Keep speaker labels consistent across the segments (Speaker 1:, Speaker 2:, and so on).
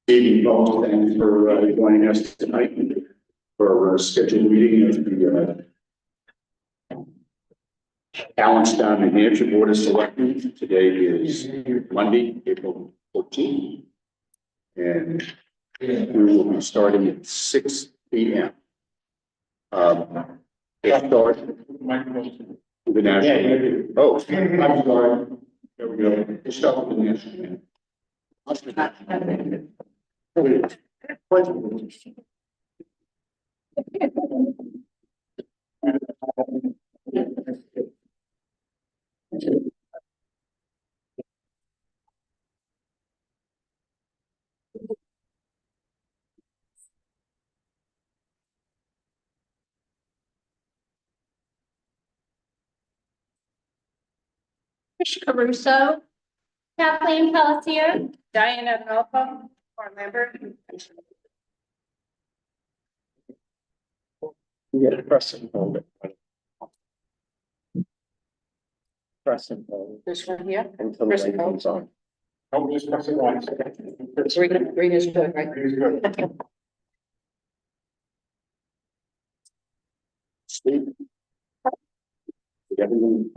Speaker 1: Evening, folks. Thanks for joining us tonight for our scheduled meeting of the Allenstown, New Hampshire Board of Selectmen. Today is Monday, April 14th, and we will be starting at 6 p.m. We'll start with the national. Oh, I'm sorry. There we go. We'll start with the national.
Speaker 2: Trish Caruso, Kathleen Pelletier, Diana Melfa, or Lambert.
Speaker 3: You gotta press and hold it. Press and hold
Speaker 2: This one here.
Speaker 3: until the
Speaker 2: Press and
Speaker 3: light
Speaker 2: hold.
Speaker 3: comes on.
Speaker 1: Oh, just press it once.
Speaker 2: Green is good, right?
Speaker 1: Steve? Everyone?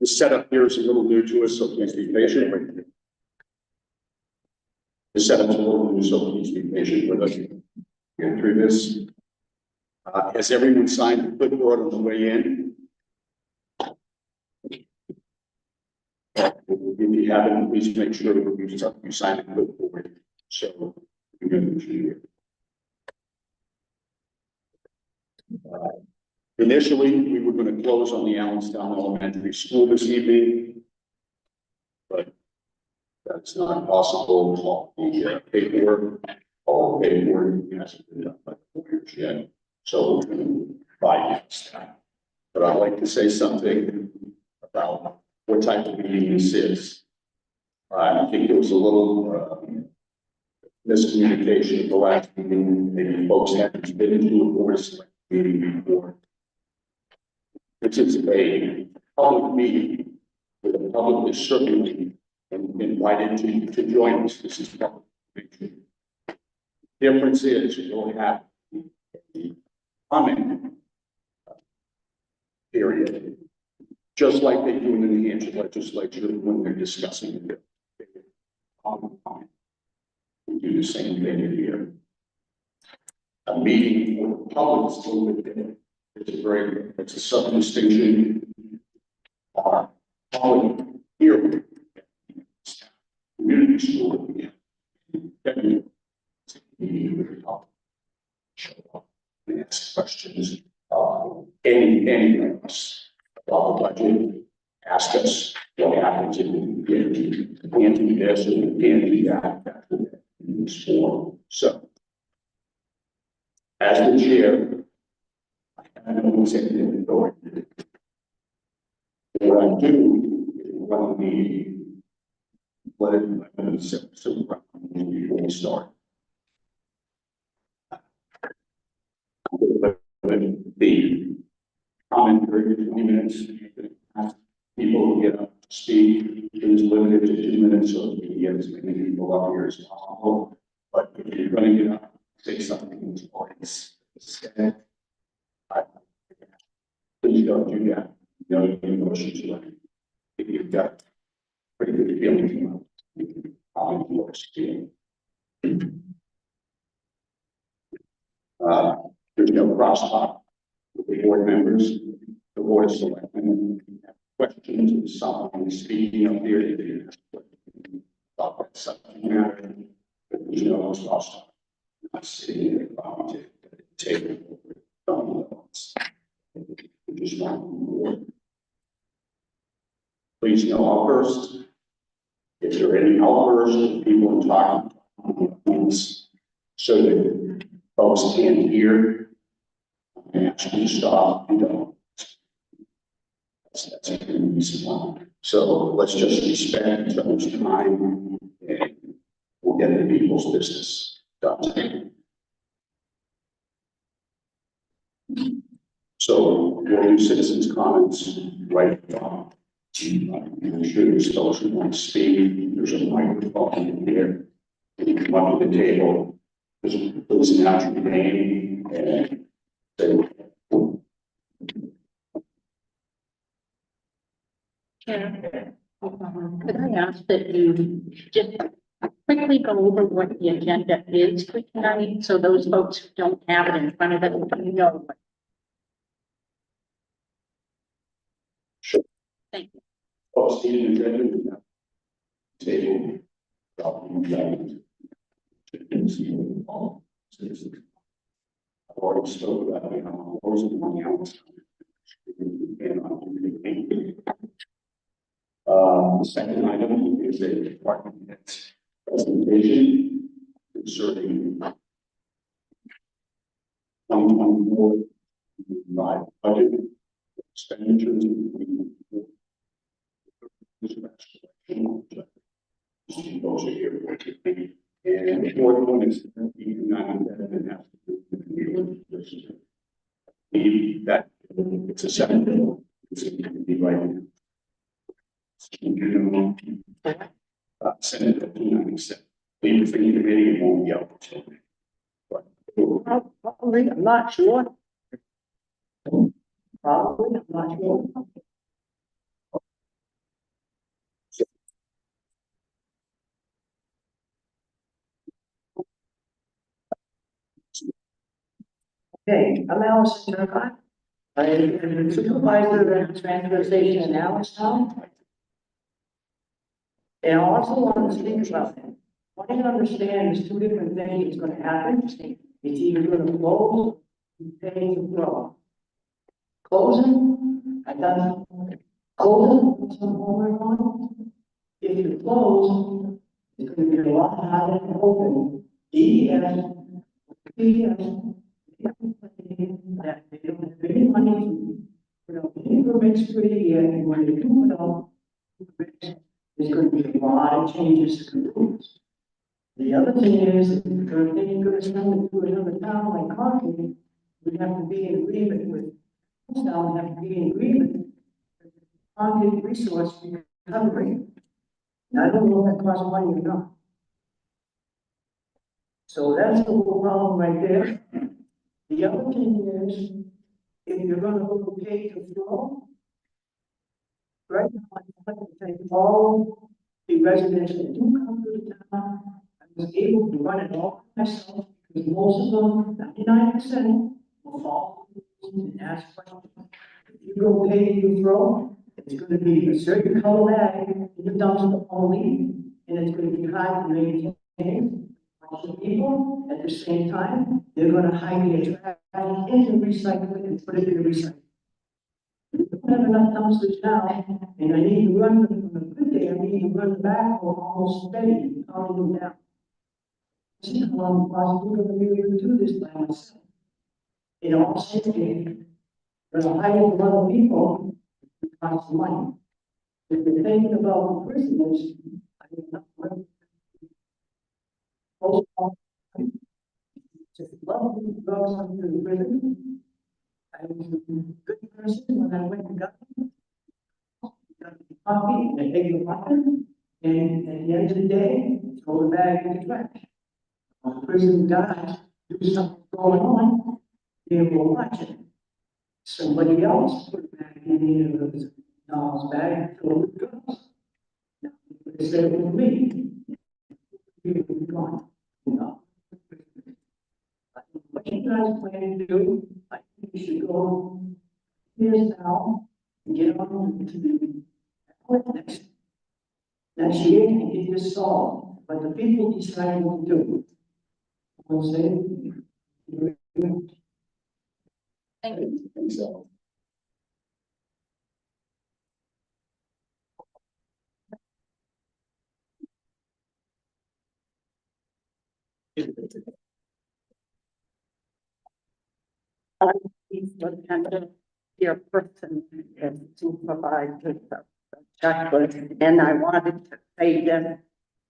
Speaker 1: The setup here is a little new to us, so please be patient. The setup's a little new, so please be patient with us. Get through this. Has everyone signed the clipboard on the way in? If you haven't, please make sure that you sign the clipboard. So we can move initially, we were going to close on the Allenstown Elementary School this evening, but that's not possible. The all the paperwork hasn't been done by the lawyers yet, so by next time. But I'd like to say something about what type of meeting this is. I think there was a little miscommunication at the last meeting. Maybe folks haven't been into a board meeting before. This is a public meeting where the public is certainly invited to join us. This is public meeting. Difference is you'll have the comment period, just like they do in the New Hampshire legislature when they're discussing the comment. We do the same thing here. A meeting for the public is a little bit different. It's a subtle distinction. Public here, community school, show up and ask questions. Any of us about the budget, ask us what happens if we can't do this or we can't do that in this form. So, as the chair, I don't know the authority. What I do is run the let it before we start. The comment period 20 minutes. Ask people to get up to speed. It is limited to 2 minutes, so we get get as many people up here as possible. But if you're gonna get up, say something in this place, instead, please don't do that. No emotions, like, if you've got pretty good feeling about how you are feeling. There's no crosstalk with the board members, the board of selectmen, questions, and someone speaking up there, they didn't ask questions about that subject matter, but there's no crosstalk. Not sitting there around the table, we just want more. Please no outbursts. If there are any outbursts, people are talking, so that folks can't hear, and actually stop and don't. That's a good reason why. So let's just respect each other's time and we'll get the people's business done. So we'll do citizens' comments right now. I'm sure there's those who want to speak. There's a microphone in here. You can come up to the table. Please announce your name and say.
Speaker 2: Chair, could I ask that you just quickly go over what the agenda is for tonight, so those folks who don't have it in front of them, know what.
Speaker 1: Sure.
Speaker 2: Thank you.
Speaker 1: Oh, Steve, agenda. Table. I've already spoke about, those are the money else. The second item is a department head's presentation concerning 2024 budget expenditures. Those are here. And the fourth one is that it's a second. It's going to be right. Senate 297. Leave it for the committee and won't be out until.
Speaker 4: Probably, I'm not sure. Probably, I'm not sure. Okay, I'm Allison Turcott. I am the supervisor of transfer station in Allenstown. And I also want to speak about it. What I understand is two different things going to happen. It's either going to close, pay to grow. Closing, I done closing, some one. If you close, it's going to be a lot harder to open. DES, that they don't have any money, any permits for the year, and when they do it all, there's going to be a lot of changes to the rules. The other thing is, if you're going to send it to another town like Concord, we have to be in agreement with, town have to be in agreement with Concord resource recovery. And I don't know if that costs money or not. So that's the whole problem right there. The other thing is, if you're gonna go pay to flow, right now, I have to take all the residents that do come to the town. I was able to run it all myself, because most of them, 99%, will fall and ask questions. If you go pay to throw, it's gonna be a certain color bag in the dumpster only, and it's gonna be hard to maintain. People at the same time, they're gonna hide their trash in the recycling and put it in the recycling. We don't have enough dumpsters now, and I need to run them from a good day, I need to run back or almost steady, calling them down. See how I'm possibly gonna be able to do this by myself. In all safety, but I'm hiding from other people, it costs money. If you're thinking about the prisoners, I mean, not money. Just love to go to the prison. I was a good person when I went to government. Got coffee and a egg and water. And at the end of the day, throw the bag in the trash. When the prison guys do something going on, they will watch it. Somebody else put it back in the doll's bag, throw it goes. They said it was me. You were gone. No. What you guys plan to do, I think you should go here's now, and get on to the next year and get this solved. But the people decide what to do. We'll say,
Speaker 2: Thank you.
Speaker 1: And so,
Speaker 2: He's the kind of dear person and supervised the checklist, and I wanted to say this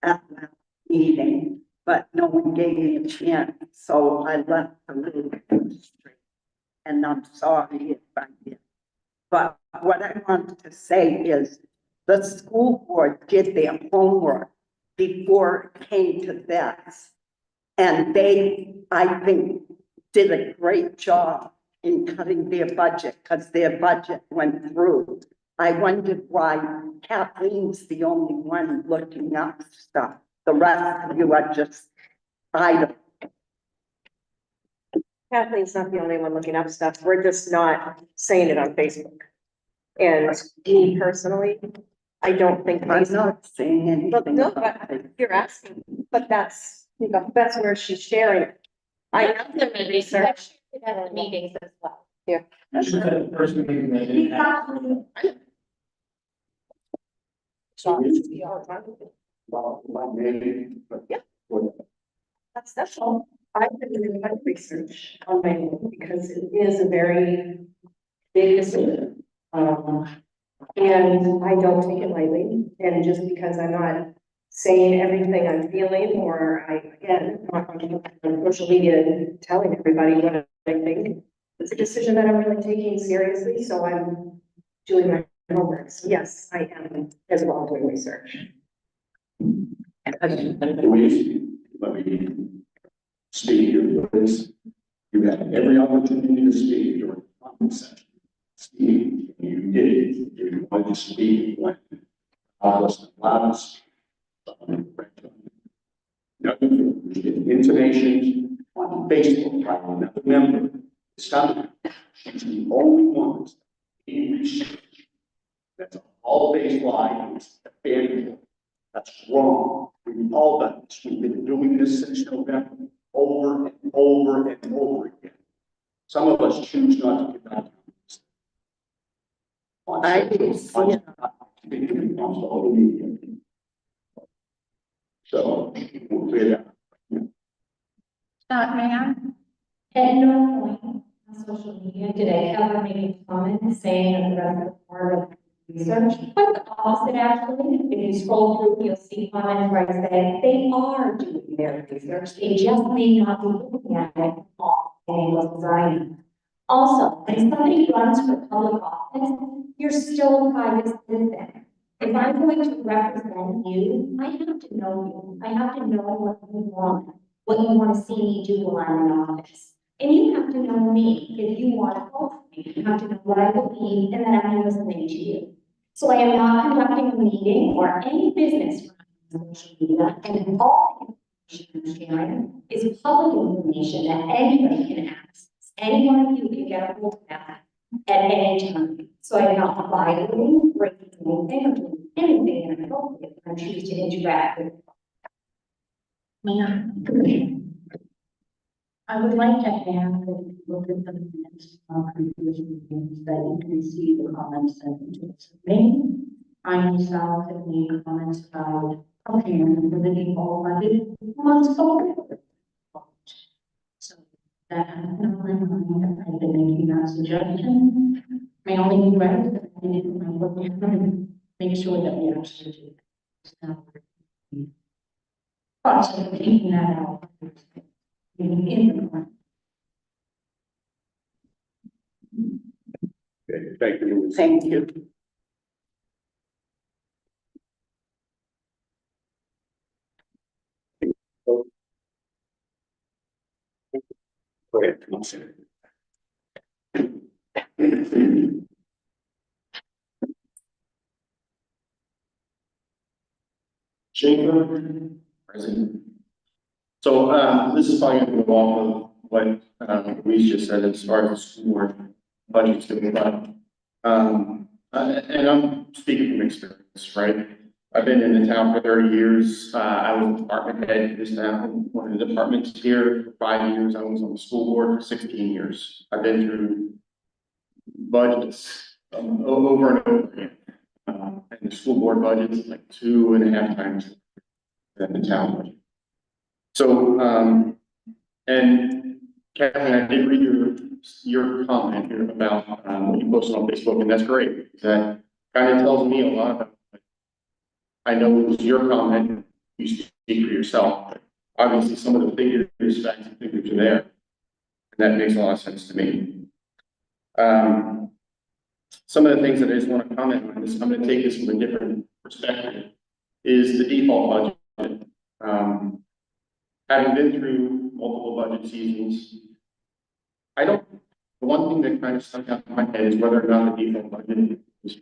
Speaker 2: at that meeting, but no one gave me a chance, so I left the little street. And I'm sorry if I did. But what I wanted to say is the school board did their homework before it came to this. And they, I think, did a great job in cutting their budget because their budget went through. I wondered why Kathleen's the only one looking up stuff. The rest of you are just idle.
Speaker 5: Kathleen's not the only one looking up stuff. We're just not saying it on Facebook. And me personally, I don't think.
Speaker 2: I'm not saying
Speaker 5: But
Speaker 2: anything
Speaker 5: no,
Speaker 2: about
Speaker 5: but
Speaker 2: it.
Speaker 5: you're asking, but that's where she's sharing it. I have the research.
Speaker 6: At the meetings as well.
Speaker 3: This is the first meeting they didn't have.
Speaker 1: well, maybe, but.
Speaker 5: Yeah.
Speaker 1: Well,
Speaker 5: That's all. I've been doing my research on my own because it is a very big decision. And I don't take it lightly, and just because I'm not saying everything I'm feeling, or again, not on social media telling everybody what I think, it's a decision that I'm really taking seriously, so I'm doing my homework. So yes, I am as well doing research.
Speaker 1: Louise, let me speak here, please. You had every opportunity to speak during the comment section. Speak, you did, you wanted to speak when I wasn't allowed to speak. Intonations on Facebook by another member. Stop. She's the only one in research. That's a all-based lie. It's abandoned. That's wrong. We've all done this. We've been doing this since November, over and over and over again. Some of us choose not to give out.
Speaker 2: I didn't see it.
Speaker 1: On social media. So, we'll clear that.
Speaker 2: Scott, may I?
Speaker 6: At no point on social media did I ever make a comment saying that the rest of the board of research, quite the opposite actually. If you scroll through, you'll see comments where I say they are doing their research. They just may not be looking at it all angles as I am. Also, when somebody runs for public office, you're still a private citizen. If I'm going to represent you, I have to know you. I have to know what you want to see me do while I'm in office. And you have to know me. If you want to vote for me, you have to know what I believe and that I'm listening to you. So I am not conducting a meeting or any business on social media, and all the information I'm sharing is public information that anybody can access. Any one of you can get a hold of that at any time. So I'm not violating, breaking anything, or doing anything inappropriate when I choose to interact with.
Speaker 2: Ma'am. I would like to add that if you look at the minutes of previous meetings, that you can see the comments that you just made. I myself have made comments about preparing for the default budget months forward. So that has been on my mind. I've been making that suggestion. My only regret is that I didn't look at them and make sure that we actually do that. But so taking that out. In the plan.
Speaker 1: Okay, thank you.
Speaker 2: Thank you.
Speaker 1: Go ahead, come on, Sarah.
Speaker 3: Schaefer. Present. So, this is probably gonna go off of what, Louise just said as far as the school board budgets that we got. And I'm speaking from experience, right? I've been in the town for 30 years. I was department head for this town, one of the departments here for 5 years. I was on the school board for 16 years. I've been through budgets over and over again. And the school board budget is like 2.5 times than the town budget. So, and Kathleen, I did read your comment here about, what you posted on Facebook, and that's great. That kind of tells me a lot about, I know it was your comment, you speak for yourself, but obviously some of the figures, facts and figures are there. And that makes a lot of sense to me. Some of the things that I just want to comment on is, I'm going to take this from a different perspective, is the default budget. Having been through multiple budget seasons, the one thing that kind of stuck out in my head is whether or not the default budget was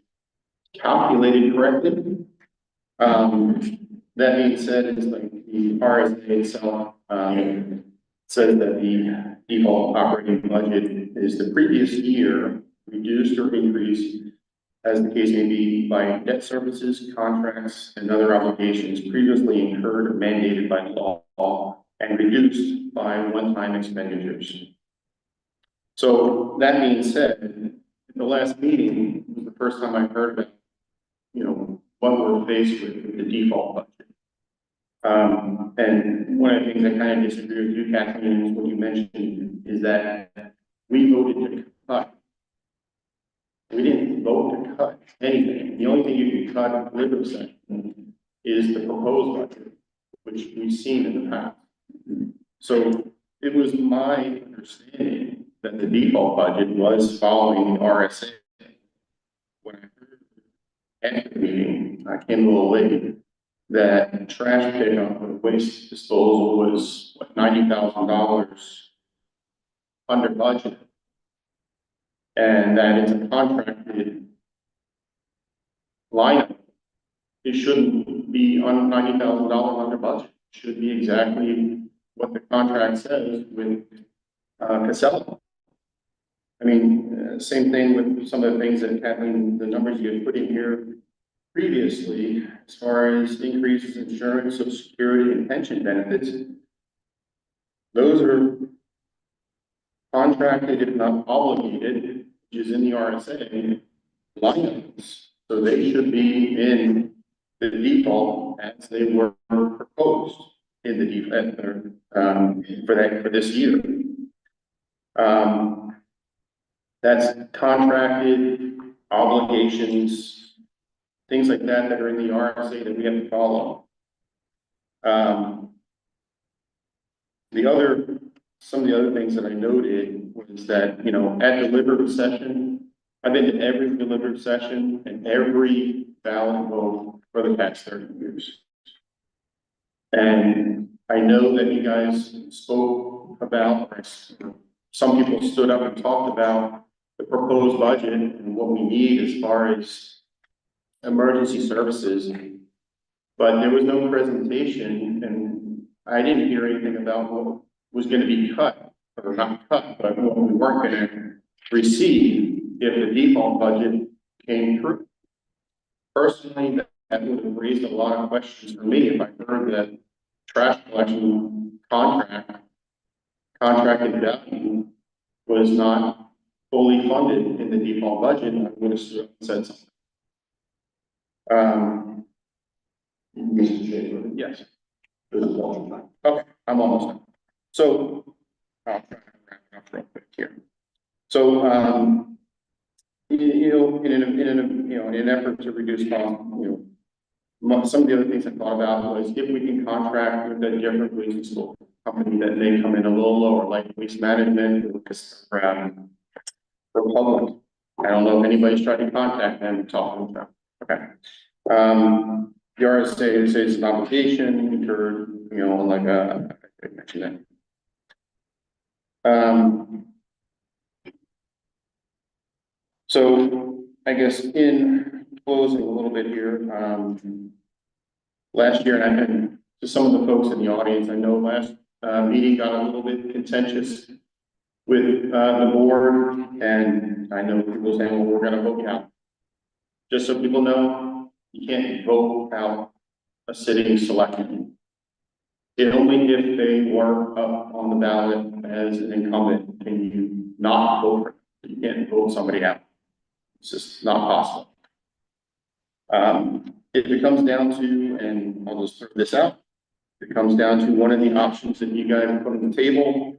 Speaker 3: calculated correctly. That being said, it's like the RSA itself, says that the default operating budget is the previous year reduced or increased, as the case may be, by debt services, contracts, and other obligations previously incurred or mandated by law, and reduced by one-time expenditures. So that being said, the last meeting was the first time I heard about, what we're faced with the default budget. And one of the things I kind of disagree with you, Kathleen, is what you mentioned, is that we voted to cut. We didn't vote to cut anything. The only thing you can cut in the deliberative session is the proposed budget, which we've seen in the past. So it was my understanding that the default budget was following the RSA. When I heard after the meeting, I came a little late, that trash pickup and waste disposal was, what, $90,000 under budget. And that it's a contracted line item. It shouldn't be on $90,000 under budget. It should be exactly what the contract says with Casella. I mean, same thing with some of the things that Kathleen, the numbers you had put in here previously, as far as increases in insurance, social security, and pension benefits. Those are contracted, if not obligated, which is in the RSA line items. So they should be in the default as they were proposed in the default for this year. That's contracted obligations, things like that are in the RSA that we have to follow. Some of the other things that I noted was that, at deliberative session, I've been to every deliberative session and every ballot vote for the past 30 years. And I know that you guys spoke about, or some people stood up and talked about the proposed budget and what we need as far as emergency services. But there was no presentation, and I didn't hear anything about what was going to be cut, or not cut, but what we weren't going to receive if the default budget came through. Personally, that would have raised a lot of questions for me if I heard that trash collection contracted value was not fully funded in the default budget. I would have said something.
Speaker 1: Mr. Schaefer.
Speaker 3: Yes.
Speaker 1: There's a motion time.
Speaker 3: Okay, I'm almost done. So, I'll try to wrap it up real quick here. So, in an effort to reduce cost, some of the other things I thought about was if we can contract with a different waste disposal company that may come in a little lower, like Waste Management or Republic. I don't know if anybody's tried to contact them and talk to them. Okay. The RSA says it's an obligation incurred, I mentioned that. Um, so I guess in closing a little bit here, last year, and I've been to some of the folks in the audience, I know last, meeting got a little bit contentious with, the board, and I know people saying, well, we're gonna vote out. Just so people know, you can't vote out a sitting selectman. It only if they were up on the ballot as an incumbent can you not vote for them. You can't vote somebody out. It's just not possible. If it comes down to, and I'll just throw this out, if it comes down to one of the options that you guys put on the table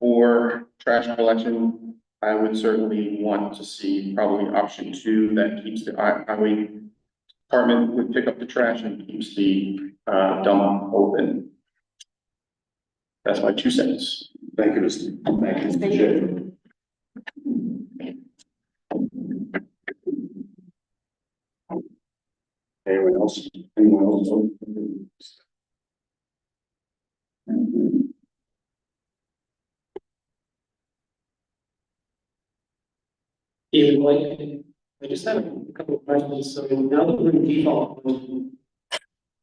Speaker 3: for trash collection, I would certainly want to see probably option 2 that keeps the highway department would pick up the trash and keeps the dump open. That's my 2 cents.
Speaker 1: Thank you, Mr. Chair. Anyone else? Anyone else?
Speaker 7: David White, I just have a couple of questions. So now that we're in default and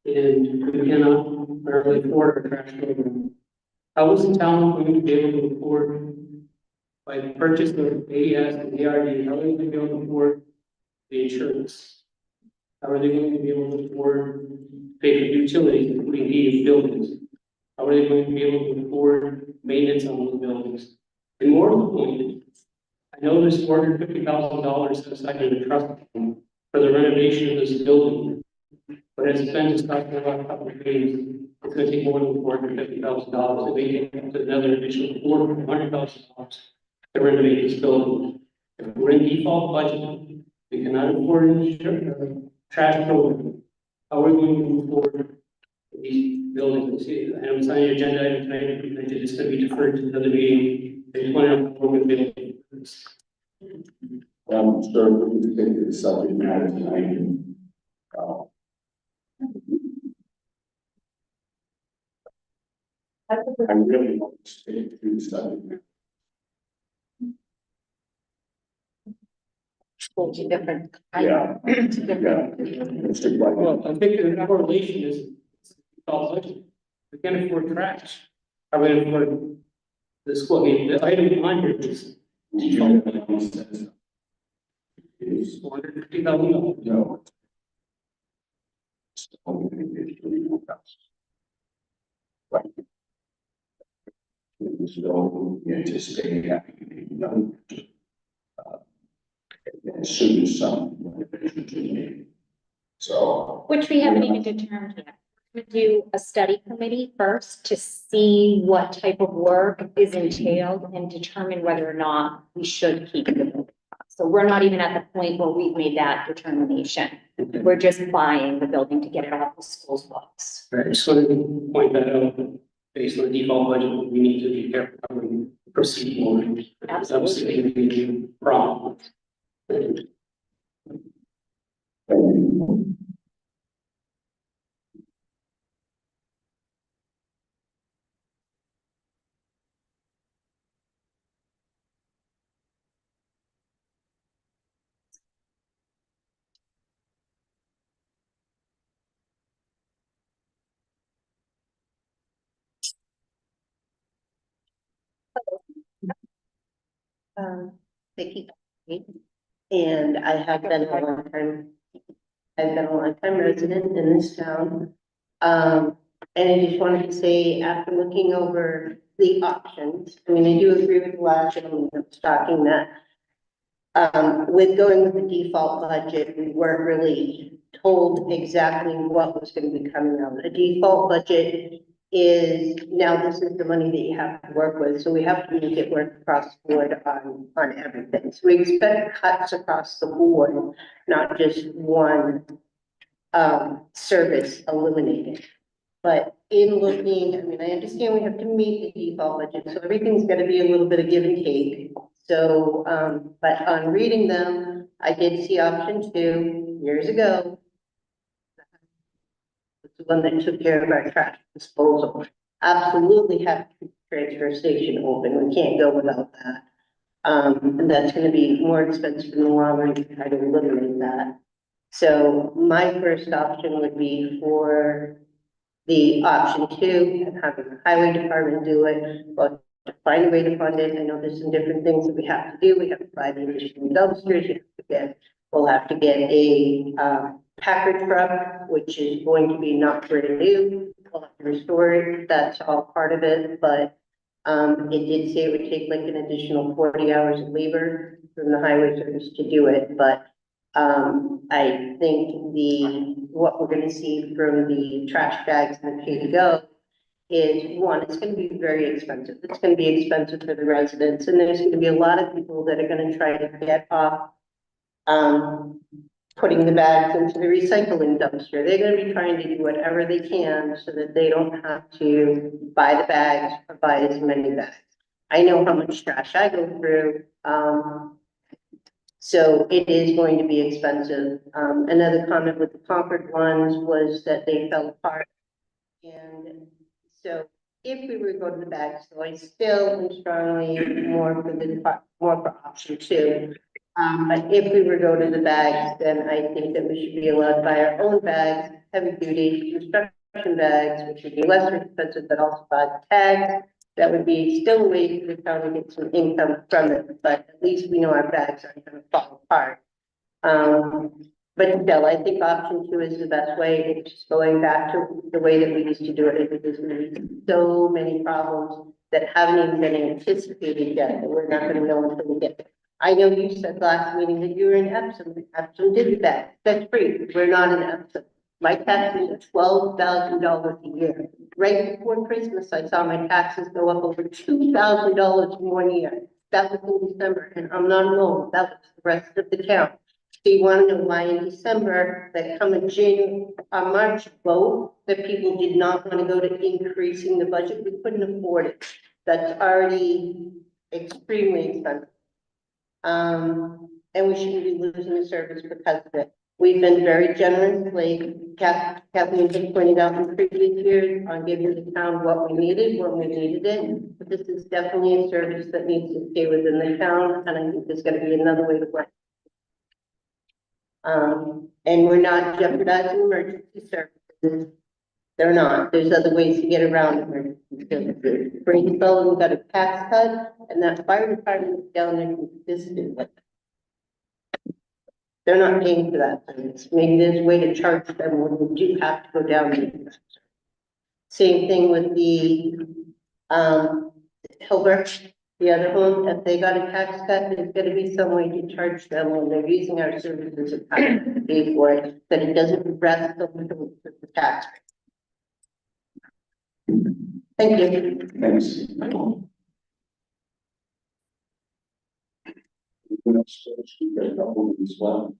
Speaker 7: we cannot early afford our trash program, how is the town going to be able to afford by the purchase of AES and ARD, how are they going to be able to afford the insurance? How are they going to be able to afford pay for utilities, including heating buildings? How are they going to be able to afford maintenance on those buildings? And more to the point, I know there's $450,000 set aside in the trust fund for the renovation of this building. But as it's been discussed in the last couple of meetings, it's gonna take more than $450,000. It may take up to another additional $400,000 to renovate this building. If we're in default budget, we cannot afford an trash program. How are we going to afford these buildings? I know it's on the agenda item tonight, it's gonna be deferred to another meeting. I just want to know what we're gonna be able to do this.
Speaker 1: Sir, we can take the subject matter tonight. I really want to stay through the subject matter.
Speaker 2: Totally different.
Speaker 1: Yeah.
Speaker 2: It's different.
Speaker 1: Mr. White.
Speaker 7: Well, I think the correlation is all budget. We can't afford trash. I mean, afford the school, I mean, the item on here is
Speaker 1: Is
Speaker 7: $450,000.
Speaker 1: no. It's only going to be $3,000. Right. This is all we anticipate happening. No. As soon as some renovations are made. So.
Speaker 6: Which we haven't even determined yet. We're gonna do a study committee first to see what type of work is entailed and determine whether or not we should keep the building. So we're not even at the point where we've made that determination. We're just buying the building to get it off the school's books.
Speaker 7: Right, just wanted to point that out, based on the default budget, we need to be careful how we proceed forward. Obviously, it can be a problem.
Speaker 2: Vicky. And I have been a long time, I've been a long time resident in this town. And I just wanted to say, after looking over the options, I mean, I do agree with the last gentleman that was talking that with going with the default budget, we weren't really told exactly what was going to be coming out. A default budget is, now this is the money that you have to work with, so we have to make it work across the board on everything. So we expect cuts across the board, not just one service eliminated. But in looking, I mean, I understand we have to meet the default budget, so everything's gonna be a little bit of give and take. So, but on reading them, I did see option 2 years ago. It's the one that took care of our trash disposal. Absolutely have to
Speaker 8: transfer station open. We can't go without that. And that's gonna be more expensive in the long run to try to eliminate that. So my first option would be for the option two, and having the highway department do it, but to find a way to fund it. I know there's some different things that we have to do. We have to buy the additional dumpsters, we'll have to get a, packer truck, which is going to be not brand new. We'll have to restore it. That's all part of it, but, it did say it would take like an additional 40 hours of labor from the highway service to do it, but I think what we're gonna see from the trash bags and the pay to go is, one, it's gonna be very expensive. It's gonna be expensive for the residents, and there's gonna be a lot of people that are gonna try to get off putting the bags into the recycling dumpster. They're gonna be trying to do whatever they can so that they don't have to buy the bags or buy as many bags. I know how much trash I go through, so it is going to be expensive. Another comment with the Concord ones was that they fell apart. And so if we were to go to the bags, so I still am strongly more for option two. But if we were to go to the bags, then I think that we should be allowed to buy our own bags, heavy duty construction bags, which would be less expensive, but also buy the tags. That would be still a way for the town to get some income from it, but at least we know our bags aren't gonna fall apart. But still, I think option two is the best way. It's just going back to the way that we used to do it. There's gonna be so many problems that haven't even been anticipated yet, that we're not gonna know until we get there. I know you said last meeting that you were in Epsom. Epsom did that. That's free. We're not in Epsom. My taxes are $12,000 a year. Right before Christmas, I saw my taxes go up over $2,000 in 1 year. That was in December, and I'm not alone. That was the rest of the town. So you want to know why in December, that come in January, March vote, that people did not want to go to increasing the budget? We couldn't afford it. That's already extremely expensive. And we shouldn't be losing the service because of it. We've been very generous, like Kathleen has pointed out in previous years, on giving the town what we needed when we needed it. But this is definitely a service that needs to stay within the town, and I think there's gonna be another way to work. And we're not jeopardizing emergency services. They're not. There's other ways to get around emergency services. Brainsville, we've got a tax cut, and that fire department is down there consistent with it. They're not paying for that service. Maybe there's a way to charge them when we do have to go down there. Same thing with the, Hilbert, the other home, if they got a tax cut, there's gonna be some way to charge them when they're using our services and having to pay for it, that it doesn't rest on the tax. Thank you.
Speaker 1: Thanks. Anyone else? We've got a couple as well.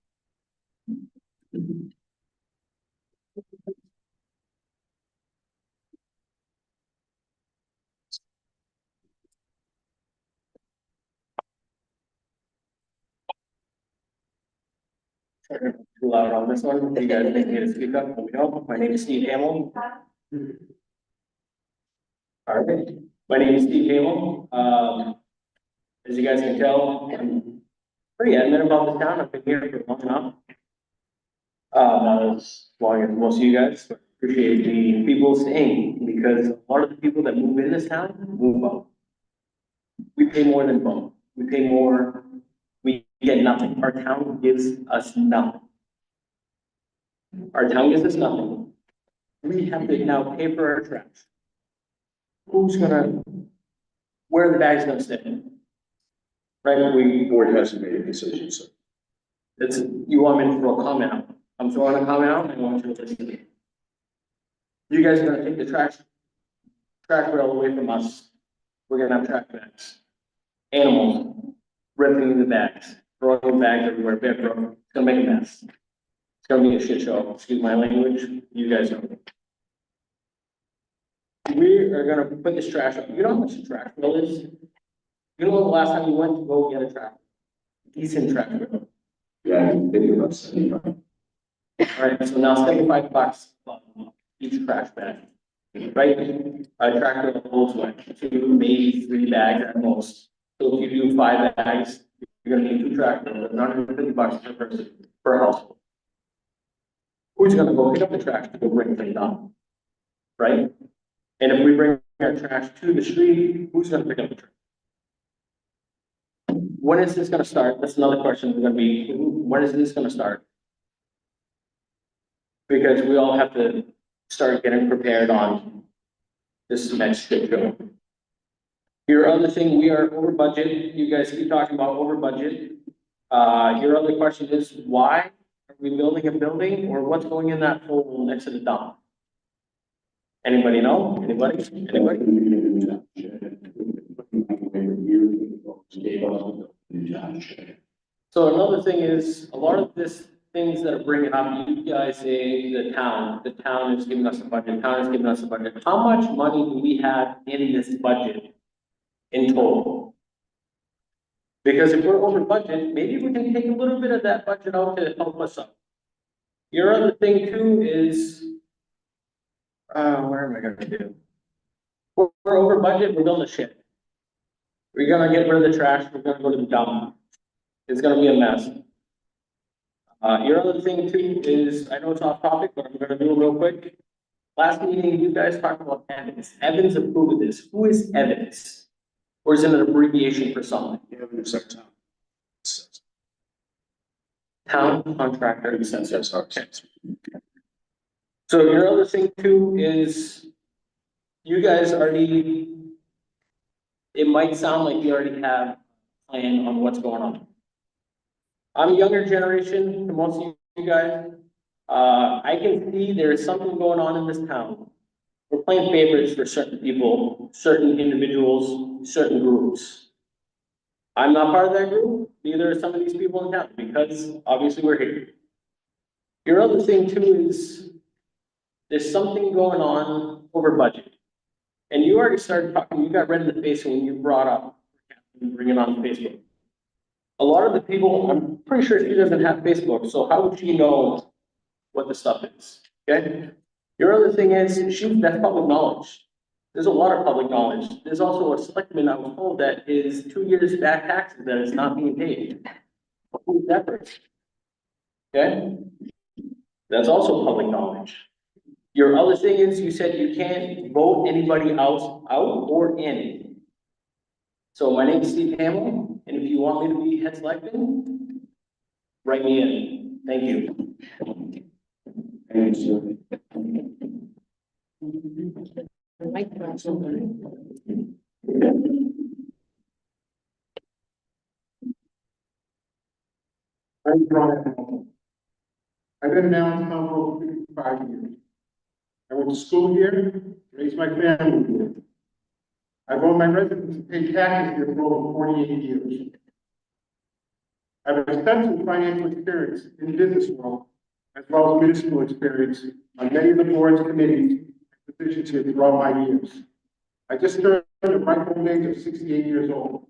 Speaker 3: Too loud on this one. You guys need me to speak up. Let me know. My name is Steve Hamill. All right. My name is Steve Hamill. As you guys can tell, I'm pretty adamant about this town. I've been here for long enough. Not as long as most of you guys, but appreciate the people staying, because a lot of the people that move in this town move out. We pay more than both. We pay more. We get nothing. Our town gives us nothing. Our town gives us nothing. We have to now pay for our trash. Where are the bags gonna sit? Right,
Speaker 1: The board hasn't made a decision, so.
Speaker 3: you want me to throw a comment out? I'm throwing a comment out, and I want you to listen to me. You guys are gonna take the trash rail away from us. We're gonna have trash bags. Animals ripping in the bags, throwing the bags everywhere, it's gonna make a mess. It's gonna be a shit show, excuse my language, you guys know. We are gonna put this trash up. You know how much the trash bill is? You know when the last time you went to go get a trash? Decent trash bill.
Speaker 1: Yeah, I think about 75.
Speaker 3: Alright, so now $75 each trash bag. right? A tractor holds what, 2, maybe 3 bags at most. So if you do 5 bags, you're gonna need 2 tractors, that's $150 per person, per household. Who's gonna go pick up the trash to go bring things down? Right? And if we bring our trash to the street, who's gonna pick up the trash? When is this gonna start? That's another question gonna be, when is this gonna start? Because we all have to start getting prepared on this next shit show. Your other thing, we are over budget. You guys keep talking about over budget. Your other question is, why are we building a building, or what's going in that hole next to the dump? Anybody know? Anybody? So another thing is, a lot of this things that are bringing up, you guys say the town is giving us a budget, the town is giving us a budget. How much money do we have in this budget in total? Because if we're over budget, maybe we can take a little bit of that budget out to help us out. Your other thing too is, where am I gonna do? We're over budget, we're building a shed. We're gonna get rid of the trash, we're gonna go to the dump. It's gonna be a mess. Your other thing too is, I know it's off topic, but I'm gonna do it real quick. Last meeting, you guys talked about Evans. Evans approved this. Who is Evans? Or is it an abbreviation for something? Town contractor.
Speaker 1: Yes,
Speaker 3: Okay. So your other thing too is, you guys already, it might sound like you already have a plan on what's going on. I'm a younger generation to most of you guys. I can see there's something going on in this town. We're playing favorites for certain people, certain individuals, certain groups. I'm not part of that group, neither are some of these people in town, because obviously we're here. Your other thing too is, there's something going on over budget. And you already started talking, you got red in the face when you brought up, bring it on Facebook. A lot of the people, I'm pretty sure she doesn't have Facebook, so how would she know what the stuff is, okay? Your other thing is, that's public knowledge. There's a lot of public knowledge. There's also a selectman, I was told, that is 2 years back taxes that is not being paid. Who's that person? Okay? That's also public knowledge. Your other thing is, you said you can't vote anybody else out or in. So my name is Steve Hamill, and if you want me to be head selectman, write me in. Thank you.
Speaker 1: Thank you,
Speaker 9: I'm Brian. I've been in Allentown for over 55 years. I went to school here, raised my family here. I've owned my residence and paid taxes here for over 48 years. I have extensive financial experience in the business world, as well as municipal experience on many of the boards, committees, and positions here throughout my years. I just turned the ripe old age of 68 years old.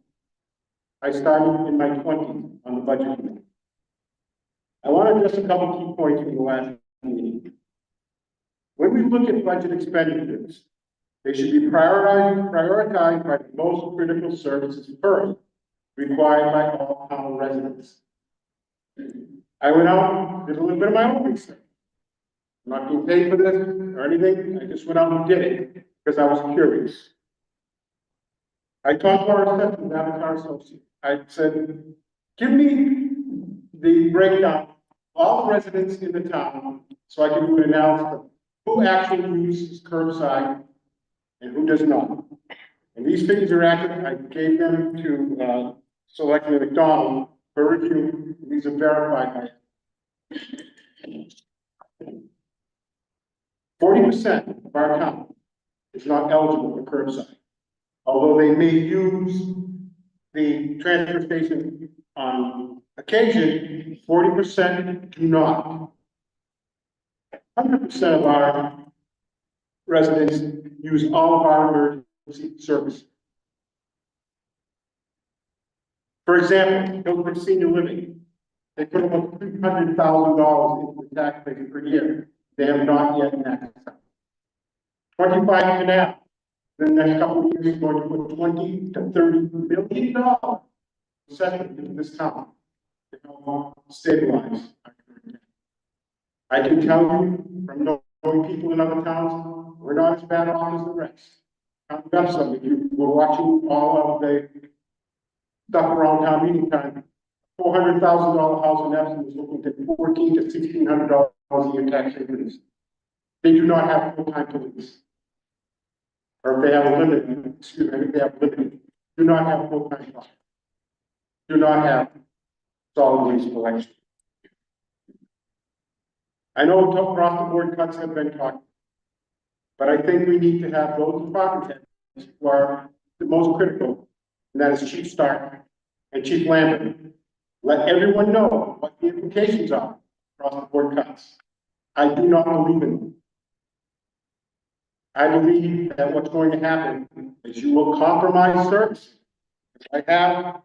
Speaker 9: I started in my 20s on the budget committee. I want to address a couple key points from the last meeting. When we look at budget expenditures, they should be prioritized by the most critical services first, required by all town residents. I went out, did a little bit of my own research. I'm not being paid for this or anything, I just went out and did it because I was curious. I talked to our assessment, Avatar Associates. I said, give me the breakdown, all the residents in the town, so I can do an analysis of who actually uses curbside and who does not. And these figures are accurate. I gave them to Selectmen McDonald for review. These are verified by 40% of our town is not eligible for curbside. Although they may use the transfer station on occasion, 40% do not. 100% of our residents use all of our emergency services. For example, Hillsborough Senior Living, they put about $300,000 into the tax base per year. They have not yet maxed out. 25 canal. The next couple of years, is going to put 20 to 30 million dollars assessment into this town to help stabilize our current debt. I can tell you from knowing people in other towns, we're not as bad off as the rest. I've got some, if you were watching all of the stuff around town meeting time, $400,000 house in Epsom is looking at $1,400 to $1,600 a year tax increase. They do not have full-time police. Or if they have a limit, excuse me, if they have a limit, do not have full-time fire. Do not have solid waste collection. I know across the board cuts have been talked, but I think we need to have those department heads who are the most critical, and that is Chief Stark and Chief Lambert. Let everyone know what the implications are across the board cuts. I do not believe in them. I believe that what's going to happen is you will compromise service. I have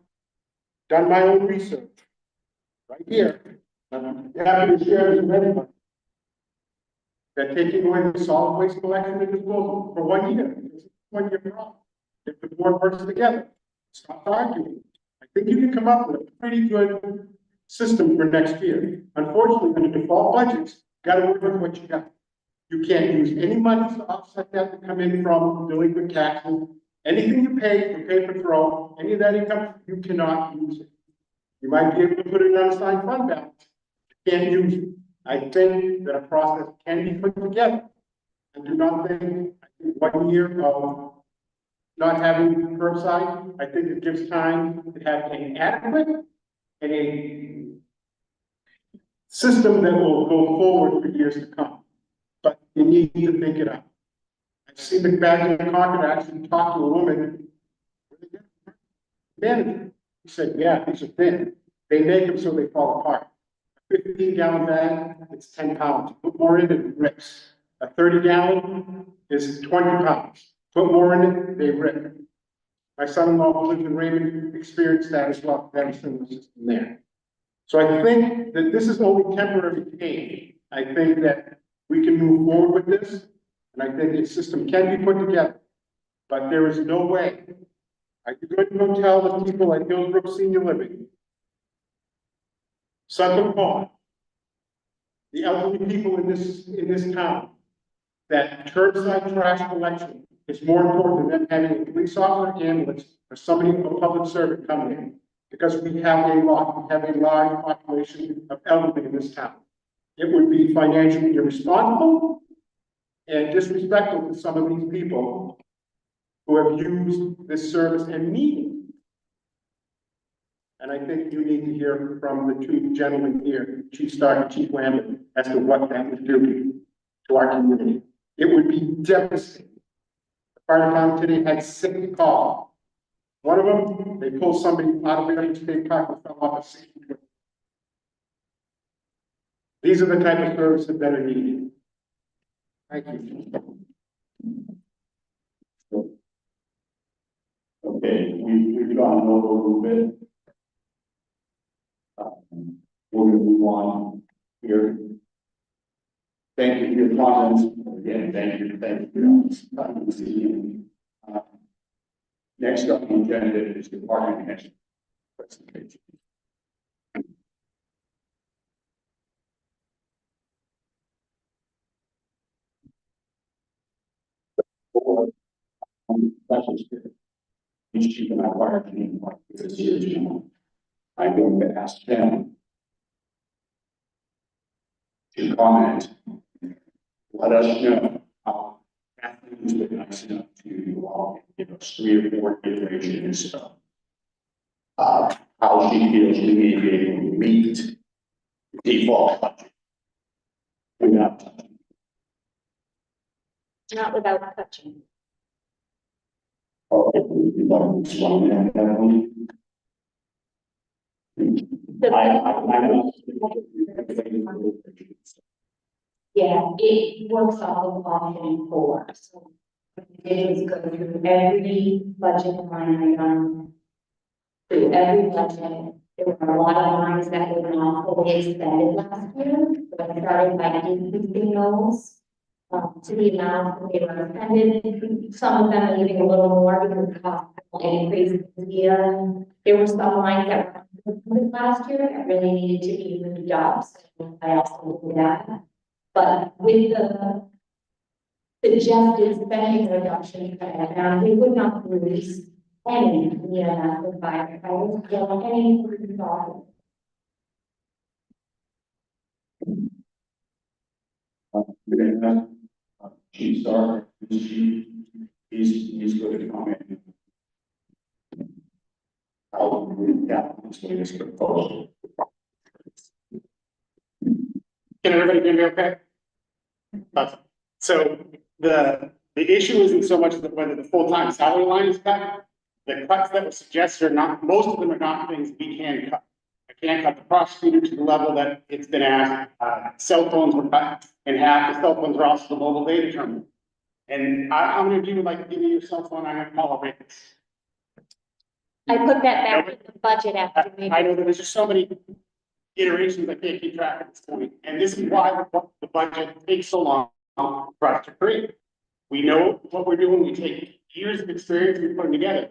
Speaker 9: done my own research right here. I'm happy to share this with everyone. That taking away the solid waste collection and disposal for 1 year, it's a 1 year problem. If the board works together, stop arguing. I think you can come up with a pretty good system for next year. Unfortunately, under default budgets, you gotta work with what you got. You can't use any money to offset that to come in from delinquent taxes. Anything you pay for paper throw, any of that income, you cannot use it. You might be able to put it in unassigned fund balance. You can't use it. I think that a process can be put together. I do not think 1 year of not having curbside, I think it gives time to have an adequate and a system that will go forward for years to come. But you need to think it up. I've seen the back in Concord actually talk to a woman, manager, who said, yeah, these are thin. They make them so they fall apart. A 15-gallon bag, it's 10 pounds. Put more in it, it rips. A 30-gallon is 20 pounds. Put more in it, they rip. My son-in-law who lives in Raymond experienced that as well. They have a similar system there. So I think that this is only temporary pain. I think that we can move forward with this, and I think a system can be put together. But there is no way. I could go and tell the people at Hillsbrook Senior Living, Sunday Pond, the elderly people in this town, that curbside trash collection is more important than them having a police officer, ambulance, or somebody from a public servant coming in. Because we have a large population of elderly in this town. It would be financially irresponsible and disrespectful to some of these people who have used this service and need it. And I think you need to hear from the two gentlemen here, Chief Stark and Chief Lambert, as to what that would do to our community. It would be devastating. The fire department today had 6 calls. One of them, they pulled somebody out of their state park and fell off a 60-foot. These are the type of services that are needed. Thank you.
Speaker 1: Okay, we've gone over a little bit. We're gonna move on here. Thank you for your comments. Again, thank you for your comments. Next up on the agenda is department head presentation. Special spirit. Each chief and I fire team this year's channel. I'm going to ask them to comment. Let us know how Kathleen's been nice enough to give us 3 or 4 iterations of how she feels we may be able to meet the default budget without touching.
Speaker 6: Not without touching.
Speaker 1: Oh, you love this one, yeah, definitely.
Speaker 6: Yeah, it works off of option 4, so it is go through every budget line item. Through every budget, there were a lot of lines that were not fully expended last year, so I started by increasing those. to the amount that they were expended. Some of them are leaving a little more because the cost increased this year. There were some lines that were last year that really needed to be moved up. So I also looked at that. But with the suggested spending reduction, we would not lose any EMS and firefighters, any improved dollars.
Speaker 1: We're gonna have, Chief Star, he's going to comment. How we got this latest proposal.
Speaker 10: Can everybody hear me okay? So the issue isn't so much that whether the full-time salary line is cut. The cuts that were suggested are not, most of them are not things we can cut. I can't cut the prosecutor to the level that it's been asked. Cell phones were cut in half. The cell phones are also the mobile data terminal. And how many of you would like to give me your cell phone? I'm gonna call it rates.
Speaker 6: I put that back in the budget after we.
Speaker 10: I know that there's just so many iterations I can't keep track at this point, and this is why the budget takes so long for us to create. We know what we're doing, we take years of experience we put them together.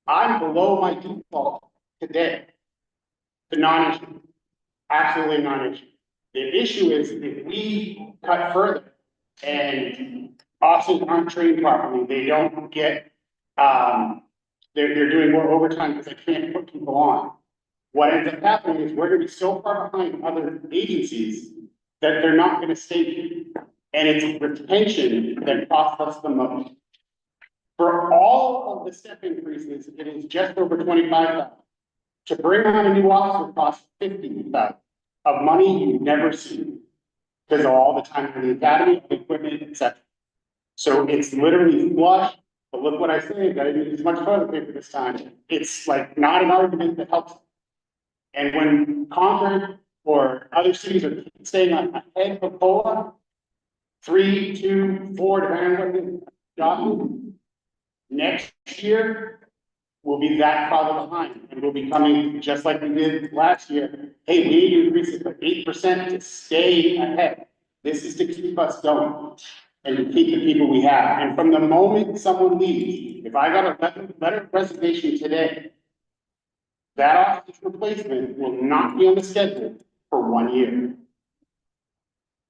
Speaker 10: I'm below my default today. The non-issue, absolutely non-issue. The issue is if we cut further and officers aren't trained properly, they don't get, they're doing more overtime because they can't put people on. What ends up happening is we're gonna be so far behind other agencies that they're not gonna stay here. And it's retention that costs us the most. For all of the step increases, it is just over 25,000. To bring on a new officer costs 50,000 of money you've never seen. Because of all the time for the academy, the equipment, etc. So it's literally flush, but look what I say, I need as much toilet paper this time. It's like not an argument that helps. And when Concord or other cities are staying ahead of COLA, 3, 2, 4, depending on what the job is, next year, we'll be that farther behind, and we'll be coming just like we did last year. Hey, we need to increase it by 8% to stay ahead. This is to keep us going and to keep the people we have. And from the moment someone leaves, if I got a letter of resignation today, that officer's replacement will not be on the schedule for 1 year.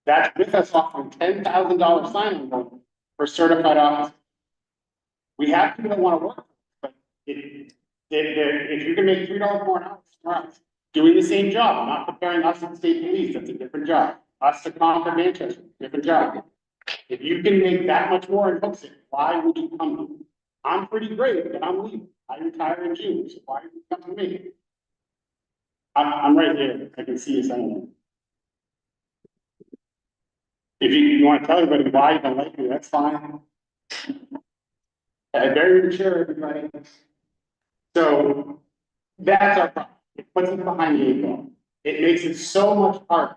Speaker 10: That's with us offering $10,000 sign-on bonus for certified officers. We have people that want to work, but if you can make $3 more an hour, smart. Doing the same job, I'm not comparing us to the state police, that's a different job. Us to Concord, Manchester, different job. If you can make that much more in Hooksett, why would you come to me? I'm pretty great, but I'm leaving. I retire in June, so why would you come to me? I'm right there, I can see you saying that. If you want to tell everybody why you don't like me, that's fine. Very mature, everybody. So that's our problem. It puts us behind the eight ball. It makes it so much harder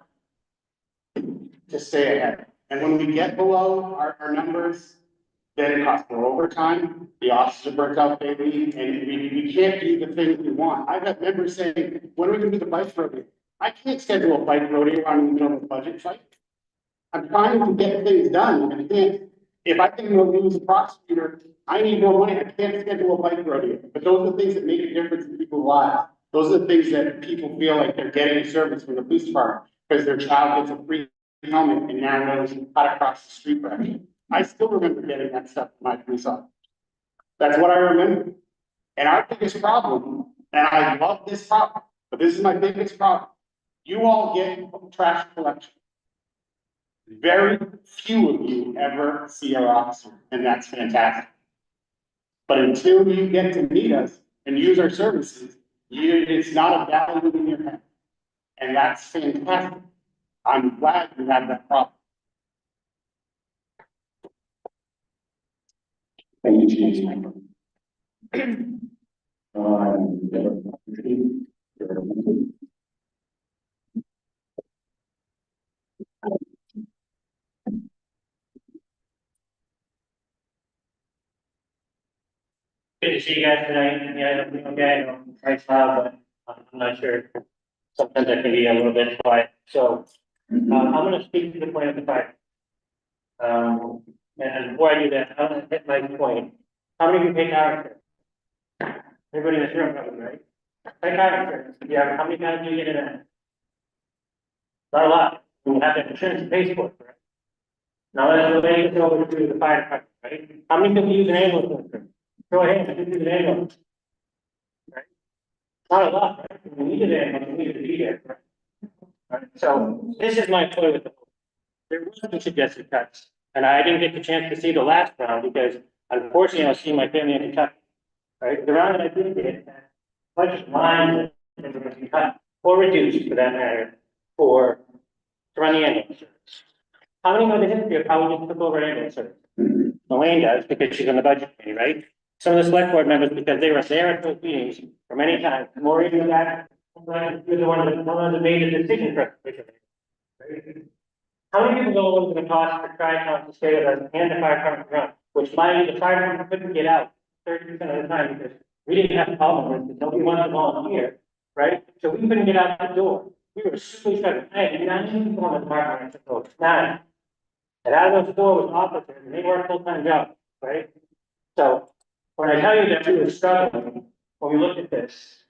Speaker 10: to stay ahead. And when we get below our numbers, then it costs more overtime. The officers are burnt out, baby, and we can't do the things we want. I've had members saying, when are we gonna do the bike rodeo? I can't schedule a bike rodeo on the middle of a budget fight. I'm trying to get things done, and I can't, if I can lose a prosecutor, I need more money, I can't schedule a bike rodeo. But those are the things that make a difference in people's lives. Those are the things that people feel like they're getting service from the police department, because their child gets a free helmet and now knows how to cross the street correctly. I still remember getting that stuff from my police officer. That's what I remember. And our biggest problem, and I love this problem, but this is my biggest problem. You all get trash collection. Very few of you ever see our officer, and that's fantastic. But until you get to meet us and use our services, it's not a value in your head. And that's fantastic. I'm glad you have that problem.
Speaker 1: Thank you, Chief.
Speaker 11: Good to see you guys tonight. Yeah, I don't think okay, I know, right now, but I'm not sure. Sometimes I can be a little bit quiet, so, I'm gonna speak to the plan of the fire. And before I do that, I want to hit my point. How many of you pay car insurance? Everybody in this room, probably, right? Pay car insurance. Yeah, how many times do you get in that? Not a lot. You have to have insurance to pay for it, right? Now let's relate this over to the fire department, right? How many people use an ambulance insurance? Go ahead, who use an ambulance? Right? Not a lot, right? We need an ambulance, we need to be there, right? Right, so this is my point with the, there were some suggested cuts, and I didn't get the chance to see the last round because unfortunately I was seeing my family in Kentucky. Right, the round that I did get, budget lines that were going to be cut or reduced for that matter, for to run the ambulance service. How many know the history of how we just took over ambulance service? Elaine does because she's on the budget committee, right? Some of the select board members, because they were there at those meetings for many times, Maureen was that, you're the one that made the decision for it. Right? How many people know what it was gonna cost for Tri-Town to stay with us and the fire department to run? Which mind you, the fire department couldn't get out 30% of the time because we didn't have a problem with it, nobody wanted to volunteer, right? So we couldn't get out the door. We were super struggling. I had 9 people on the department, so 9. And out of those 4 was officers, and they worked full-time jobs, right? So when I tell you that we were struggling, when we looked at this,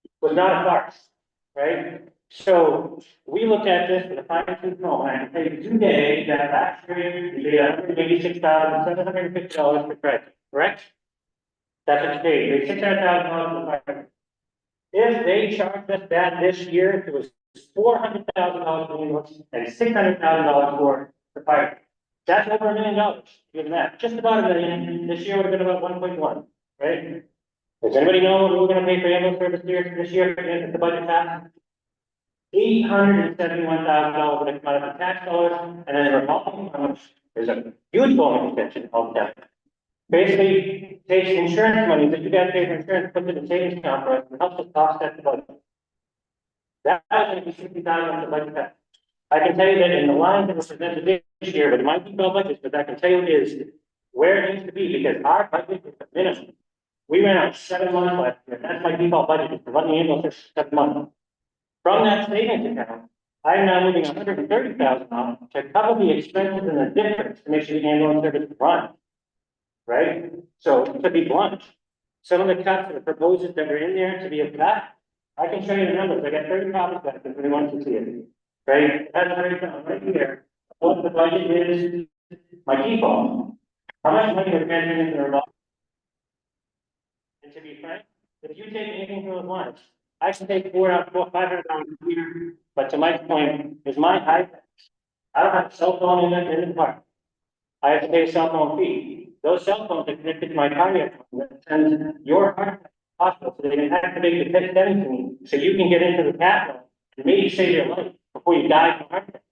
Speaker 11: it was not a farce, right? So we looked at this with a fine-tooth comb, and I can tell you today that last year, we paid $186,750 for credit, correct? That's what you paid, you paid $600,000 for fire. If they charged us that this year, it was $400,000 for ambulance and $600,000 for the fire. That's over $1 million, given that, just about $1 million, this year would have been about 1.1, right? Does anybody know what we were gonna pay for ambulance service this year, if the budget passed? $871,000 would have come out of the tax dollars, and then the revolving fund, there's a huge bone extension of that. Basically, takes insurance money that you guys pay for insurance, puts it in savings account for us, and helps us offset the budget. That was gonna be $60,000 the budget passed. I can tell you that in the lines that were presented this year, but it might be no budgets, but I can tell you is where it needs to be, because our budget is the minimum. We ran out 7 months last year, that's my default budget, is to run the ambulance for 7 months. From that savings account, I am now moving $130,000 off to cover the expenses and the difference to make sure the ambulance service runs. Right? So to be blunt, some of the cuts and the proposals that were in there to be a cut, I can show you the numbers. I got 30 copies of that if anyone wants to see it. Right? That's right here. What the budget is, my default. How much money we're transferring into the revolving? And to be frank, if you take anything from those lines, I can take $500 a year, but to Mike's point, is my high. I don't have a cell phone in the park. I have to pay a cell phone fee. Those cell phones are connected to my cardiac phone that sends your heart to the hospital so they can activate the PET scanning to me, so you can get into the cath and maybe save your life before you die from heart attack.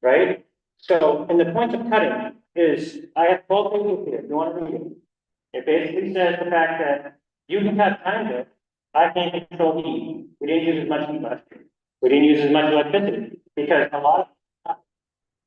Speaker 11: Right? So, and the point of cutting is, I have 12 pages here, if you want to read it. It basically says the fact that you can cut time to it. I can't control heat. We didn't use as much heat last year. We didn't use as much electricity because a lot of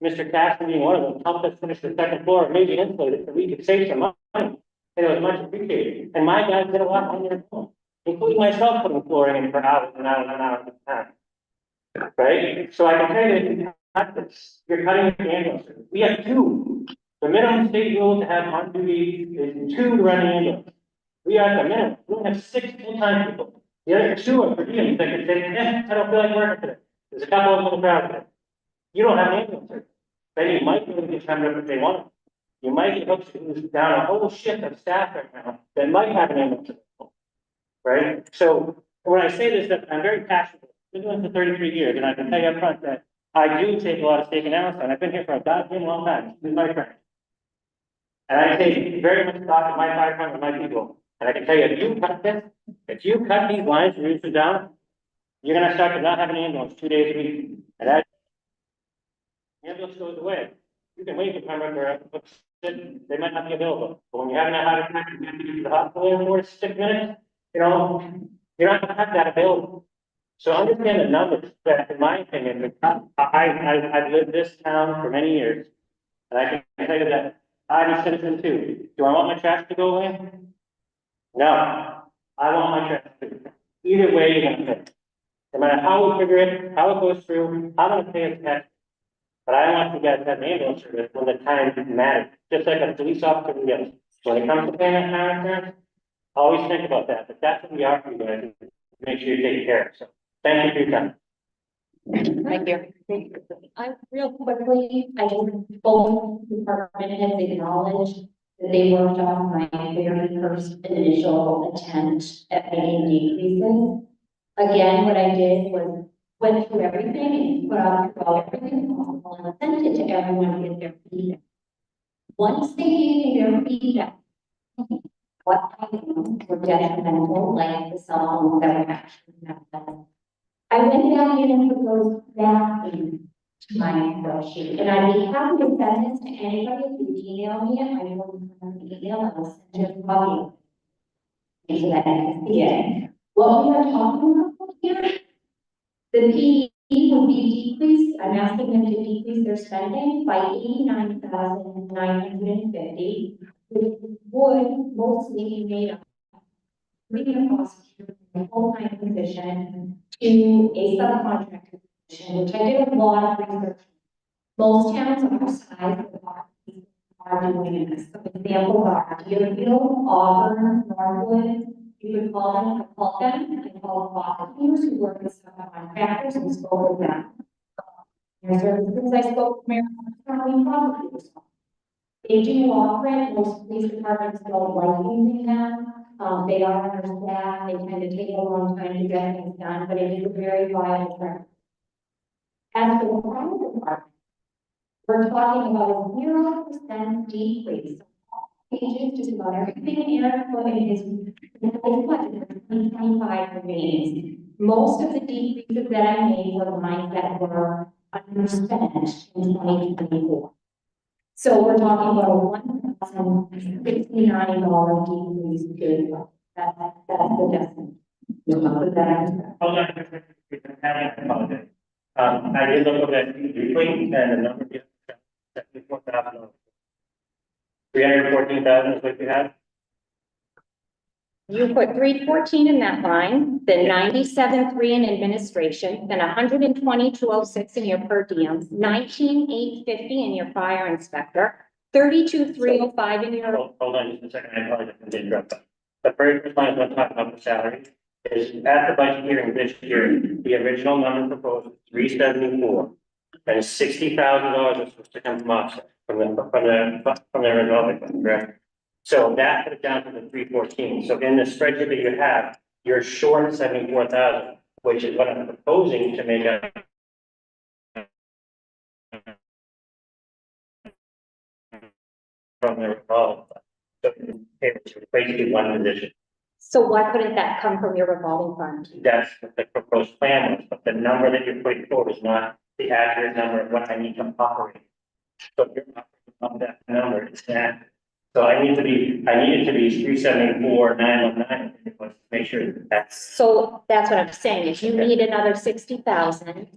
Speaker 11: Mr. Caston being one of them helped us finish the second floor, maybe insulated, so we could save some money. And it was much appreciated. And my guys did a lot on their own, including myself putting flooring in for hours and hours and hours at a time. Right? So I can tell you that if you cut this, you're cutting the ambulance. We have 2. The minimum state rule to have on duty is 2 to run the ambulance. We are at the minimum. We don't have 6 full-time people. The other 2 are for diems that can say, I don't feel like working today. There's a couple of them in the crowd today. You don't have an ambulance service. Then you might be able to get time if they want. You might get hooks who's down a whole shift of staff right now that might have an ambulance service. Right? So when I say this, that I'm very passionate. I've been doing this for 33 years, and I can tell you up front that I do take a lot of stake in Allenstown. I've been here for a goddamn long time. This is my friend. And I take very much stock in my fire department and my people. And I can tell you, if you cut this, if you cut these lines and reduce it down, you're gonna start to not have an ambulance 2 days a week. And that ambulance goes away. You can wait for time where they might not be available. But when you're having a heart attack, you have to get to the hospital in 4 to 6 minutes, you're not gonna have that available. So understand the numbers, that in my opinion, I've lived this town for many years. And I can tell you that I'm a citizen too. Do I want my trash to go away? No, I want my trash to. Either way, you're gonna pay. No matter how we figure it, how it goes through, I'm gonna pay a tax. But I want you guys to have an ambulance service when the time matters, just like a police officer would get. When it comes to paying that car insurance, always think about that, but that's what we are for you guys, make sure you take care of it. So, thank you for your time.
Speaker 6: Thank you. I, real quickly, I just, both department heads acknowledged that they worked on my very first initial attempt at making decreases. Again, what I did was went through everything and put out everything possible and sent it to everyone to get their feedback. Once they gave me their feedback, what items were detrimental, like the cell phones that were actually not done. I went back in and put those back in my spreadsheet, and I'd be happy to send this to anybody who email me, I will send an email, I will send you a copy. So that I can see it. What we are talking about here, the PE will be decreased, I'm asking them to decrease their spending by 89,950, which would mostly be made up bringing a prosecutor from a full-time position to a subcontractor position, which I did a lot of research. Most towns of our size are doing this. So examples are Deerfield, Auburn, Norwood. You could call them, I called them, I called prosecutors who work with subcontractors and spoke with them. There's services I spoke with Maryland County prosecutors. They do operate, most police departments don't like using them. They are understaffed, they tend to take a long time to get things done, but it is a very viable term. As for the private department, we're talking about a 0% decrease. Pages, just about everything in Eric put in his budget for 2025 remains. Most of the decreases that I made were the ones that were underspent in 2024. So we're talking about a $1,069 decrease to that's the decimal.
Speaker 11: Hold on, I did look over that briefly, and the number is 74,000. 314,000 is what you have?
Speaker 6: You put 314 in that line, then 97,3 in administration, then 120,206 in your per diems, 19,850 in your fire inspector, 32,305 in your.
Speaker 11: Hold on just a second, I apologize, I did interrupt. The very first line I'm talking about the salary is at the budget hearing this year, the original number proposed was 374. And $60,000 is supposed to come from us, from the revolving fund, correct? So that put it down to the 314. So in the spreadsheet that you have, you're short 74,000, which is what I'm proposing to make up. From the revolving fund. So it's basically one position.
Speaker 6: So why couldn't that come from your revolving fund?
Speaker 11: That's what the proposed plan was, but the number that you're putting forward is not the accurate number of what I need to operate. So if you're operating on that number, it's that. So I need it to be 374,919, to make sure that that's.
Speaker 6: So that's what I'm saying, if you need another 60,000,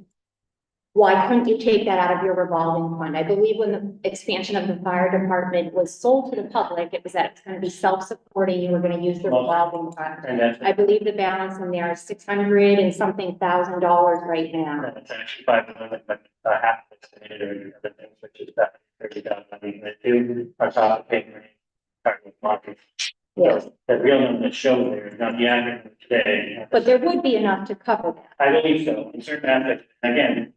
Speaker 6: why couldn't you take that out of your revolving fund? I believe when the expansion of the fire department was sold to the public, it was that it's going to be self-supporting, you were going to use the revolving fund.
Speaker 11: And that's.
Speaker 6: I believe the balance in there is $600 and something thousand right now.
Speaker 11: It's actually 500, but half of it's committed or other things, which is about 30,000. I mean, the two are top of payment.
Speaker 6: Yes.
Speaker 11: The real number that shows there is not the average of today.
Speaker 6: But there would be enough to cover that.
Speaker 11: I believe so, in certain aspects, again,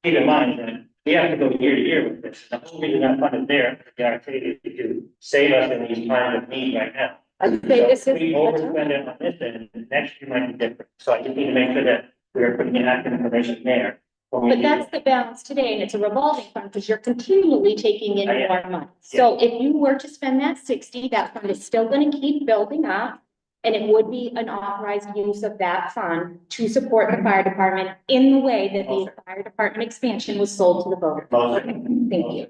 Speaker 11: keep in mind that we have to go year to year with this. The whole reason that fund is there, guaranteed to save us in these times of need right now.
Speaker 6: I'd say this
Speaker 11: So
Speaker 6: is.
Speaker 11: if we overspend it on this, then next year might be different. So I just need to make sure that we are putting in accurate information there.
Speaker 6: But that's the balance today, and it's a revolving fund, because you're continually taking in
Speaker 11: Yeah.
Speaker 6: more money. So if you were to spend that 60, that fund is still gonna keep building up. And it would be an authorized use of that fund to support the fire department in the way that the fire department expansion was sold to the voters.
Speaker 11: Most-
Speaker 6: Okay, thank you.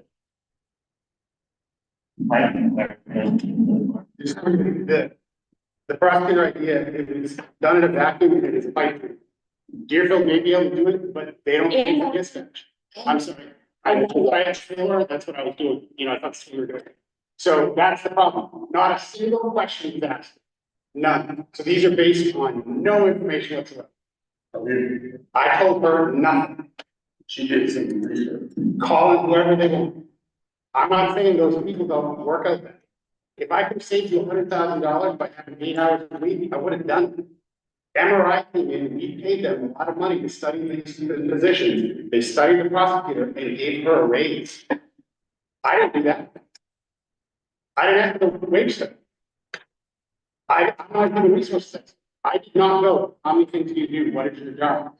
Speaker 10: The prosecutor idea, if it's done in a vacuum, it is pipe dream. Deerfield may be able to do it, but they don't take the dispatch. I'm sorry. That's what I was doing, I thought that's what we were doing. So that's the problem. Not a single question was asked. None. So these are based on no information whatsoever. I told her nothing. She did some research. Call it whoever they want. I'm not saying those people don't work out there. If I could save you $100,000 by having 8 hours a week, I would have done it. MRI came in, we paid them a lot of money to study these positions. They studied the prosecutor and gave her a raise. I didn't do that. I didn't have to wage study. I'm not human resources. I did not know how many things do you do, what is your job?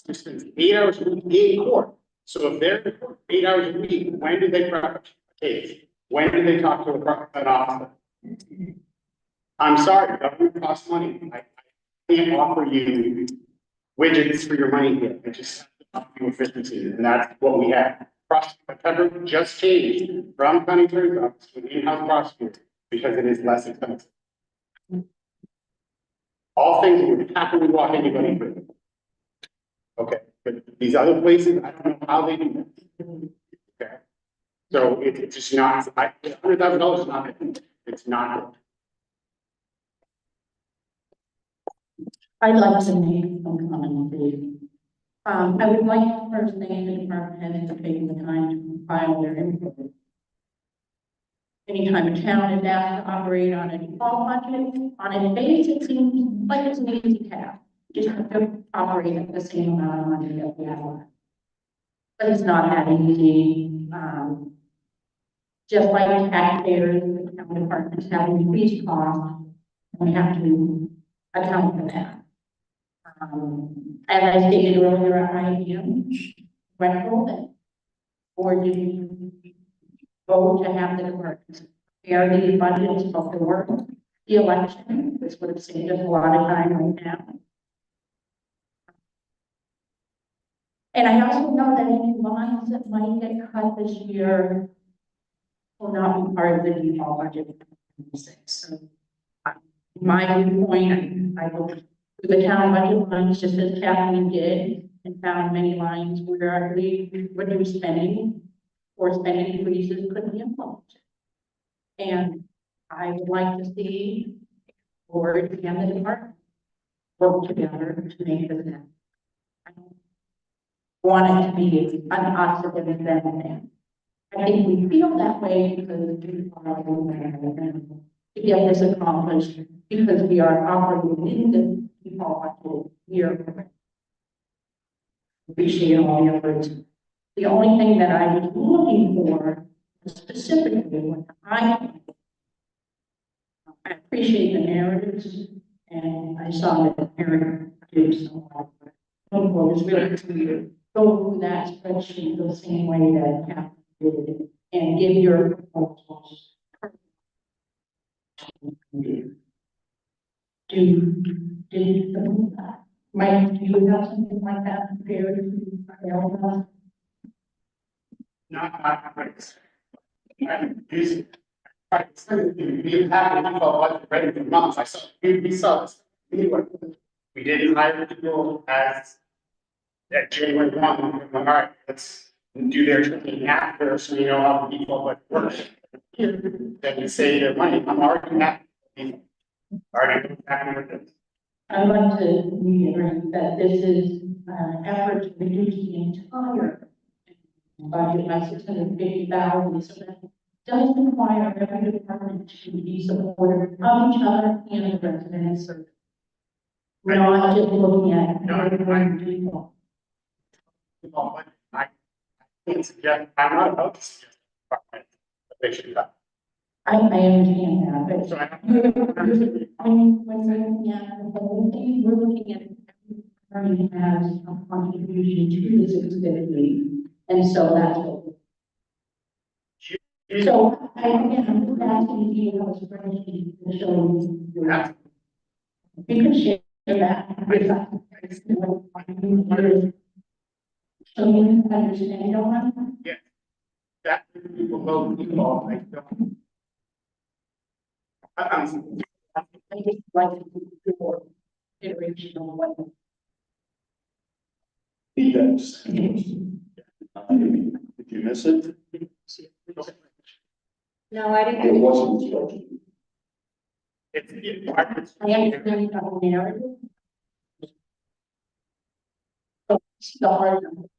Speaker 10: We spend 8 hours a week in court. So if they're in court 8 hours a week, when did they prep a case? When did they talk to an officer? I'm sorry, government costs money. I can't offer you widgets for your money here. I just offer you efficiency, and that's what we have. Prosecutor just changed from county attorney's office to an in-house prosecutor because it is less expensive. All things would happily walk anybody through. Okay, but these other places, I don't know how they do that. Okay. So it's just not, $100,000 is not, it's not good.
Speaker 2: I'd like to make some comment, please. I would like to first thank the department heads for taking the time to compile their input. Anytime a town is asked to operate on a default budget, on its base, it seems like it's an easy task. Just have to operate at the same amount of money that we have left. But it's not that easy. Just like taxpayers, the town departments have increased costs, and we have to account for that. As I stated earlier, I am grateful that board didn't vote to have the departments prepare these budgets before the election. This would have saved us a lot of time right now. And I also know that any lines that might get cut this year will not be part of the default budget. So, in my viewpoint, I looked through the town budget lines, just as Kathleen did, and found many lines where we reduced spending or spending increases could be implemented. And I would like to see the board and the department work together to make this happen. I don't want it to be an us against them. I think we feel that way because we are to get this accomplished because we are operating in the default year. Appreciate all the efforts. The only thing that I was looking for specifically when I appreciate the narratives and I saw that Eric did so well. It was really to go through that spreadsheet the same way that Catherine did and give your proposals. Mike, do you have something like that prepared to us?
Speaker 10: Not right. We have a budget ready for months. We saw this. Anyway, we didn't hire people as at January 1. All right, let's do their training after so we know how the default budget works. Then we save their money. I'm already happy. Already happy with this.
Speaker 2: I'd like to reiterate that this is an effort to reduce the entire budget by $650,000. So that does require every department to be supportive of each other and the residents. We're not just looking at one people.
Speaker 10: I can't suggest, I'm not about to suggest that they should cut.
Speaker 2: I understand that, but
Speaker 10: So
Speaker 2: when we're looking at the whole thing, we're looking at every as a contribution to this exhibit. And so that's what. So I'm just asking if you have a spreadsheet to show you. You can share that with us. So you can understand on.
Speaker 10: Yeah. That people will people, I don't.
Speaker 2: I just like to do more iteration on what.
Speaker 1: Yes. Did you miss it?
Speaker 6: No, I
Speaker 1: It
Speaker 6: didn't.
Speaker 1: wasn't instructed.
Speaker 2: I understand the whole narrative. But it's the hard numbers.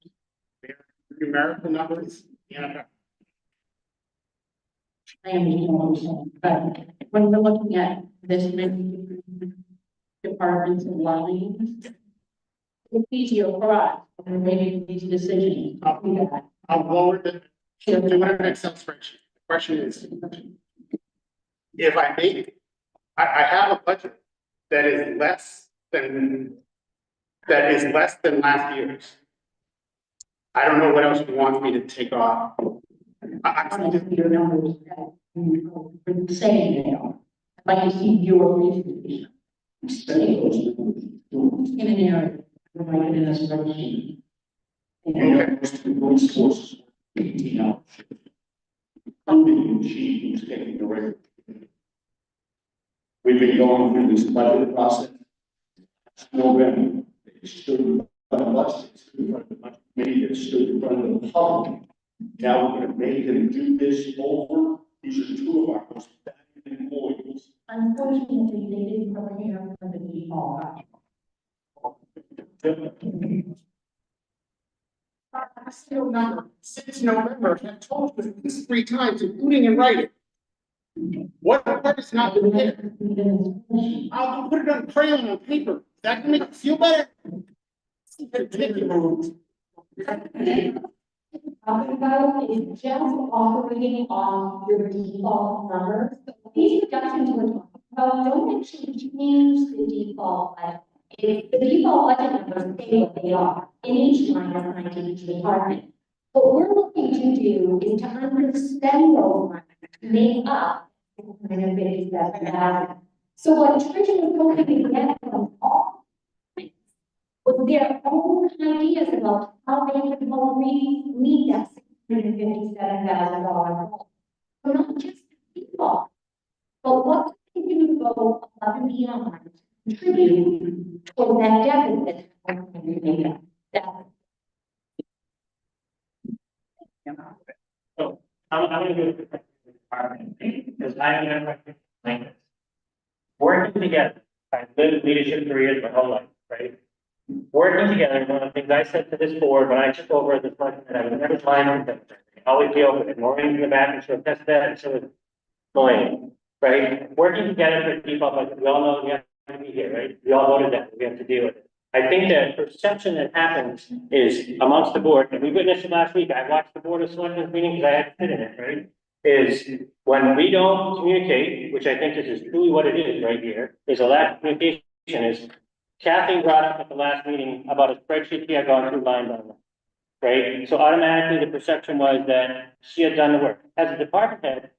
Speaker 10: numerical numbers, and
Speaker 2: I understand what you're saying, but when we're looking at this many different departments and lines, it's easier for us when we're making these decisions.
Speaker 10: I'll lower the, do an Excel spreadsheet. The question is, if I make, I have a budget that is less than last year's. I don't know what else you want me to take off.
Speaker 2: I think your numbers, you're saying they are. I'd like to see your reason. In an area, like in a spreadsheet.
Speaker 1: And those sources, 18 hours. Funding she who's taking the record. We've been going through this budget process. November, they stood in front of us, they stood in front of the budget committee, they stood in front of the public. Now we're gonna make them do this over. These are two of our most valuable employees.
Speaker 2: Unfortunately, they didn't prepare for the default.
Speaker 10: I still number since November, I've told you at least 3 times, including in writing. What part is not been there? I'll put it on crayon on paper. That can make it feel better. Ridiculous.
Speaker 6: Talking about is just operating on your default numbers. These reductions we're talking about don't actually change the default budget. If the default budget numbers stay what they are in each line assigned to each department. What we're looking to do is to underspend those lines to make up $157,000. So what Tricia was hoping to get from all was their own ideas about how they could help meet that $657,000 goal. So not just the people, but what they can do to go above and beyond, contribute towards that deficit.
Speaker 11: So I'm gonna do it because I have never like this. Working together, I've lived leadership careers my whole life, right? Working together, one of the things I said to this board when I took over this budget, that I would never mind with them. Always be open, and Maureen in the back, and she'll test that, and so is Elaine, right? Working together for default budget, we all know we have to be here, right? We all voted that, we have to deal with it. I think that perception that happens is amongst the board, and we witnessed it last week, I watched the board of selectmen meeting because I had to sit in it, right? Is when we don't communicate, which I think this is truly what it is right here, is a lack of communication. Is Kathy brought up at the last meeting about a spreadsheet she had gone through line by line, right? So automatically the perception was that she had done the work. As a department head,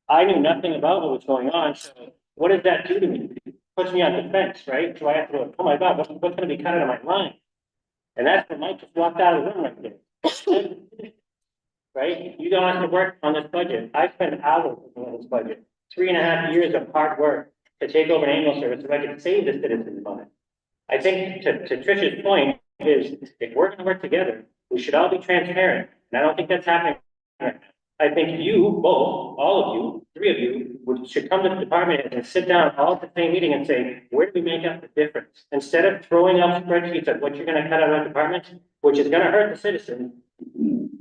Speaker 11: I knew nothing about what was going on, so what does that do to me? Puts me on defense, right? So I have to go, oh my God, what's gonna be cut out of my line? And that's when Mike just walked out of the room right there. Right? You don't have to work on this budget. I spent hours on this budget, 3.5 years of hard work to take over an annual service so I could save the citizens money. I think to Trish's point is if we're gonna work together, we should all be transparent. And I don't think that's happening right now. I think you both, all of you, 3 of you, should come to the department and sit down all at the same meeting and say, where do we make up the difference? Instead of throwing out spreadsheets of what you're gonna cut out of departments, which is gonna hurt the citizen,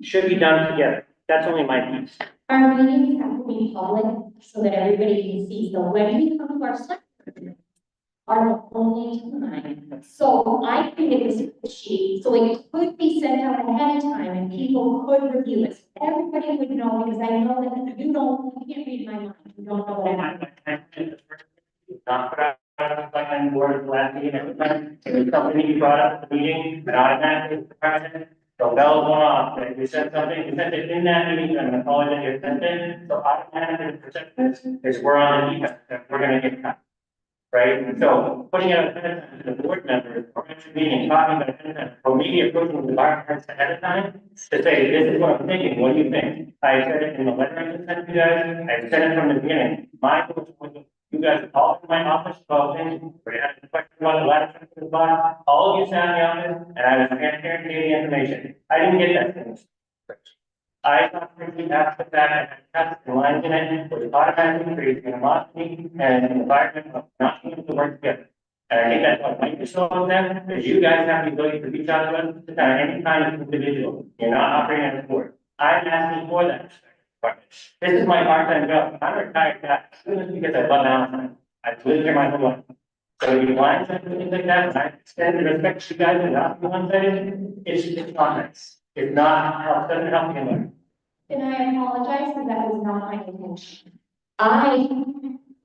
Speaker 11: should be done together. That's only my piece.
Speaker 6: Our meetings have to be public so that everybody can see. So when we come to our select are the only time. So I created a sheet, so it could be sent out ahead of time and people could review it. Everybody would know because I know that you can't read my mind. You don't know what I'm.
Speaker 11: Not put out like on board last meeting, every time, if the company brought up at the meeting, and automatically the president, the bell went off, and we said something, we said it in that meeting, and the college that you're sending, so automatically the perception is we're on the defense, that we're gonna get cut. Right, and so putting out a to the board members, or meeting, talking about it, or maybe approaching the departments ahead of time, to say, this is what I'm thinking, what do you think? I said it in the letter I sent to you guys, I said it from the beginning, my goal was, you guys called in my office about things, we had a question about the letter to the bottom, all of you sat in the office, and I was transparent to the information, I didn't get that thing. I thought we after that, and the lines in it, was automatically creating animosity and an environment of not being able to work together. And I think that's what right to show them, is you guys have the ability to reach out to us to kind of any kind of individual. You're not operating as a board. I'm asking for that respect. This is my part-time job. I'm a retired guy. This is because I love Allentown. I've lived here my whole life. So you want something like that, and I extend the respect to you guys and not be one-sided, it's not nice. It's not help, doesn't help anyone.
Speaker 6: And I apologize, because that was not my intention. I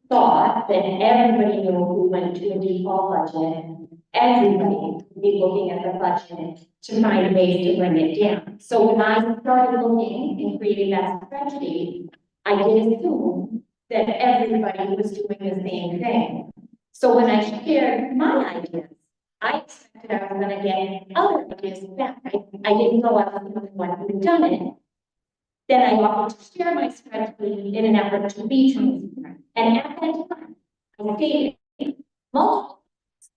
Speaker 6: thought that everybody knew who went to a default budget. Everybody would be looking at the budget to find ways to bring it down. So when I started looking and creating that spreadsheet, I did assume that everybody was doing the same thing. So when I shared my ideas, I expected I was gonna get other ideas back. I didn't know I was the only one who had done it. Then I offered to share my spreadsheet in an effort to be transparent. And at that time, I stated multiple times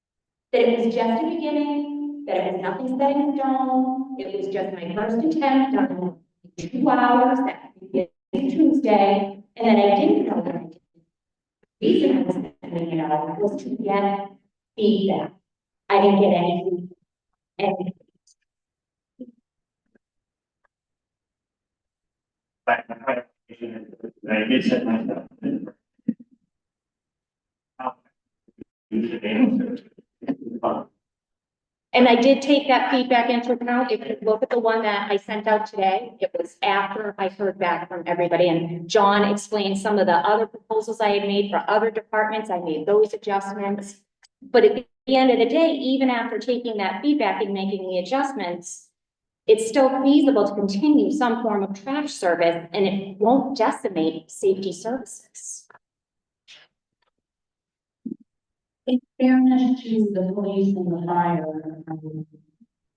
Speaker 6: that it was just a beginning, that it was nothing set in stone, it was just my first attempt done in 2 hours, that would be Tuesday, and that I didn't know that I did. The reason I was sending it out was to get feedback. I didn't get any feedback. And
Speaker 11: But I did set myself.
Speaker 6: And I did take that feedback into account. If you look at the one that I sent out today, it was after I heard back from everybody. And John explained some of the other proposals I had made for other departments. I made those adjustments. But at the end of the day, even after taking that feedback and making the adjustments, it's still feasible to continue some form of trash service, and it won't decimate safety services.
Speaker 2: In fairness to the police and the fire,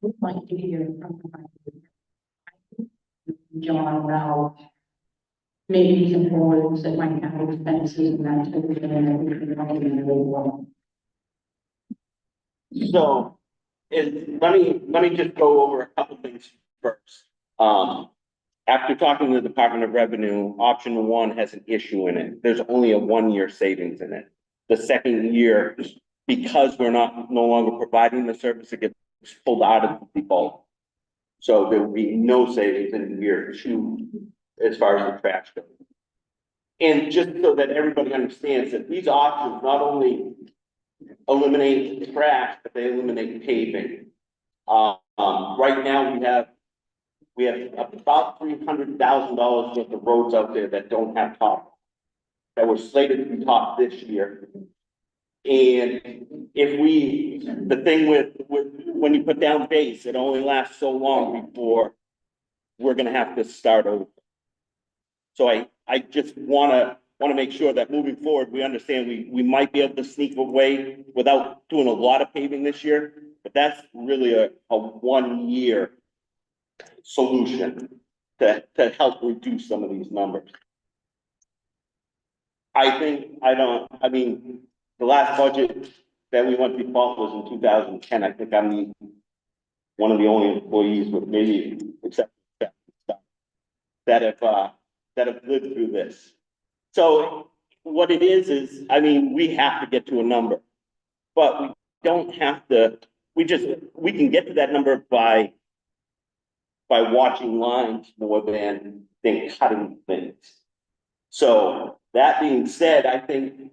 Speaker 2: would like to hear from John about maybe some boards that might have expenses and that type of thing, and we can help them really well.
Speaker 12: So, let me just go over a couple things first. After talking to the Department of Revenue, option one has an issue in it. There's only a 1-year savings in it. The second year, because we're no longer providing the service, it gets pulled out of the default. So there will be no savings in year 2 as far as the trash goes. And just so that everybody understands that these options not only eliminate trash, but they eliminate paving. Right now we have about $300,000 worth of roads out there that don't have top, that were slated to be topped this year. And the thing with when you put down base, it only lasts so long before we're gonna have to start over. So I just wanna make sure that moving forward, we understand we might be able to sneak away without doing a lot of paving this year, but that's really a 1-year solution to help reduce some of these numbers. I mean, the last budget that we went default was in 2010. I think I'm one of the only employees with maybe except that have lived through this. So what it is, I mean, we have to get to a number, but we don't have to, we can get to that number by watching lines more than cutting things. So that being said, I think,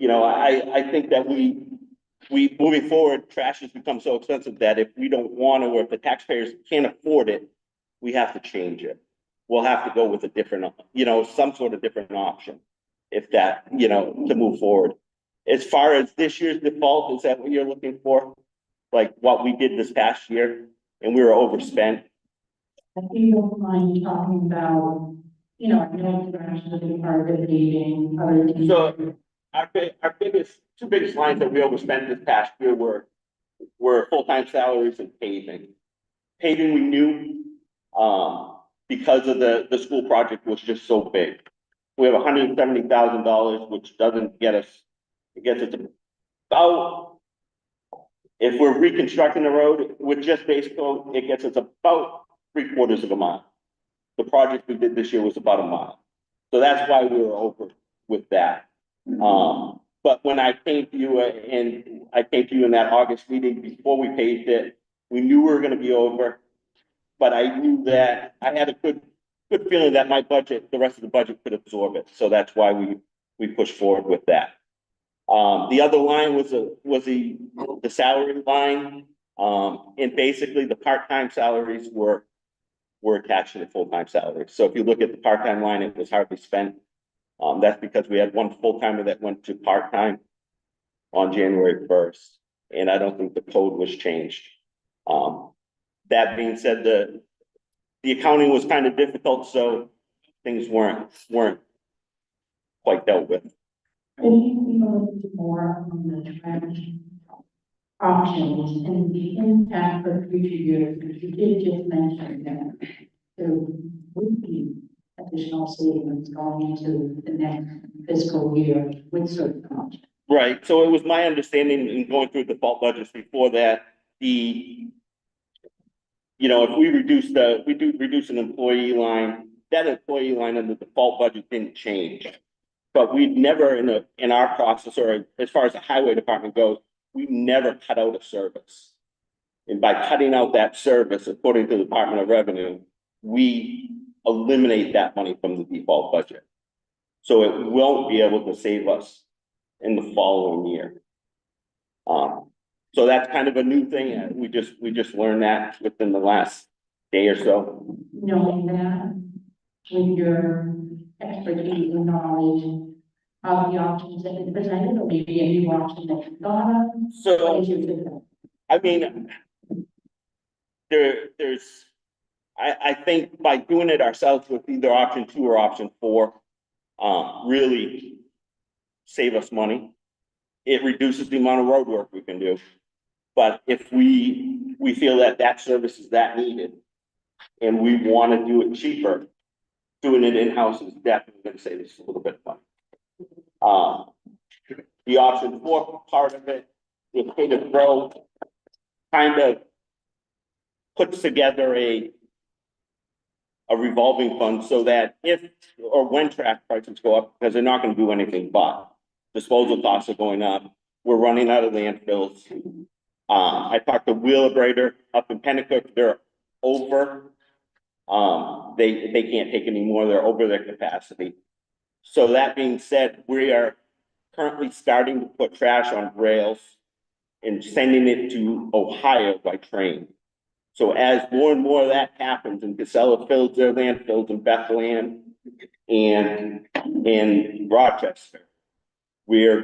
Speaker 12: I think that we moving forward, trash has become so expensive that if we don't want to, or if the taxpayers can't afford it, we have to change it. We'll have to go with a different, some sort of different option. If that, to move forward. As far as this year's default, is that what you're looking for? Like what we did this past year and we were overspent?
Speaker 2: If you don't mind talking about, I know trash is a big part of the meeting, other things.
Speaker 12: So our two biggest lines that we overspent this past year were full-time salaries and paving. Paving we knew, because of the school project was just so big. We have $170,000, which doesn't get us, it gets us about, if we're reconstructing the road with just base coat, it gets us about 3/4 of a mile. The project we did this year was about a mile. So that's why we were over with that. But when I came to you and I came to you in that August meeting before we paved it, we knew we were gonna be over. But I knew that I had a good feeling that my budget, the rest of the budget could absorb it. So that's why we pushed forward with that. The other line was the salary line. And basically the part-time salaries were attached to the full-time salaries. So if you look at the part-time line, it was hardly spent. That's because we had one full-timer that went to part-time on January 1st, and I don't think the code was changed. That being said, the accounting was kind of difficult, so things weren't quite dealt with.
Speaker 4: Can you go a little more on the trash options and the impact for future years? Because you did just mention that there would be additional savings going into the next fiscal year with certain options.
Speaker 12: Right, so it was my understanding in going through default budgets before that, if we reduce an employee line, that employee line in the default budget didn't change. But we've never in our process, or as far as the highway department goes, we've never cut out a service. And by cutting out that service, according to the Department of Revenue, we eliminate that money from the default budget. So it won't be able to save us in the following year. So that's kind of a new thing, and we just learned that within the last day or so.
Speaker 4: Knowing that with your expertise and knowledge of the options that you presented, or maybe a new option that you thought of? What
Speaker 12: So,
Speaker 4: did you think of?
Speaker 12: I mean, I think by doing it ourselves with either option 2 or option 4, really save us money. It reduces the amount of road work we can do. But if we feel that service is that needed and we want to do it cheaper, doing it in-house is definitely going to save us a little bit of money. The option 4 part of it, the pay to throw, kind of puts together a revolving fund so that if or when trash prices go up, because they're not going to do anything but disposal costs are going up, we're running out of landfills. I talked to Wheelabrator up in Pennacook, they're over. They can't take any more, they're over their capacity. So that being said, we are currently starting to put trash on rails and sending it to Ohio by train. So as more and more of that happens and Casella fills their landfills in Bethlehem and in Rochester, we're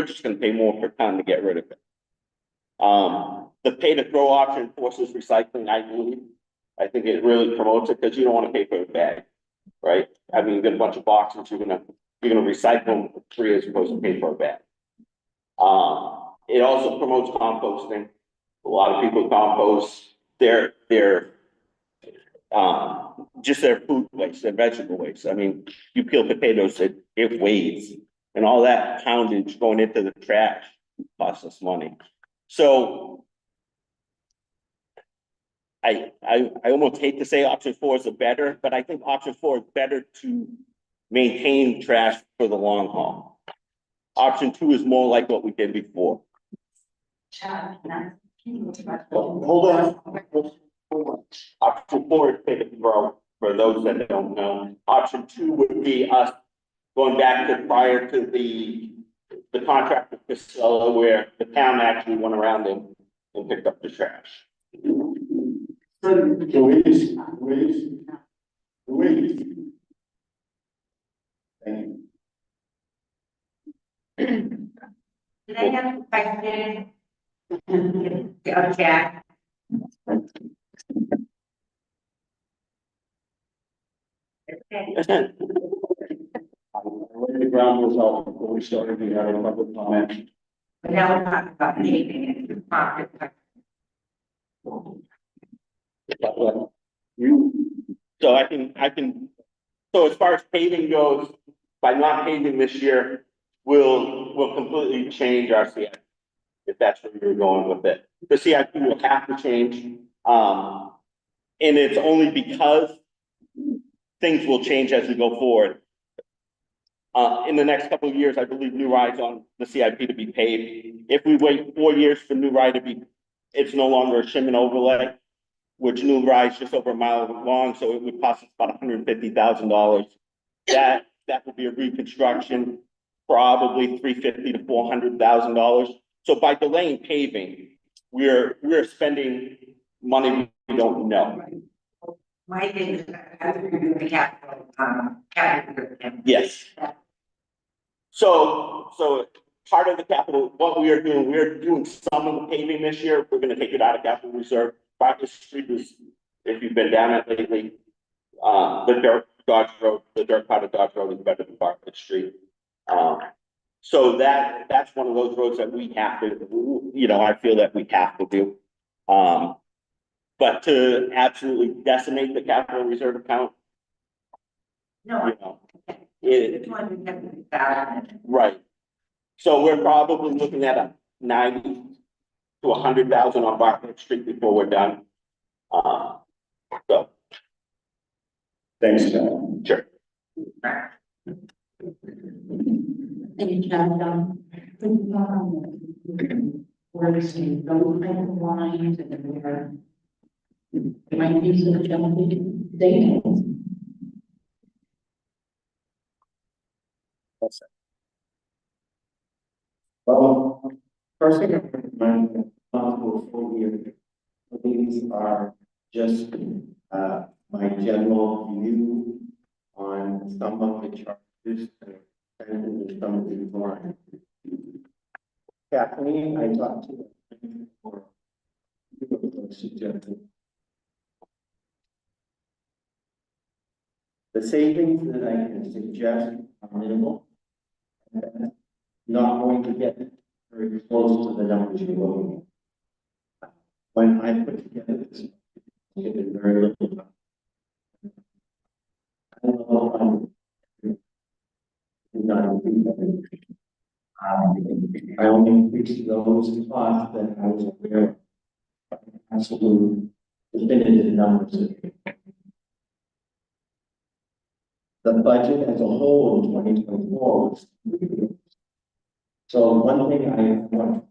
Speaker 12: just gonna pay more per ton to get rid of it. The pay to throw option forces recycling, I believe. I think it really promotes it because you don't want to pay for a bag, right? I mean, you get a bunch of boxes, you're gonna recycle them for free as opposed to pay for a bag. It also promotes composting. A lot of people compost their just their food waste, their vegetable waste. I mean, you peel potatoes, it weighs, and all that poundage going into the trash costs us money. So I almost hate to say option 4 is the better, but I think option 4 is better to maintain trash for the long haul. Option 2 is more like what we did before.
Speaker 1: Hold on.
Speaker 12: Option 4 is pay to throw, for those that don't know. Option 2 would be us going back to prior to the contract with Casella, where the town actually went around and picked up the trash.
Speaker 1: Louise. Thank you.
Speaker 2: Did I have a question? Jack.
Speaker 1: I laid the ground rules out before we started the public comment.
Speaker 2: But now we're talking about paving it.
Speaker 12: So I can, so as far as paving goes, by not paving this year, we'll completely change our CIP, if that's where you're going with it. The CIP will have to change, and it's only because things will change as we go forward. In the next couple of years, I believe new rides on the CIP to be paved. If we wait 4 years for new ride to be, it's no longer a shim and overlay, which new ride's just over a mile long, so it would cost us about $150,000. That would be a reconstruction, probably $350,000 to $400,000. So by delaying paving, we're spending money we don't know.
Speaker 2: My thing is, the capital.
Speaker 12: Yes. So part of the capital, what we're doing some of the paving this year. We're gonna take it out of capital reserve. Barker Street is, if you've been down it lately, the dirt part of Dodge Road is better than Barker Street. So that's one of those roads that we have to, I feel that we have to do. But to absolutely decimate the capital reserve account,
Speaker 2: No,
Speaker 12: it,
Speaker 2: 270,000.
Speaker 12: right. So we're probably looking at a 90 to 100,000 on Bartlett Street before we're done. So.
Speaker 1: Thanks, John.
Speaker 12: Sure.
Speaker 2: And where we see those type of lines and then where it might be some jumping data.
Speaker 3: Well, first thing I'm recommending, not for a full year. These are just, my general view on some of the charges and some of the lines. Kathleen, I talked to her for suggested. The savings that I can suggest are minimal. Not going to get very close to the numbers you're looking at. When I put together this, it is very little. I don't know if I'm not I only increased those costs that I was aware of. Absolute definitive numbers. The budget as a whole in 2024 was. So one thing I want,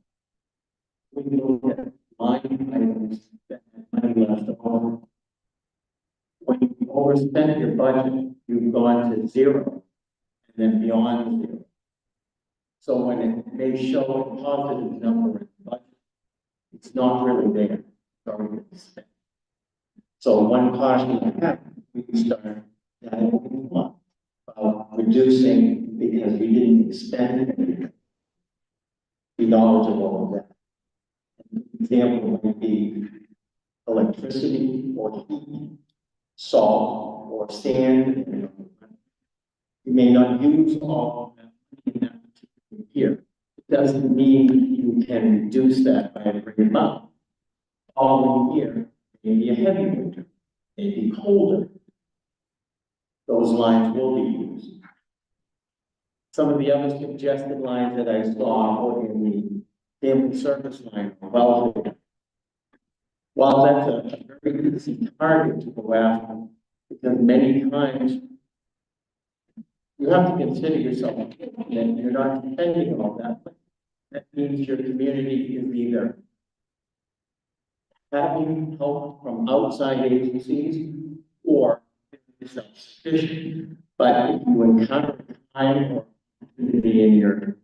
Speaker 3: we look at line items that have money left over. When you overspend your budget, you've gone to zero and then beyond zero. So when it may show a positive number in the budget, it's not really there. It's already been spent. So one caution I have, we can start reducing because we didn't expend it. Be knowledgeable of that. An example might be electricity or heat, salt or sand. You may not use all of that in that particular year. It doesn't mean you can reduce that by a great amount. Following year, maybe a heavy winter, maybe colder. Those lines will be used. Some of the other suggested lines that I saw were in the family service line, welfare. While that's a very easy target to go after, because many times you have to consider yourself that you're not spending all that. That means your community is either having help from outside agencies or self-sufficient. But if you encounter time or opportunity in your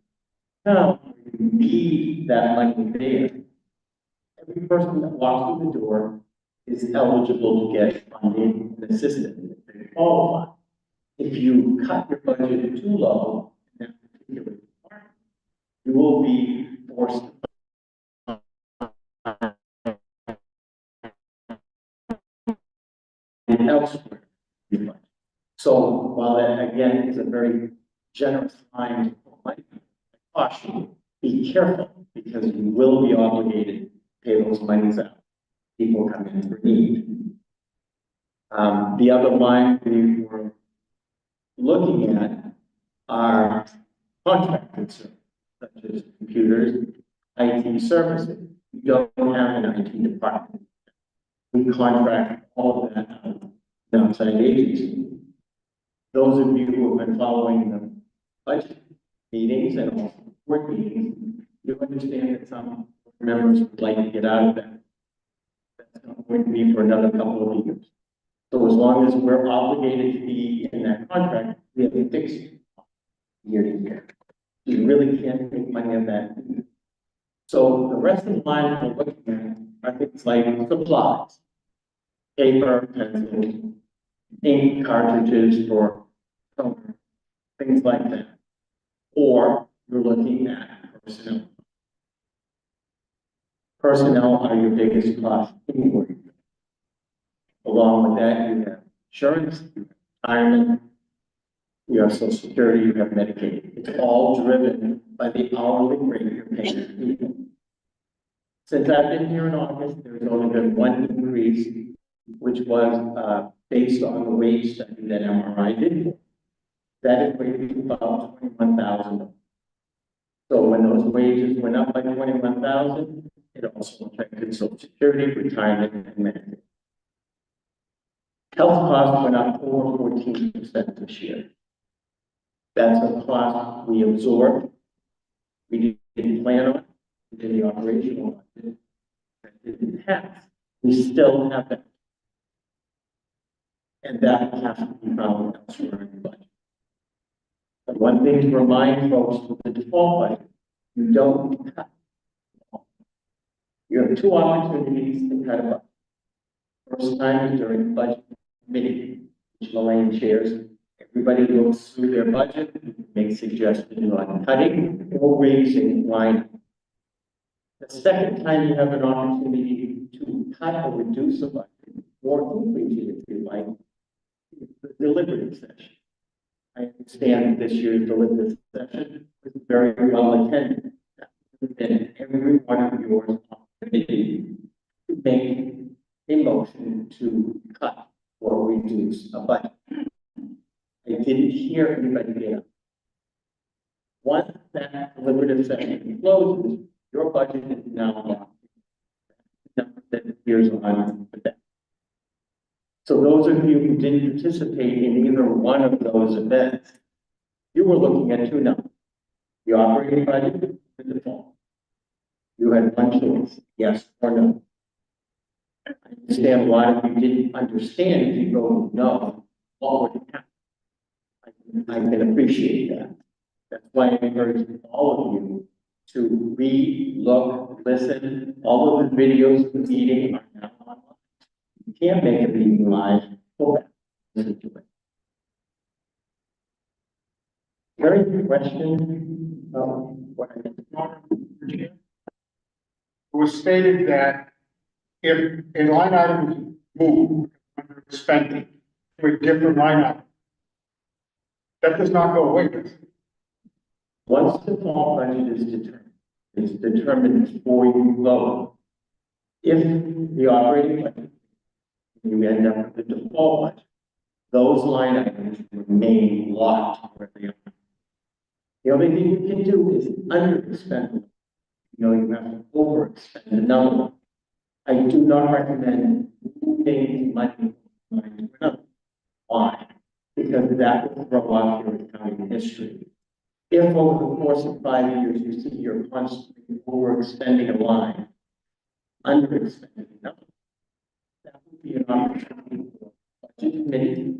Speaker 3: town, you need that money there. Every person that walks through the door is eligible to get funding and assistance if they qualify. If you cut your budget too low in that particular department, you will be forced to elsewhere. So while that again is a very generous line to put money, I caution you, be careful because you will be obligated to pay those monies out. People come in for need. The other line we were looking at are contracted services, such as computers, IT services. We don't have an IT department. We contract all of that out to outside agencies. Those of you who have been following budget meetings and also board meetings, you understand that some members would like to get out of that. That's not going to be for another couple of years. So as long as we're obligated to be in that contract, we have to fix it year to year. You really can't make money on that. So the rest of the lines we're looking at are things like supplies, paper, pencils, ink cartridges for toner, things like that. Or you're looking at personnel. Personnel are your biggest cost anyway. Along with that, you have insurance, you have retirement, you have social security, you have Medicaid. It's all driven by the hourly rate you're paying people. Since I've been here in August, there's only been one increase, which was based on the wage study that MRI did. That equated to about $21,000. So when those wages went up by $21,000, it also affected social security, retirement, and Medicaid. Health costs went up over 14% this year. That's a cost we absorbed. We didn't plan on, we did the operational budget. That didn't pass. We still have that. And that has to be found elsewhere in the budget. But one thing to remind folks with the default budget, you don't cut. You have two opportunities to cut a budget. First time is during the budget committee, which Elaine chairs. Everybody looks through their budget, makes suggestions on cutting or raising line. The second time you have an opportunity to cut or reduce a budget, or increase it if you like, is the deliberative session. I understand this year's deliberative session was very well attended. And every one of yours opportunity to make a motion to cut or reduce a budget. I didn't hear anybody get up. Once that deliberative session closes, your budget is now locked. Number that appears on the deck. So those of you who didn't participate in either one of those events, you were looking at two numbers. The operating budget and the default. You had one choice, yes or no. I understand a lot of you didn't understand if you voted no, what would happen. I can appreciate that. That's why I encourage all of you to read, look, listen. All of the videos of the meeting are now online. You can't make a meeting live, go back, listen to it. Very good question. What I
Speaker 9: It was stated that if a line item is moved under expended to a different line item, that does not go away, does it?
Speaker 3: Once the default budget is determined, it's determined before you vote. If the operating budget, you end up with the default budget, those line items remain locked where they are. The only thing you can do is underexpend. You have to overexpend another one. I do not recommend moving money to another. Why? Because that will throw off your accounting history. If over the course of 5 years, you see you're constantly overexpending a line, underexpending another, that would be an opportunity for the budget committee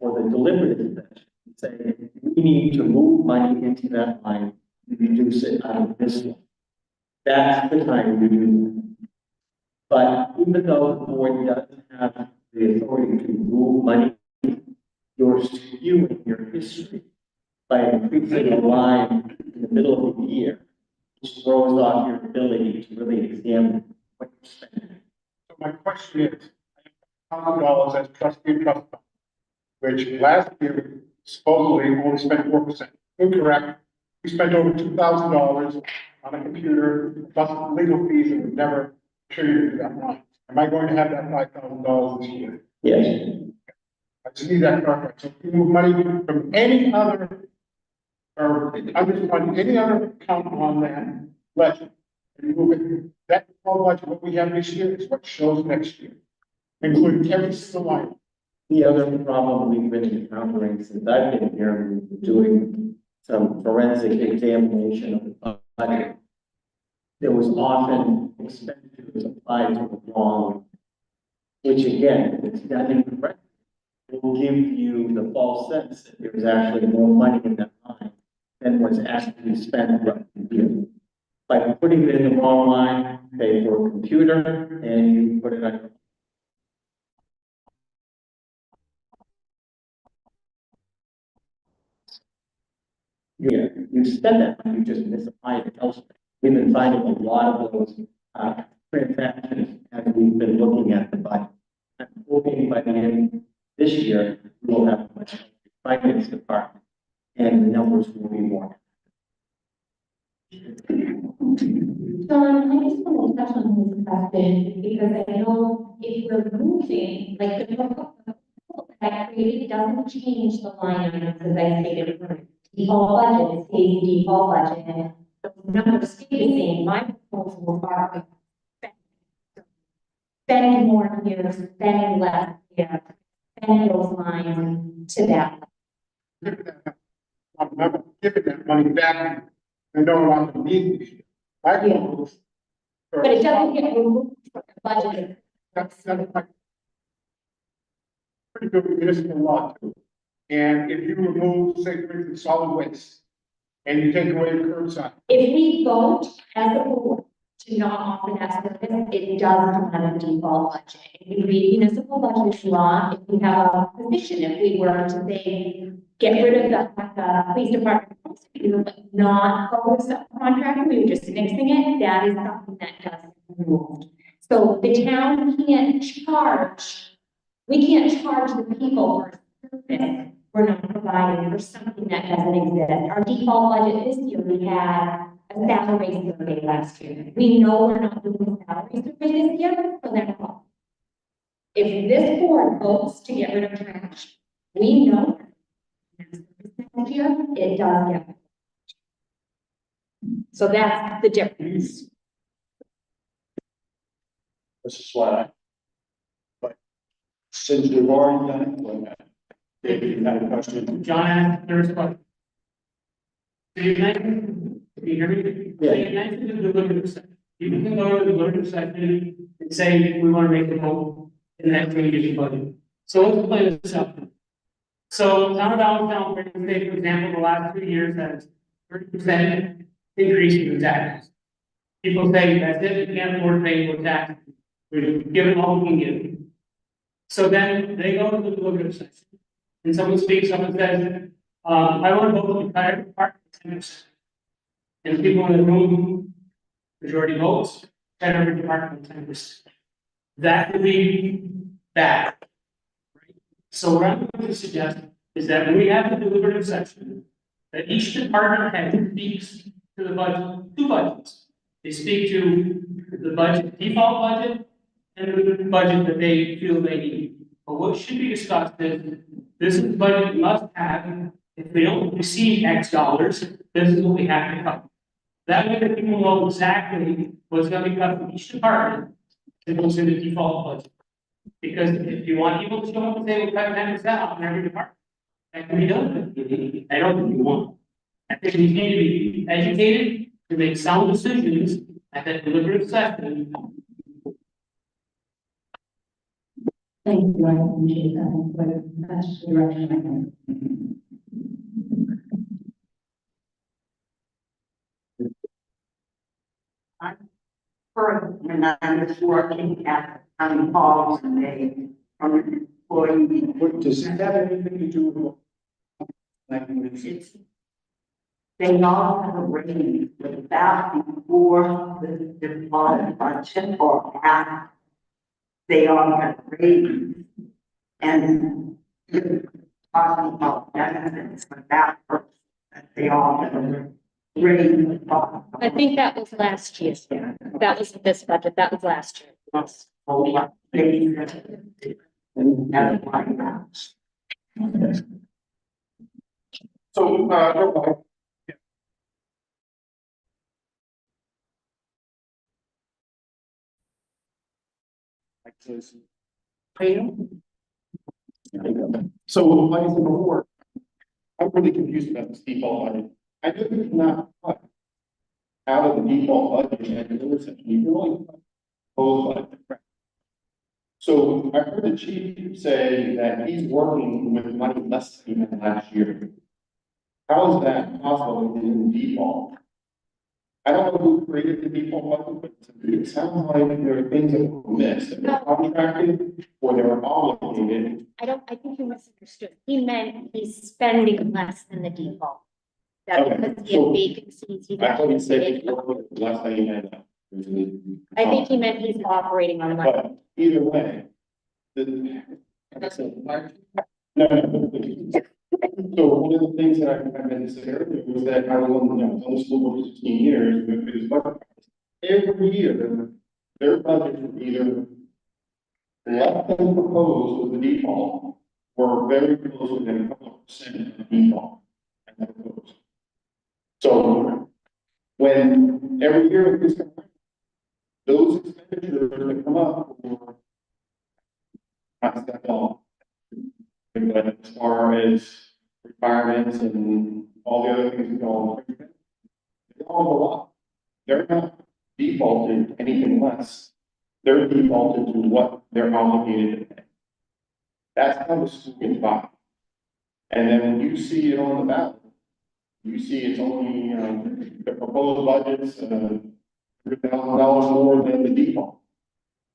Speaker 3: or the deliberative session to say, we need to move money into that line and reduce it out of this one. That's the time you do that. But even though the board doesn't have the authority to move money, you're skewing your history by increasing a line in the middle of the year, which throws off your ability to really examine what you're spending.
Speaker 9: So my question is, $1,000 as trustee trust fund, which last year supposedly only spent 4%. Incorrect. We spent over $2,000 on a computer, plus legal fees, and never attributed to that line. Am I going to have that $5,000 this year?
Speaker 3: Yes.
Speaker 9: I just need that clarified. So if you move money from any other, or underfund any other account on that ledger, and move it, that whole budget, what we have this year is what shows next year, including every single line.
Speaker 3: The other problem we've been encountering since I've been here, doing some forensic examination of the budget, there was often expenditures applied to the wrong, which again, if it's done incorrectly, will give you the false sense that there's actually more money in that line than what's actually spent right here. By putting it in the wrong line, pay for a computer, and you put it on. Yeah, you spend that money, you just misapply it elsewhere. We've been finding a lot of those, transactions as we've been looking at the budget. I'm hoping by the end of this year, we'll have a much finance department, and the numbers will be more.
Speaker 6: John, I just want to touch on this question because I know if we're moving, like the proposal that I created doesn't change the line items as I stated earlier. Default budget stays default budget. The numbers stay the same. My proposal are spend more here, spend less here, spend those lines to that.
Speaker 9: I'm never giving that money back and don't want to need it. I
Speaker 6: Yeah.
Speaker 9: can.
Speaker 6: But it doesn't get removed from the budget.
Speaker 9: That's like pretty good municipal law too. And if you remove, say, for instance, solid waste, and you take away the curbside,
Speaker 6: If we vote as a board to not offer that service, it does come out of default budget. If you read municipal budget law, if we have a position, if we were to say, get rid of the police department, we would not go with subcontractor, we were just fixing it, that is something that does get removed. So the town can't charge, we can't charge the people for a service we're not providing for something that doesn't exist. Our default budget this year, we had a salary survey last year. We know we're not doing a salary survey this year, so therefore, if this board votes to get rid of trash, we know next year, it does get. So that's the difference.
Speaker 1: This is why. But since we've already done it, well, David, you had a question?
Speaker 7: John, there's what? So you mentioned, can you hear me?
Speaker 3: Yeah.
Speaker 7: So you mentioned the deliberative session. You can go to the deliberative session and say, we want to make a vote, and that's when you get your budget. So let's play this out. So town of Allentown, for example, the last 2 years has 30% increase in taxes. People say, that's it, you can't afford to pay more taxes. We've given all we can give. So then they go to the deliberative session. And someone speaks up and says, I want to vote the entire department. And people in the room, majority votes, every department 10%. That would be bad. Right? So what I'm going to suggest is that when we have the deliberative session, that each department head speaks to the budget, two budgets. They speak to the budget, default budget, and the budget that they feel they need. But what should be discussed is, this is the budget we must have. If we don't receive X dollars, this is what we have to cut. That way the people know exactly what's going to be cut from each department and goes into the default budget. Because if you want people to show up and say, we're cutting 10% on every department, that can be done. I don't think you want. I think we need to be educated to make sound decisions at that deliberative session.
Speaker 6: Thank you, I appreciate that, but that's the direction I think.
Speaker 2: When I was working at halls and they, employee,
Speaker 1: What, does it have anything to do with? Like,
Speaker 2: it's, they all have a rating, but that before the default budget or after, they all have ratings. And you're talking about benefits for that person, that they all have a rating.
Speaker 6: I think that was last year, yeah. That was this budget, that was last year.
Speaker 2: That's all what they and that's why that's.
Speaker 9: So,
Speaker 1: like this.
Speaker 10: So, like I said before, I'm really confused about this default budget.
Speaker 9: I know you cannot cut out of the default budget and do it, you can only cut both budget. So I heard the chief say that he's working with money less than he had last year. How is that possible in default? I don't know who created the default budget, but to me, it sounds like there are things that were missed, that were contracted, or they were obligated.
Speaker 6: I think you misunderstood. He meant he's spending less than the default. That
Speaker 9: Okay,
Speaker 6: because he
Speaker 9: so
Speaker 6: had vacancies, he's
Speaker 9: I thought he
Speaker 6: actually
Speaker 9: said
Speaker 6: paid.
Speaker 9: he's working with less than he had.
Speaker 6: I think he meant he's operating on less.
Speaker 9: But either way, the, like I said, no. So one of the things that I meant to say earlier was that I was on the school board for 16 years, with this budget. Every year, their budget would either less than proposed with the default, or very close within a couple of percent of the default. And proposed. So when every year it gets those expenditures that come up for not that long. But as far as requirements and all the other things that go on, they all go up. They're not defaulted to anything less. They're defaulted to what they're obligated to pay. That's how the school gets by. And then when you see it on the ballot, you see it's only, the proposed budget's, $100,000 more than the default.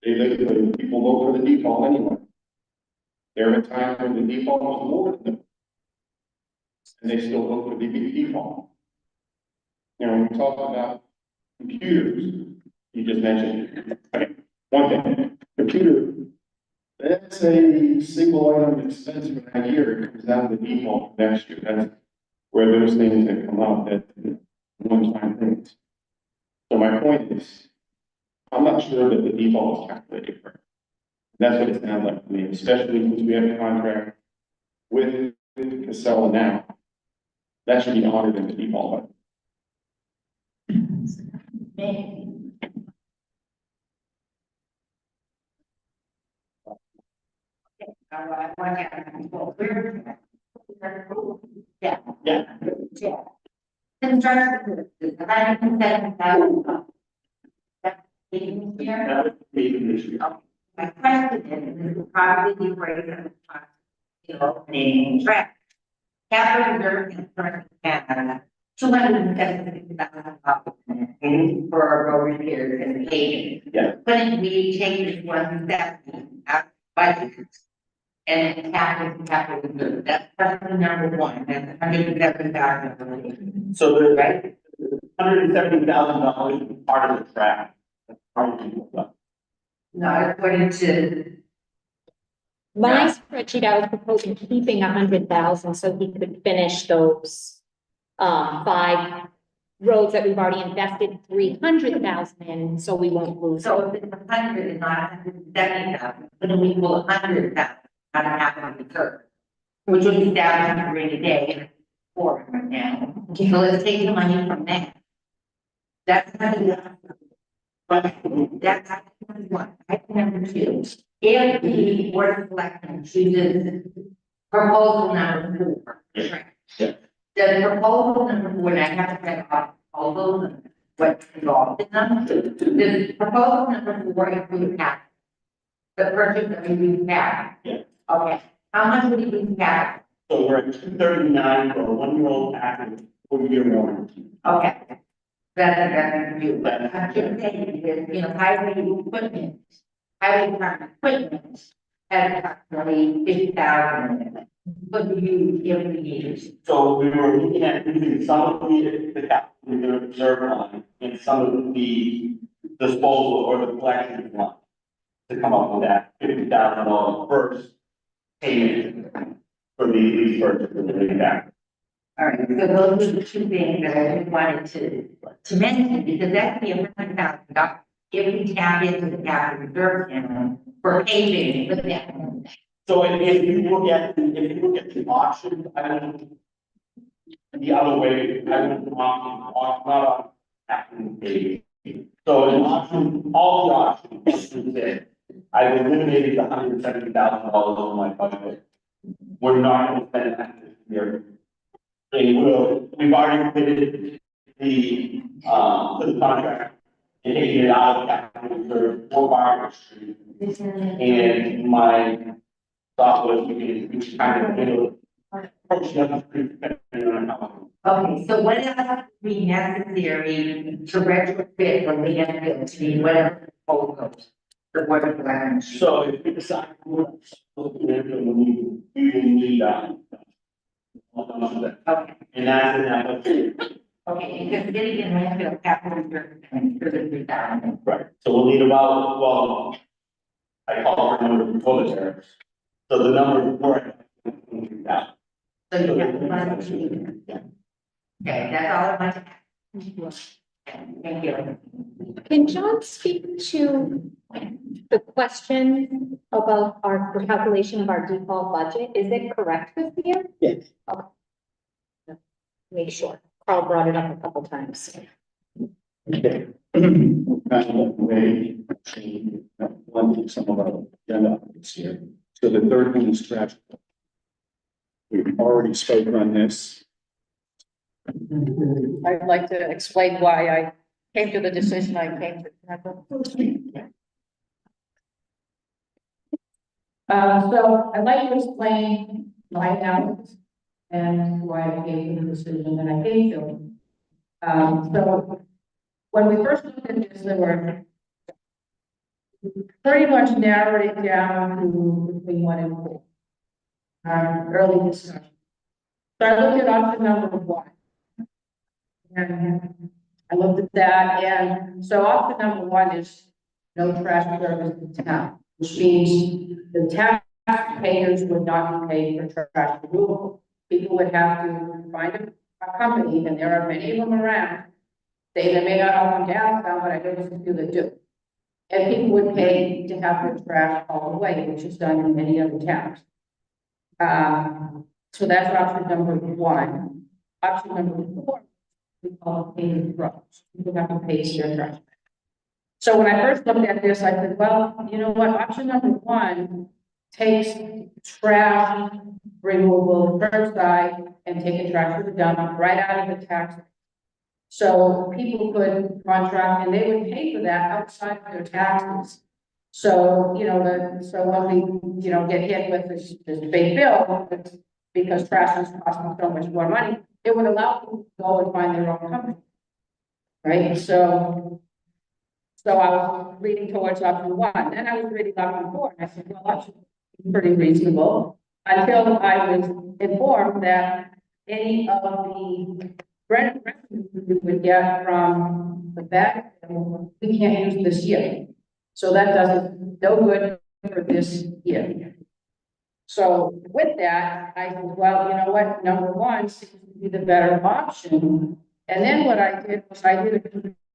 Speaker 9: People vote for the default anyway. There were times when the default was more than them. And they still vote for the default. You know, when we talk about computers, you just mentioned, okay, one thing, computer, that's a single item expense for that year, it comes down to the default for next year, that's where those things that come up that one-time things. So my point is, I'm not sure that the default is calculated correctly. That's what it sounds like to me, especially since we have a contract with Casella now. That should be honored in the default.
Speaker 2: Yeah.
Speaker 9: Yeah.
Speaker 2: Yeah. Construction, the 107,000. That's being here.
Speaker 9: That would be an issue.
Speaker 2: My question is probably the rate of, opening track. Capital reserve in Canada, $276,000 for road repairs and paving.
Speaker 9: Yeah.
Speaker 2: Couldn't we take this 170 out of budget and capital reserve? That's question number one, that's $107,000.
Speaker 12: So the
Speaker 2: Right?
Speaker 12: $170,000 is part of the track. That's part of the.
Speaker 2: Not according to.
Speaker 6: My spreadsheet, I was proposing keeping 100,000 so he could finish those 5 roads that we've already invested 300,000 in, so we won't lose.
Speaker 2: So if it's 100 and not 170,000, then we will 100,000 out of half of the curve. Which would be down to rainy day for right now. So let's take the money from that. That's that's one. Item number 2. If the board of selectmen chooses proposal number 4.
Speaker 12: Yeah.
Speaker 2: The proposal number 4, and I have to check off all those, what's involved in them. The proposal number 4 includes capital. The purchase of a new cab.
Speaker 12: Yeah.
Speaker 2: Okay, how much would you use cab?
Speaker 12: So we're at 239 for a 1-year-old package, 4-year warranty.
Speaker 2: Okay. That's you, but I'm just saying, is, highway equipment, highway department equipment has approximately 50,000 in it. What do you give the years?
Speaker 12: So we were looking at using some of the capital reserve line and some of the disposal or the collection line to come up with that $50,000 first payment for the lease purchase of the new back.
Speaker 2: All right, so those are the 2 things that I just wanted to mention, because that's the $100,000. If we tap into the capital reserve account for paving, for that.
Speaker 12: So if you look at the auction, I would the other way, I would not on page. So in auction, all the auctions that I've eliminated $170,000 in my budget. We're not going to spend that this year. we've already committed to the contract and taking it out of capital reserve for Barker Street. And my thought was we could kind of handle it. Approaching up the street, depending on how.
Speaker 13: Okay, so what else would be necessary to retrofit or landfill to be whatever the code goes? The word of language.
Speaker 12: So if we decide to move, we need that.
Speaker 13: Okay,
Speaker 12: And that's in that.
Speaker 13: okay, because getting in landfill capital reserve be done.
Speaker 12: Right, so we'll need about, well, I call for number before the tariffs. So the number before. Yeah.
Speaker 13: So you have the money. Okay, that's all I want to ask. Thank you.
Speaker 6: Can John speak to the question about our calculation of our default budget? Is it correct this year?
Speaker 12: Yes.
Speaker 6: Okay. Make sure. Carl brought it up a couple times.
Speaker 1: Okay. Kind of way, one, some of our agenda items here. So the third one is trash. We've already spoken on this.
Speaker 2: I'd like to explain why I came to the decision I came to.
Speaker 4: So I'd like to explain my analysis and why I came to the decision that I came to. So when we first looked at this, there were pretty much narrowed it down to between 1 and 4. Early discussion. So I looked at option number 1. And I looked at that, and so option number 1 is no trash service in town, which means the taxpayers would not be paying for trash removal. People would have to find a company, and there are many of them around. They may not all come down, but I know there's a few that do. And people would pay to have their trash hauled away, which is done in many other towns. So that's option number 1. Option number 4, we call it paying drugs. People have to pay their trash. So when I first looked at this, I said, well, you know what, option number 1 takes trash removal curbside and taking trash to the dump right out of the tax. So people could contract and they would pay for that outside of their taxes. So, you know, so when we, get hit with this big bill, because trash is costing so much more money, it would allow people to go and find their own company. Right, so I was leaning towards option 1, then I was reading option 4, and I said, well, that's pretty reasonable, until I was informed that any of the rent revenue we would get from the back, we can't use this year. So that doesn't, no good for this year. So with that, I said, well, you know what, number 1 seems to be the better option. And then what I did was I did a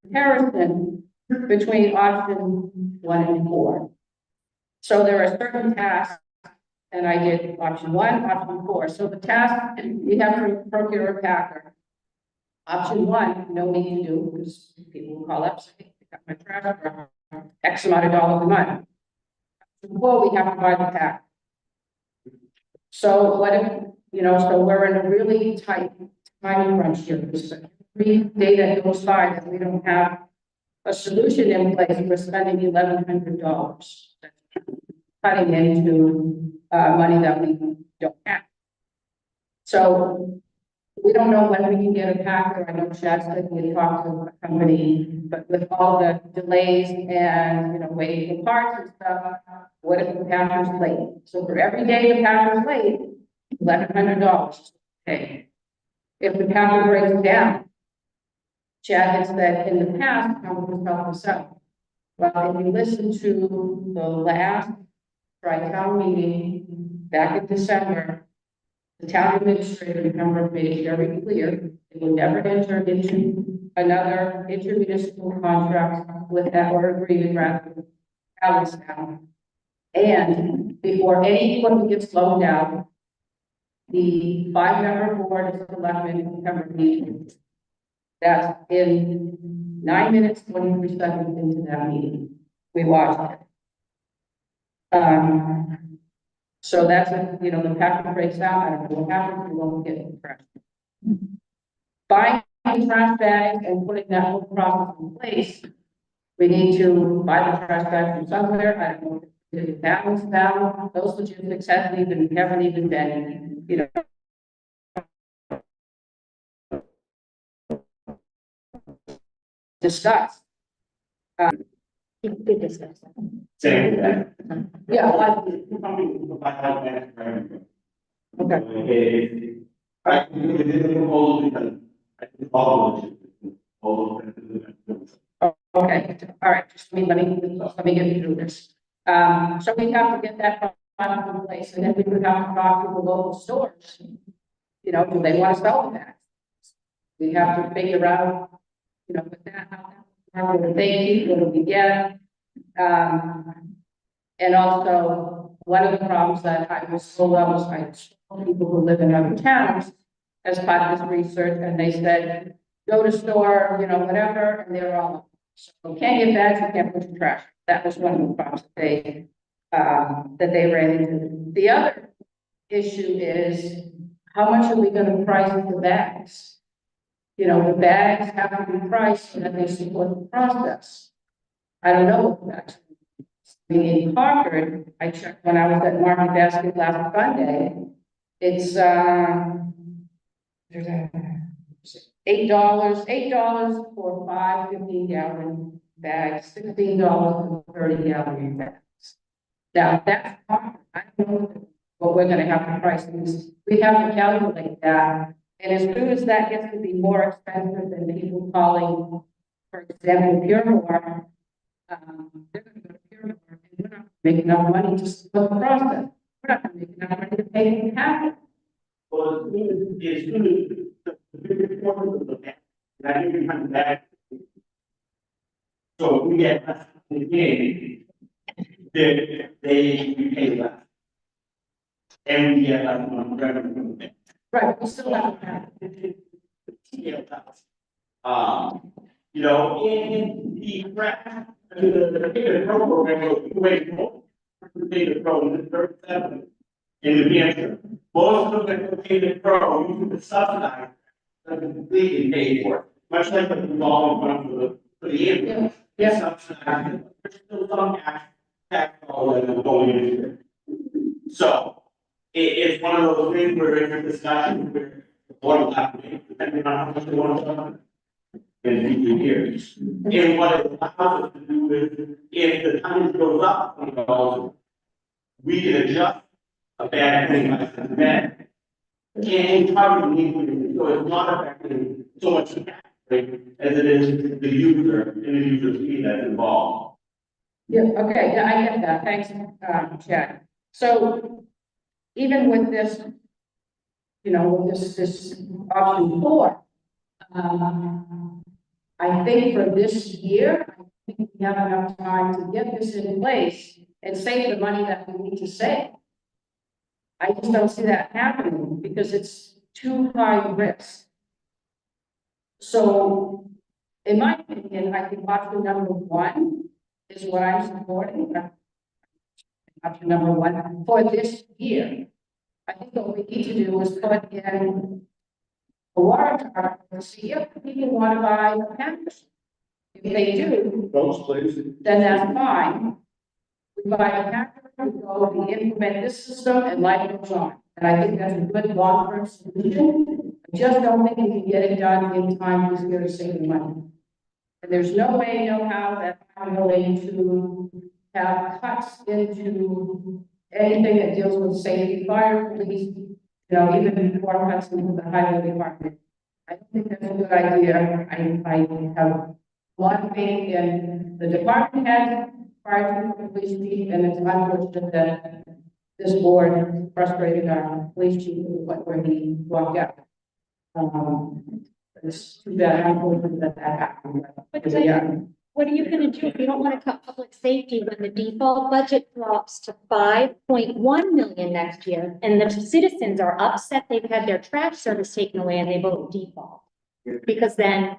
Speaker 4: comparison between option 1 and 4. So there are certain tasks, and I did option 1, option 4. So the task, we have to procure a packer. Option 1, no need to do, because people will call up, say, pick up my trash for X amount of dollars a month. Option 4, we have to buy the pack. So what if, so we're in a really tight time crunch here. Because every day that goes by that we don't have a solution in place, we're spending $1,100. Cutting into money that we don't have. So we don't know when we can get a packer. I know Chad said we had talked to a company, but with all the delays and, waiting for parts and stuff, what if the packer's late? So for every day the packer's late, $1,100. Okay. If the packer breaks down, Chad has said in the past, companies help us out. Well, if you listen to the last tri-town meeting back in December, the town administrator, remember, made it very clear, it would never enter into another intermunicipal contract with that or agreement rather than Allenstown. And before any equipment gets loaned out, the 5-member board of selectmen member meeting. That's in 9 minutes, 23 seconds into that meeting. We watched it. So that's, the packer breaks down, I don't know what happens, we won't get the press.
Speaker 2: buying the trash bags and putting that whole process in place. We need to buy the trash bags from somewhere, I don't know, if it's balance now, those logistics haven't even been, you know, discussed.
Speaker 6: Good discussion.
Speaker 10: Saying that.
Speaker 2: Yeah,
Speaker 10: Company will provide health benefits for everyone.
Speaker 2: okay,
Speaker 10: I can do the proposal because I think all of it.
Speaker 2: okay, all right, just let me get through this. So we have to get that product in place, and then we would have to talk to the local stores. You know, do they want to sell that? We have to figure out, you know, with that, how will they keep, what do we get? And also, one of the problems that I was told was, I told people who live in other towns as part of this research, and they said, go to store, you know, whatever, and they're all, so you can't get bags, you can't put your trash. That was one of the problems that they ran into. The other issue is, how much are we gonna price the bags? You know, the bags have to be priced so that they support the process. I don't know what that's. In Concord, I checked when I was at Market Basket last Sunday, it's, $8 for 5 15-gallon bags, $16 for 30-gallon bags. Now, that's hard. I don't know what we're gonna have to price these. We have to calculate that. And as soon as that gets to be more expensive than people calling, for example, Pure More, they're gonna go to Pure More, and we're not making enough money to support the process. We're not gonna make enough money to pay them half.
Speaker 10: Well, as soon as the bigger portion of the back, that you can come back. So if we get less in the game, then we pay less. And we get less on revenue from the bank.
Speaker 2: Right, we still have that.
Speaker 10: Yeah, that's, you know, in the crash, the program goes way more. The data pro in the 37 in New Hampshire. Most of the data pro using the subsidized, completely paid for, much like the revolving fund for the ambulance.
Speaker 2: Yeah.
Speaker 10: Subsidized, there's still some tax dollars that are going into it. So it's one of those things where it's a discussion where the board will have to make, depending on how much they want to fund in future years. And what it allows us to do is, if the tonnage goes up, we can adjust a bad thing by the bad. And cover the need, so it's not affecting so much the tax rate as it is the user and the user fee that's involved.
Speaker 2: Yeah, okay, yeah, I get that, thanks, Chad. So, even with this, you know, with this option 4, I think for this year, I think we have enough time to get this in place and save the money that we need to save. I just don't see that happening because it's too high risk. So, in my opinion, I think option number 1 is what I'm supporting. Option number 1 for this year. I think what we need to do is put in a warrant article to see if people want to buy a package. If they do,
Speaker 1: Those places.
Speaker 2: then that's fine. We buy a package, we go, we implement this system, and life goes on. And I think that's a good long-term solution. I just don't think we can get it done in time this year to save the money. And there's no way, no how that I'm going to have cuts into anything that deals with safety, fire, police, you know, even before cuts into the highway department. I don't think that's a good idea. I have a lot of faith in the department head, fire chief, and police chief, and it's unfortunate that this board frustrated our police chief with where he walked out. It's too bad, unfortunate that happened.
Speaker 6: What are you gonna do if you don't wanna cut public safety when the default budget drops to 5.1 million next year? And the citizens are upset they've had their trash service taken away and they vote default. Because then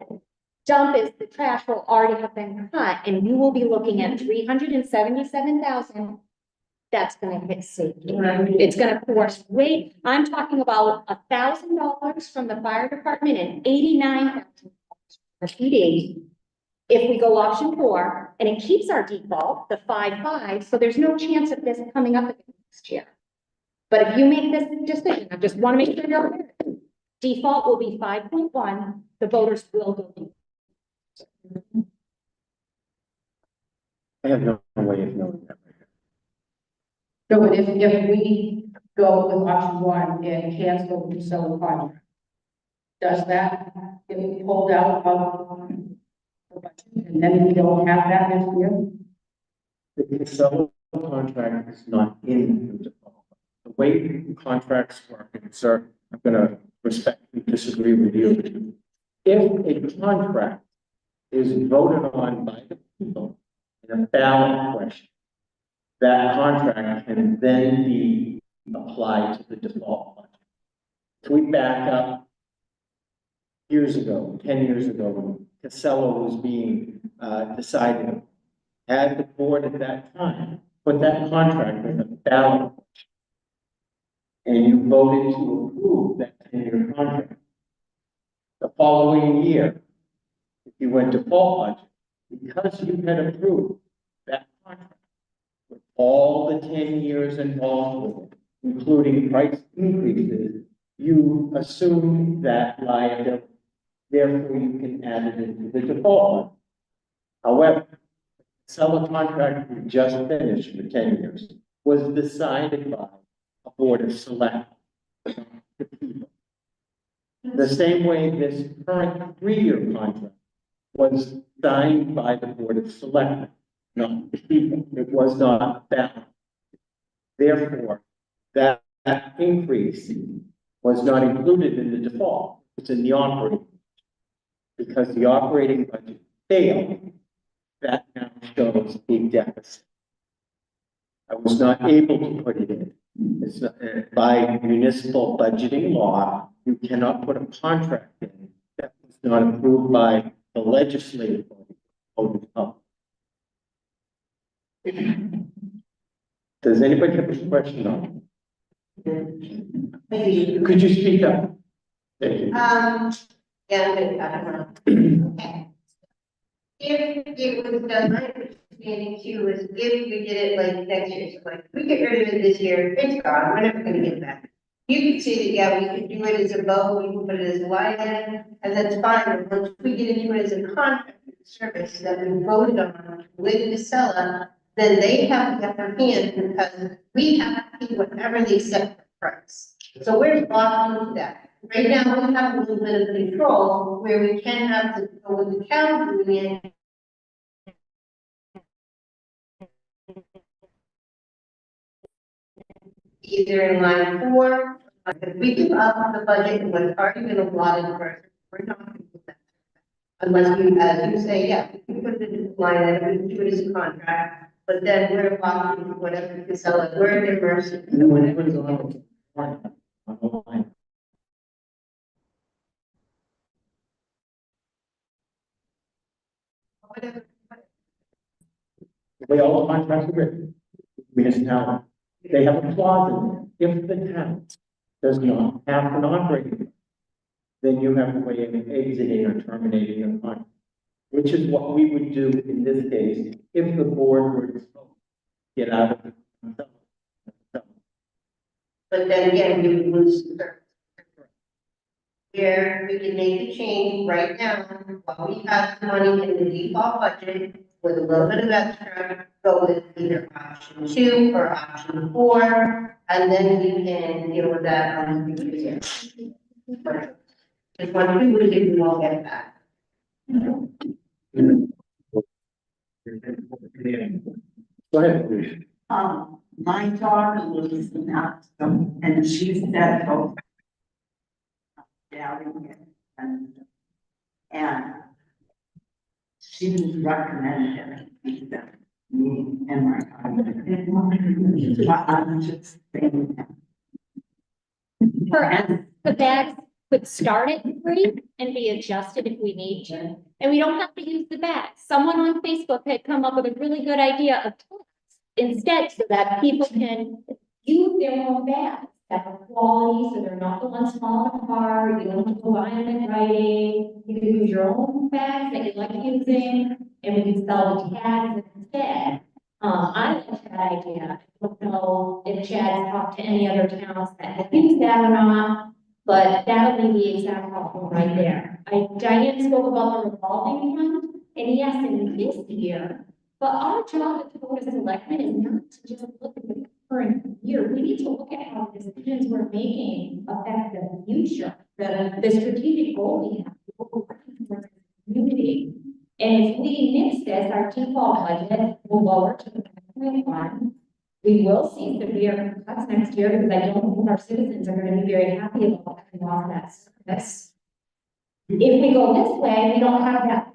Speaker 6: the trash will already have been cut and you will be looking at 377,000 that's gonna hit safety. It's gonna force weight. I'm talking about $1,000 from the fire department and $89,000 for PD. If we go option 4, and it keeps our default, the 5.5, so there's no chance of this coming up again next year. But if you make this decision, I just want to make sure you're aware. Default will be 5.1, the voters will go.
Speaker 3: I have no way of knowing that.
Speaker 4: So if we go with option 1 and cancel the Casella contract, does that get pulled out of the budget, and then we don't have that next year?
Speaker 3: The Casella contract is not in the default. The way contracts work, and sir, I'm gonna respectfully disagree with you. If a contract is voted on by the people in a ballot question, that contract can then be applied to the default budget. If we back up years ago, 10 years ago, when Casella was being decided, had the board at that time put that contract in a ballot question, and you voted to approve that 10-year contract, the following year, if you went default budget, because you had approved that contract with all the 10 years involved with it, including price increases, you assume that liability. Therefore, you can add it into the default. However, the seller contract we just finished for 10 years was decided by a board of selectmen. The same way this current 3-year contract was signed by the board of selectmen, not the people. It was not balanced. Therefore, that increase was not included in the default. It's in the operating. Because the operating budget failed, that now shows a deficit. I was not able to put it in. It's not, by municipal budgeting law, you cannot put a contract in that was not approved by the legislative body. Does anybody have a question on it? Could you speak up? Thank you.
Speaker 8: Yeah, I don't know. Okay. If it was done, my understanding too is if we did it like next year, so like, we get rid of it this year, it's gone, we're never gonna get it back. You could see that, yeah, we could do it as a vote, we can put it as a line item, and that's fine, but once we get into it as a contract service that we voted on with the seller, then they have the upper hand because we have to pay whatever they set the price. So we're locked into that. Right now, we have a little bit of control where we can have to go with the town doing it. Either in line 4, if we do up the budget and what's already been allotted for us, we're not going to do that. Unless we, as you say, yeah, we can put it in the line item, we can do it as a contract, but then we're locked into whatever we can sell it, we're at their mercy. Whatever.
Speaker 3: The way all the contracts are written, municipality, they have a clause in there. If the town does not have an operating, then you have a way of exiting or terminating a contract, which is what we would do in this case if the board were to get out of it.
Speaker 8: But then again, we would lose the service. Here, we can make the change right now, while we have the money in the default budget, with a little bit of extra, go with either option 2 or option 4, and then we can deal with that on the future year. Just once we lose it, we won't get it back.
Speaker 3: Go ahead, please.
Speaker 2: My daughter lives in Knoxville, and she's that both down here, and she was recommended that me and my husband. But I'm just saying that.
Speaker 6: For us, the bags could start at 3 and be adjusted if we need to. And we don't have to use the bags. Someone on Facebook had come up with a really good idea of totes instead, so that people can use their own bags that are quality, so they're not the ones falling apart, you don't have to go buy them in writing. You can use your own bags that you like using, and we can sell the tags instead. I like that idea. I don't know if Chad's talked to any other towns that have used that or not, but that'll be the exact problem right there. Diane spoke about the revolving fund, and yes, in this year, but our job as the board of selectmen is not to just look at the current year. We need to look at how the decisions we're making affect the future, the strategic goal we have, what we're working towards as a community. And if we miss this, our default budget will lower to the 5.1. We will see severe cuts next year because I don't think our citizens are going to be very happy about having lost that service. If we go this way, we don't have that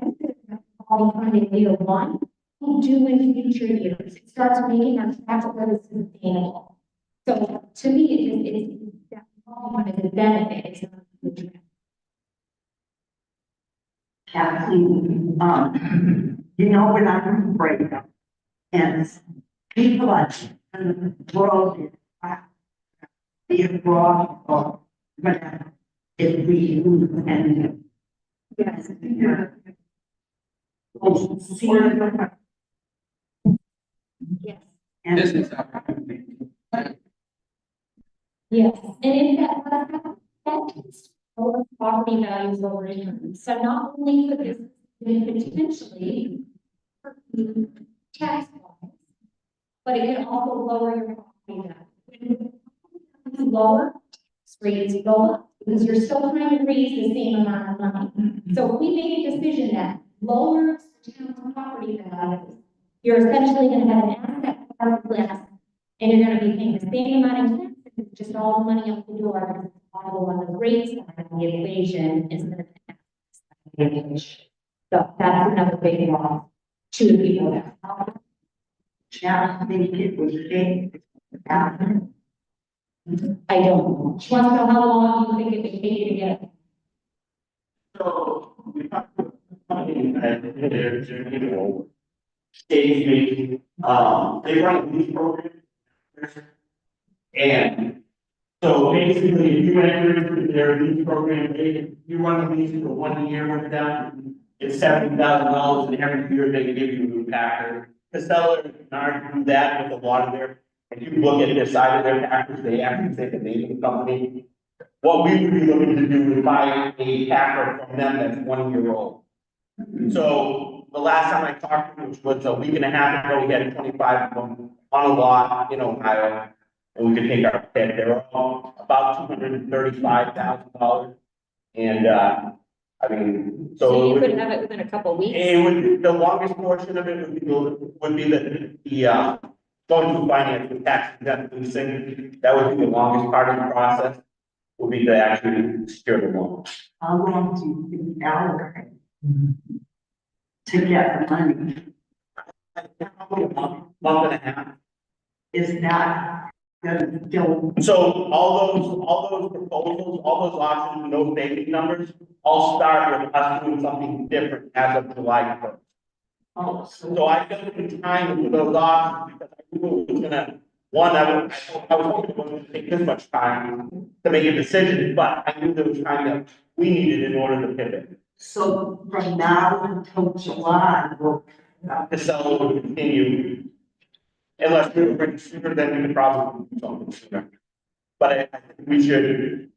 Speaker 6: all fund in year one. We do in future years. It starts making our tax credit sustainable. So to me, it's that one is a benefit. It's not a detriment.
Speaker 2: You know what I'm afraid of? And people are in the world be abroad or whatever, if we move and yes,
Speaker 6: Yes.
Speaker 2: and
Speaker 3: Business opportunity.
Speaker 6: Yes, and if that tends to lower property values over time. So not only could this potentially hurt you tax wise, but it can also lower your property value. When it's lower, tax rates go up because you're still trying to raise the same amount of money. So if we make a decision that lowers the town's property values, you're essentially going to have an asset part less, and you're going to be paying the same amount of taxes. It's just all the money out the door because it's all on the rate side of the equation instead of the tax. So that's another big loss to the people that.
Speaker 2: I think it was big.
Speaker 6: I don't know. She wants to know how long you think it would take you to get it.
Speaker 11: So, we talked about there's, you know, stage meeting, they run a lease program. And so basically, if you enter into their lease program, you run a lease for 1 year with them, it's $70,000, and every year they give you a new packer. The seller can already do that with a lot of their, if you look at their side of their packers, they actually say the name of the company. What we would be looking to do is buy a packer from them that's 1 year old. So the last time I talked to them, which was a week and a half ago, we had 25 of them on a lot in Ohio. And we could take our pick. They were all about $235,000. And, I mean,
Speaker 6: So you could have it within a couple of weeks?
Speaker 11: it would, the longest portion of it would be the going through finance with tax exempt leasing. That would be the longest part of the process, would be to actually secure the loan.
Speaker 2: How long do you think allocate to get the money?
Speaker 11: Probably a month and a half.
Speaker 2: Is that gonna still?
Speaker 11: So all those proposals, all those options, no savings numbers, all start with us doing something different as of July 1st.
Speaker 2: Oh,
Speaker 11: So I took the time for those options because I knew it was gonna, I was hoping it wasn't gonna take this much time to make a decision, but I knew there was time that we needed in order to pivot.
Speaker 2: so from now until July, we'll.
Speaker 11: The seller would continue. Unless we were ready sooner, then we could probably do something sooner. But I think we should.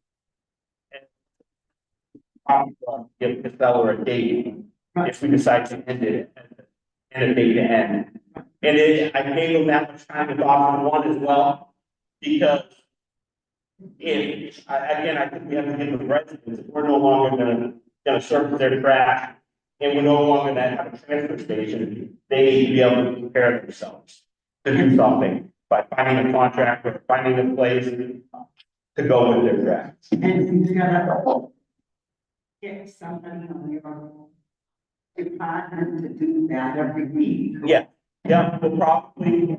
Speaker 11: Give the seller a date if we decide to end it and a date to end. And I gave them that much time with option one as well, because again, I think we have to give the residents, if we're no longer gonna service their trash, and we're no longer gonna have a transfer station, they need to be able to prepare themselves to do something by finding a contractor, finding a place to go with their trash.
Speaker 2: And you're gonna get somebody on your department to do that every week.
Speaker 11: Yeah, we'll probably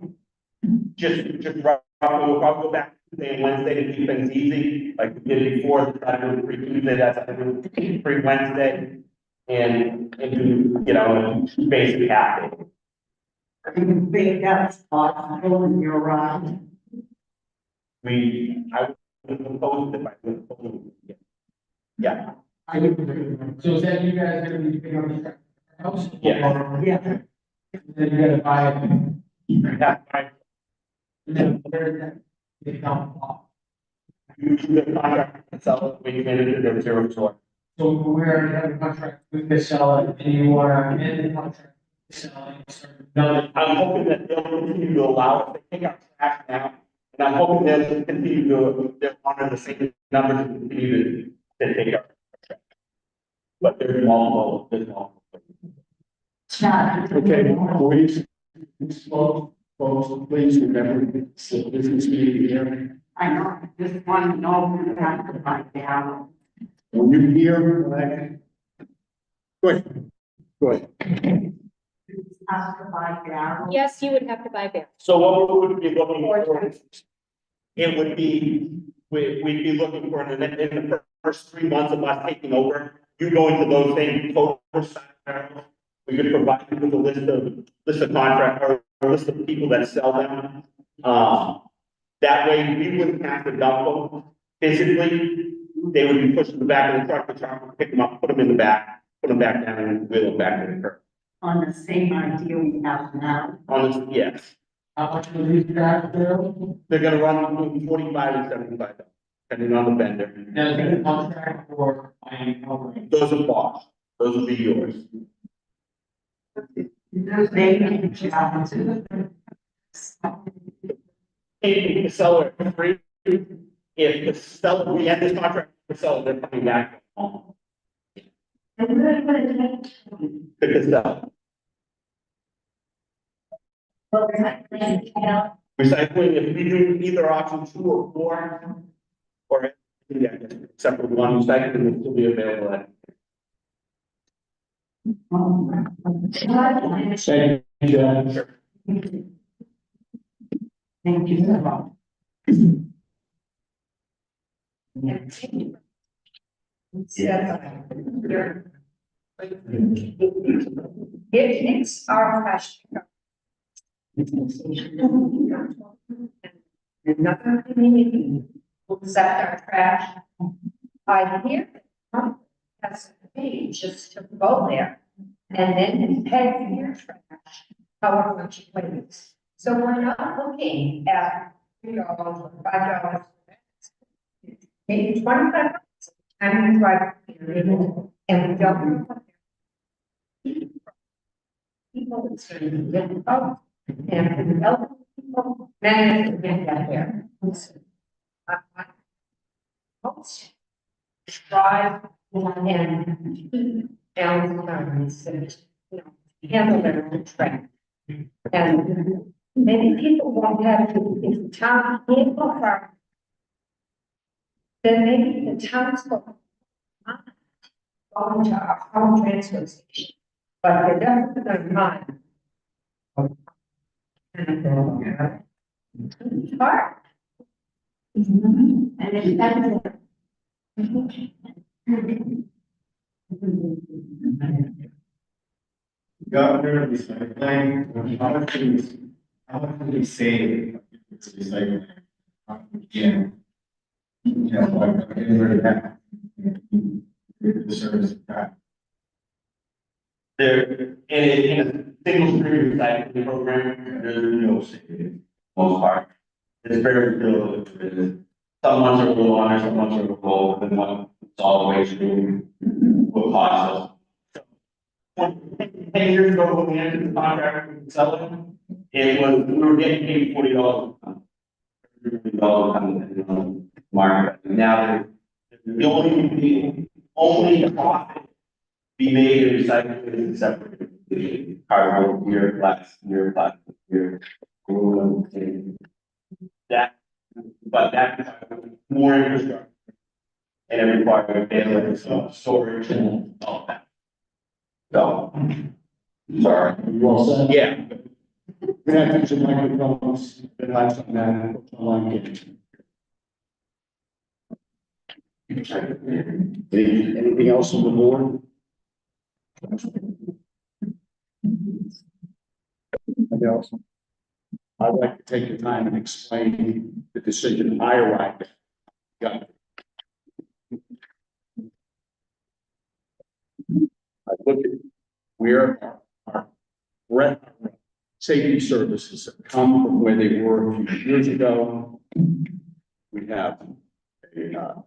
Speaker 11: just roughly, we'll probably go back Tuesday and Wednesday to keep things easy, like we did before, I do free Tuesday, that's free Wednesday. And do, basic half day.
Speaker 4: I can think that's possible and you're right.
Speaker 12: I would propose it, I would propose it. Yeah,
Speaker 7: I would agree. So is that you guys gonna be picking up the house?
Speaker 12: Yeah.
Speaker 7: Or
Speaker 4: Yeah.
Speaker 7: then you gotta buy it, and
Speaker 12: yeah,
Speaker 7: then where that, they come off.
Speaker 12: usually the contract itself, when you manage it, there's zero short.
Speaker 7: So we already have a contract with the seller, and you wanna end the contract with the seller, and start another.
Speaker 12: I'm hoping that they'll continue to allow us to pick up trash now, and I'm hoping they'll continue they'll honor the same numbers and continue to take up. But there's multiple.
Speaker 1: Okay, please remember, it's a business meeting here.
Speaker 4: I know, I just want to know if you have to buy down.
Speaker 1: When you're here, go ahead. Go ahead.
Speaker 4: Have to buy down.
Speaker 6: Yes, you would have to buy beer.
Speaker 12: So what we would be looking for, it would be, we'd be looking for in the first 3 months of us taking over, you go into those same total percent. We could provide you with a list of contract, or a list of people that sell them. That way, we wouldn't have to dump them physically. They would be pushed in the back of the truck would pick them up, put them in the back, put them back down, and wheel them back to the curb.
Speaker 4: On the same idea we have now.
Speaker 12: On this, yes,
Speaker 7: How much will these guys do?
Speaker 12: they're gonna run between 45 and 75, depending on the vendor.
Speaker 7: Now, is that a contract or buying outright?
Speaker 12: Those are Bosch, those will be yours.
Speaker 4: They can challenge it.
Speaker 12: If the seller is free, if the seller, we end this contract with the seller, they're coming back. Because recycling, if we do either option 2 or 4, or yeah, except for one, recycling will still be available at.
Speaker 1: Thank you, John.
Speaker 4: Thank you so much.
Speaker 13: It's our question. Another community will accept our trash. I hear that has to pay just to go there and then pay for your trash, however much it weighs. So we're not looking at $3 or $5. Maybe 25 and we drive and we don't. People it's going to be difficult and for the elderly people, many of them get there. Most strive and balance and, handle their own trash. And maybe people won't have to, if the town can't go far, then maybe the town's going to our own transfer station. But they're definitely going to mind. It's hard. And it's
Speaker 9: Governor, recycling, how much do we save with recycling? Yeah. Yeah, like, getting rid of that. The service of that.
Speaker 12: There, in a single stream recycling program, there's no savings, most part. It's very little, some months are a little higher, some months are a little lower than what solid waste stream will cost us. 10 years ago, when we entered the contract with selling, it was, we were getting paid $40 a ton. $40 a ton market. Now, the only profit be made in recycling is separate. Cardboard, beer, plastic, beer, aluminum, that, but that more infrastructure. And it requires daily storage and all that. So, sorry.
Speaker 1: You all set?
Speaker 12: Yeah.
Speaker 1: We're gonna have to use the microphones, that lights on that, online. Anything else on the board? else? I'd like to take the time and explain the decision I arrived at. Got it. I look at where our breadth of safety services have come from where they were a few years ago. We have a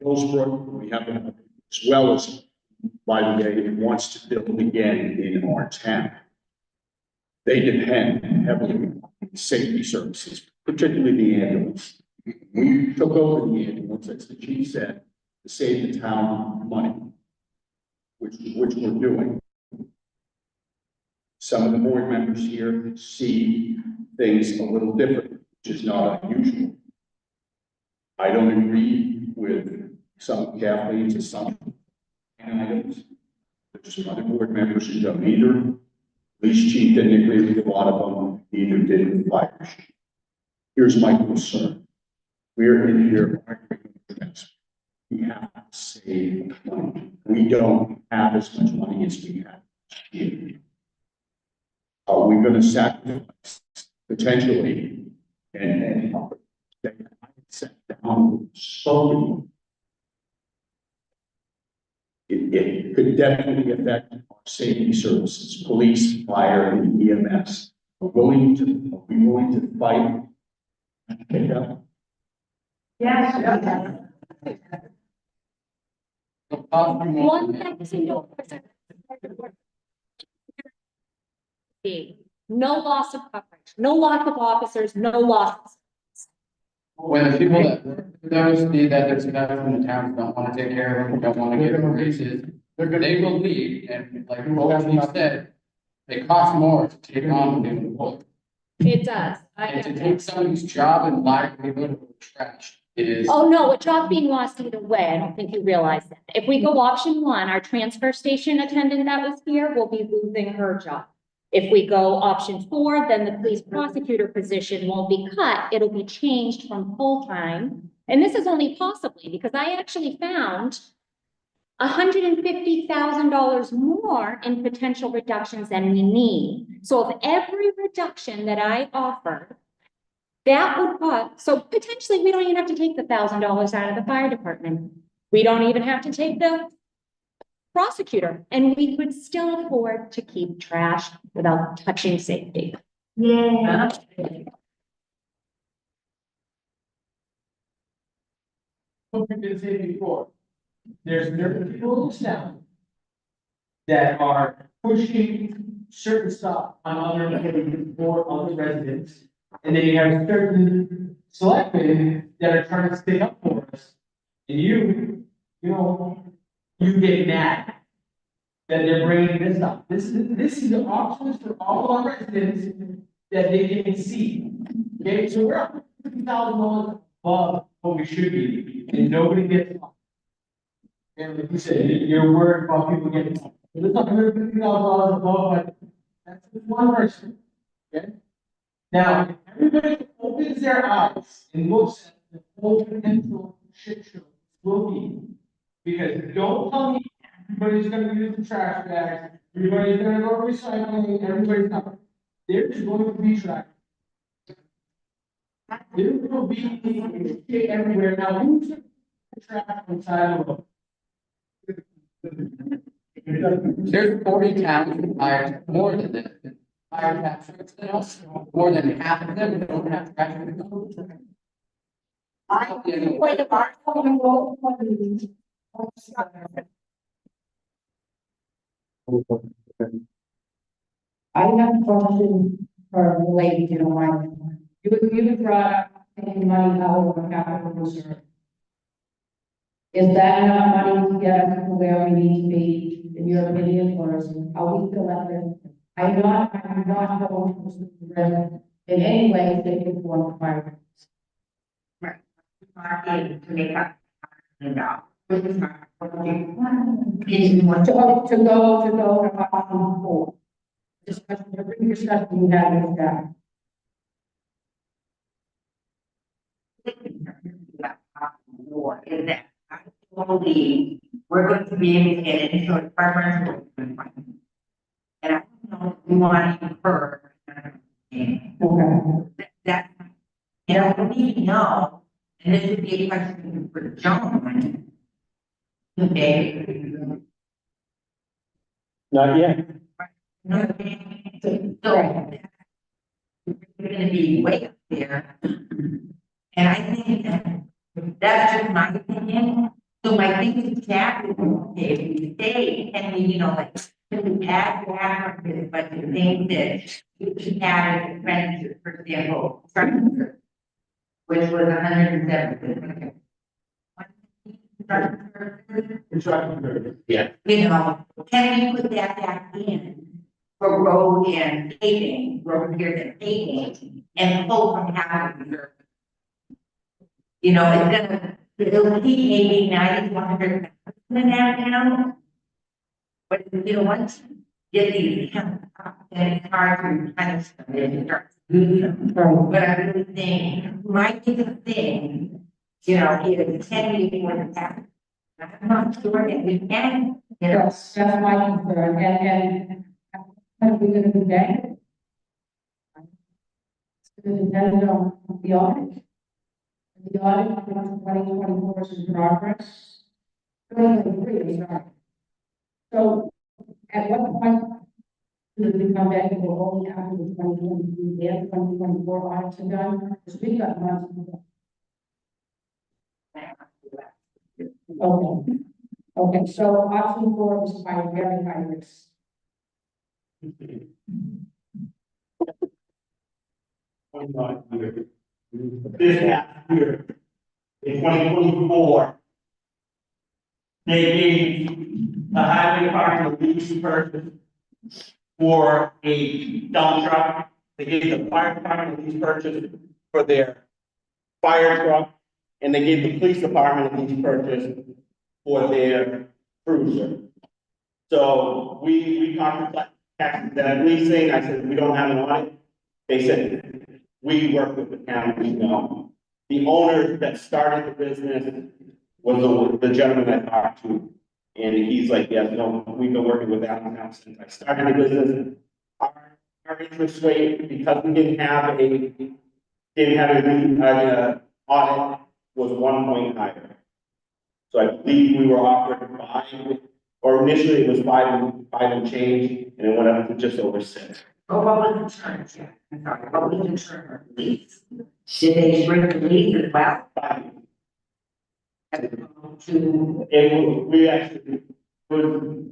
Speaker 1: Hillsbrook, we have, as well as, by the way, it wants to build again in our town. They depend heavily on safety services, particularly the ambulance. We took over the ambulance, as the chief said, to save the town money, which we're doing. Some of the board members here see things a little different, which is not unusual. I don't agree with some of Kathleen's assumptions and items. There's some other board members who don't either. Police chief didn't agree with a lot of them, neither did the fire chief. Here's my concern. We're in here arguing against. We have to save money. We don't have as much money as we have here. Are we gonna sacrifice potentially and set down slowly? It could definitely affect our safety services, police, fire, and EMS. Are we willing to fight? Pick up?
Speaker 13: Yes.
Speaker 6: One thing, no loss of coverage, no loss of officers, no loss.
Speaker 7: When the people that work with those need that there's enough in the town don't wanna take care of them, don't wanna give them raises, they will leave, and like you said, it costs more to take on the employee.
Speaker 6: It does.
Speaker 7: And to take somebody's job and livelihood trash is.
Speaker 6: Oh, no, a job being lost either way. I don't think you realize that. If we go option one, our transfer station attendant that was here will be losing her job. If we go option four, then the police prosecutor position won't be cut. It'll be changed from full-time. And this is only possibly because I actually found $150,000 more in potential reductions than we need. So if every reduction that I offer, that would cost, so potentially we don't even have to take the $1,000 out of the fire department. We don't even have to take the prosecutor, and we could still afford to keep trash without touching safety.
Speaker 13: Yeah.
Speaker 7: What we did say before, there's people in this town that are pushing certain stuff on other, for other residents. And then you have certain selectmen that are trying to stick up for us. And you get mad that they're bringing this up. This is the options for all our residents that they can see. Okay, so we're up $50,000 above what we should be, and nobody gets. And like you said, you're worried about people getting. It's $150,000 above, but that's just one person. Okay. Now, if everybody opens their eyes and looks at the whole potential shit show will be, because don't tell me everybody's gonna use the trash bags, everybody's gonna go recycling, everybody's not. There's going to be trash. There will be shit everywhere. Now, who's the trash inside of the There's 40 towns that hire more than this. Hire tax rates than us, more than half of them don't have trash.
Speaker 13: I have a question for the lady, you know, mind. You brought up taking money out of capital reserve. Is that enough money to get us to where we need to be, in your opinion, or is, are we still at this? I'm not going to risk in any way, shape, or form, fire.
Speaker 14: Right. To make up. To
Speaker 13: go to option four. Discussion, every discussion we have with that.
Speaker 14: War is that I believe we're going to be able to get into a preferential. And I don't know if we want to incur understand.
Speaker 4: Okay.
Speaker 14: That, and I don't even know, and this would be a question for John. Okay.
Speaker 11: Not yet.
Speaker 14: No, so, you're gonna be way up there. And I think that's just my opinion. So my thing is that, okay, if we stay, and we, you know, like, if we add back, but the thing that you should add expenses, for example, structure, which was 107.
Speaker 12: Yeah.
Speaker 14: You know, can you put that back in for road and paving, road repairs and paving, and pull from half of your. You know, it'll keep maybe 100 in that now. But you know, once you get these accounts up, then it's hard to kind of start to do them. But I really think my biggest thing, you know, is 10 years more than that. I'm not sure that we can, you know.
Speaker 4: That's my concern, and are we gonna do that? It's gonna depend on the audit. The audit for 2024 is in progress. 2023 is not. So, at what point do we come back and go only after the 2023 and 2024 audits are done? Because we got months. Okay. Okay, so option 4 is my very high risk.
Speaker 10: This half year, in 2024, they gave the highway department a lease purchase for a dump truck. They gave the fire department a lease purchase for their fire truck. And they gave the police department a lease purchase for their cruiser. So we contacted that leasing. I said, we don't have an audit. They said, we work with the town, we know. The owner that started the business was the gentleman I talked to. And he's like, yes, no, we've been working with that now since I started the business. Our interest rate, because we didn't have an audit, was 1 point higher. So I believe we were offered 5, or initially it was 5 and change, and it went up to just over 6.
Speaker 14: Oh, what was the term, yeah, I'm sorry, what was the term of lease? Did they shrink the lease as well? To,
Speaker 10: And we actually,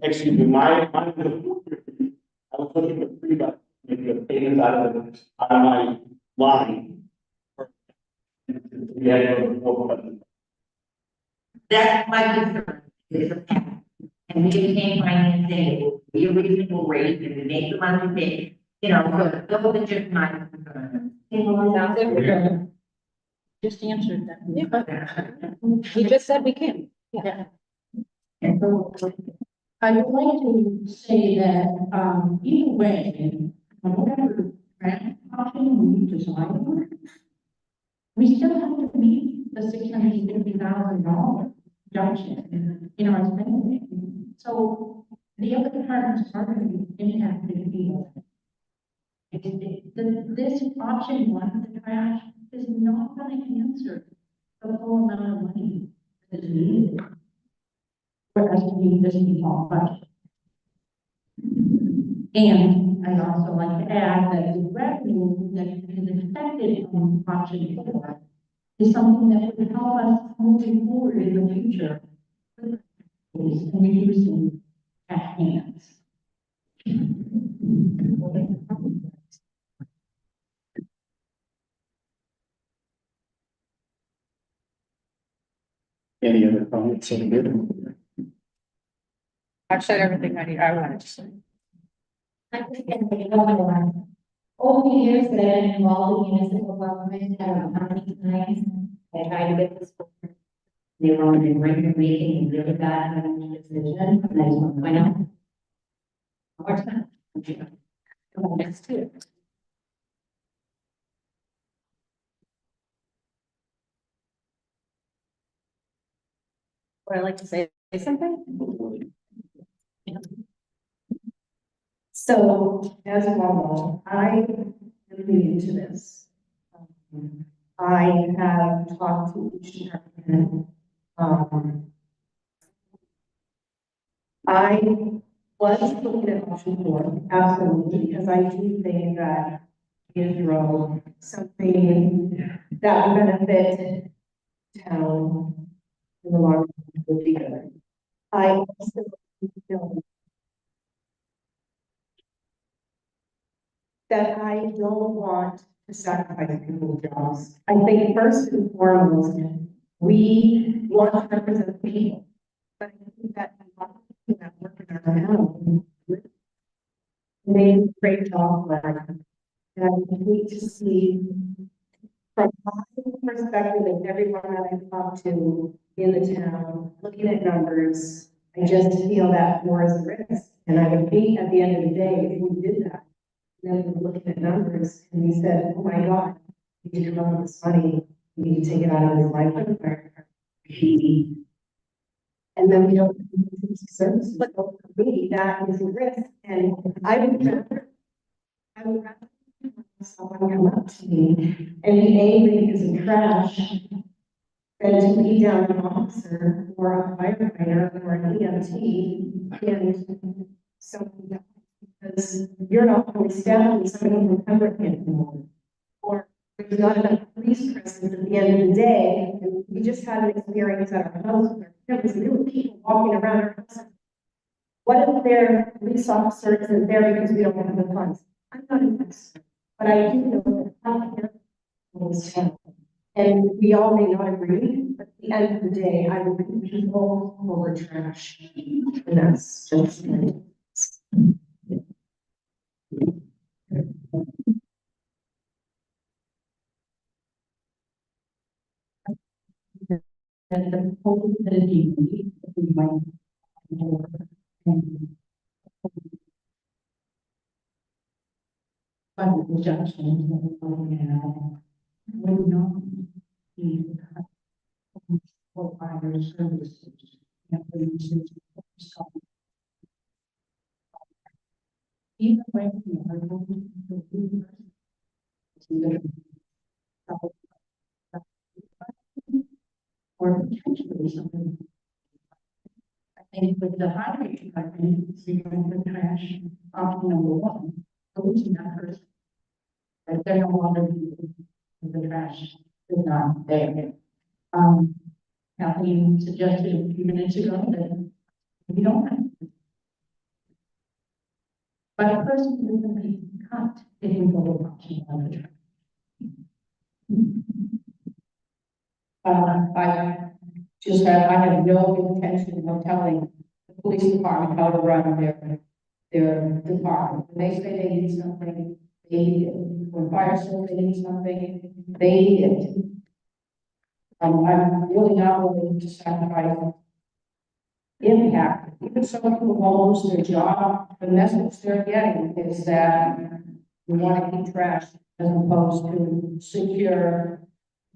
Speaker 10: excuse me, I was looking for 3, but maybe the payments out of my line. We had to go to 4, but
Speaker 14: that's my concern, is a path. And we became financing, be a reasonable rate, and we make the money pay, you know, so those are just my concerns.
Speaker 2: Just answered that. He just said we can. Yeah.
Speaker 4: And so I would like to say that, either way, whatever grant option we design, we still have to meet the $650,000 junction in our spending. So the other departments are going to be impacted either. This option 1, the trash, is not going to answer the full amount of money that is needed for us to meet this default budget. And I'd also like to add that the revenue that is expected from option 4 is something that would help us moving forward in the future and reducing cash payments.
Speaker 3: Any other comments on the
Speaker 2: I've said everything I wanted to say.
Speaker 6: I think it's like another one. Over the years that I've been involved in municipal government, I don't know how many times I tried to get this. They were on the brink of making a really bad decision, and I just want to point out. More time. Next to it.
Speaker 2: Would I like to say something?
Speaker 5: So, as normal, I am looking into this. I have talked to each department. I was looking at option 4, absolutely, because I do think that Israel, something that would benefit town in the long run would be good. I also feel that I don't want to sacrifice people's jobs. I think first and foremost, we want to represent people. But I think that a lot of people that work in our town, they do a great job there. And I need to see from my perspective and everyone that I've talked to in the town, looking at numbers, I just feel that more is a risk. And I would hate at the end of the day if we did that. And then we're looking at numbers and we said, oh my God, we need to come up with this money, we need to take it out of his life. And then we don't use services, but for me, that is a risk. And I would rather someone come up to me and be angry because of trash than to be down an officer or a firefighter or an EMT and someone because you're not fully staffed with somebody from Pembroke anymore. Or there's not enough police presence at the end of the day. And we just had an experience at our house where there were people walking around our house. What if their police officer isn't there because we don't have the funds? I'm not an expert, but I do know that healthcare is town. And we all may not agree, but at the end of the day, I will put people over trash. And that's just me. And the possibility that we might but the judgment that we're looking at would not be for our services. Even when we are going to or potentially something. I think with the highway department, seeing the trash, option number 1, losing that person. That they're no longer using the trash is not there. Kathleen suggested a few minutes ago that we don't have. But a person isn't being cut if we go to option on the trash. I have no intention of telling the police department how to run their department. When they say they need something, they need it. When fire service needs something, they need it. I'm really not willing to sacrifice impact. Even some people won't lose their job, the message they're getting is that we want to keep trash as opposed to secure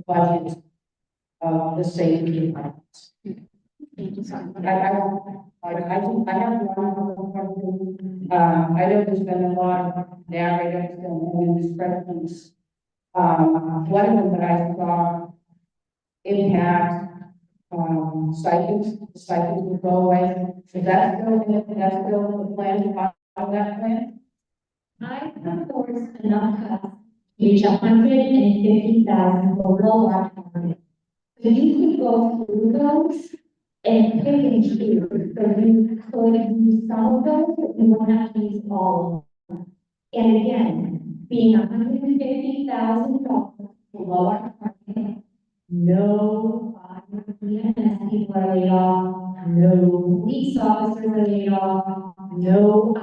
Speaker 5: budgets of the safety departments. I have one, I know there's been a lot of narratives and expressions. One of them that I saw impact, stipends would go away. Is that still, the plan, part of that plan?
Speaker 6: I proposed enough cuts to reach 150,000 below our target. So you could go through those and pick and choose, so you could use some of those, but you won't have to use all of them. And again, being $150,000 below our target, no fire EMS people are laid off, no police officers are laid off, no.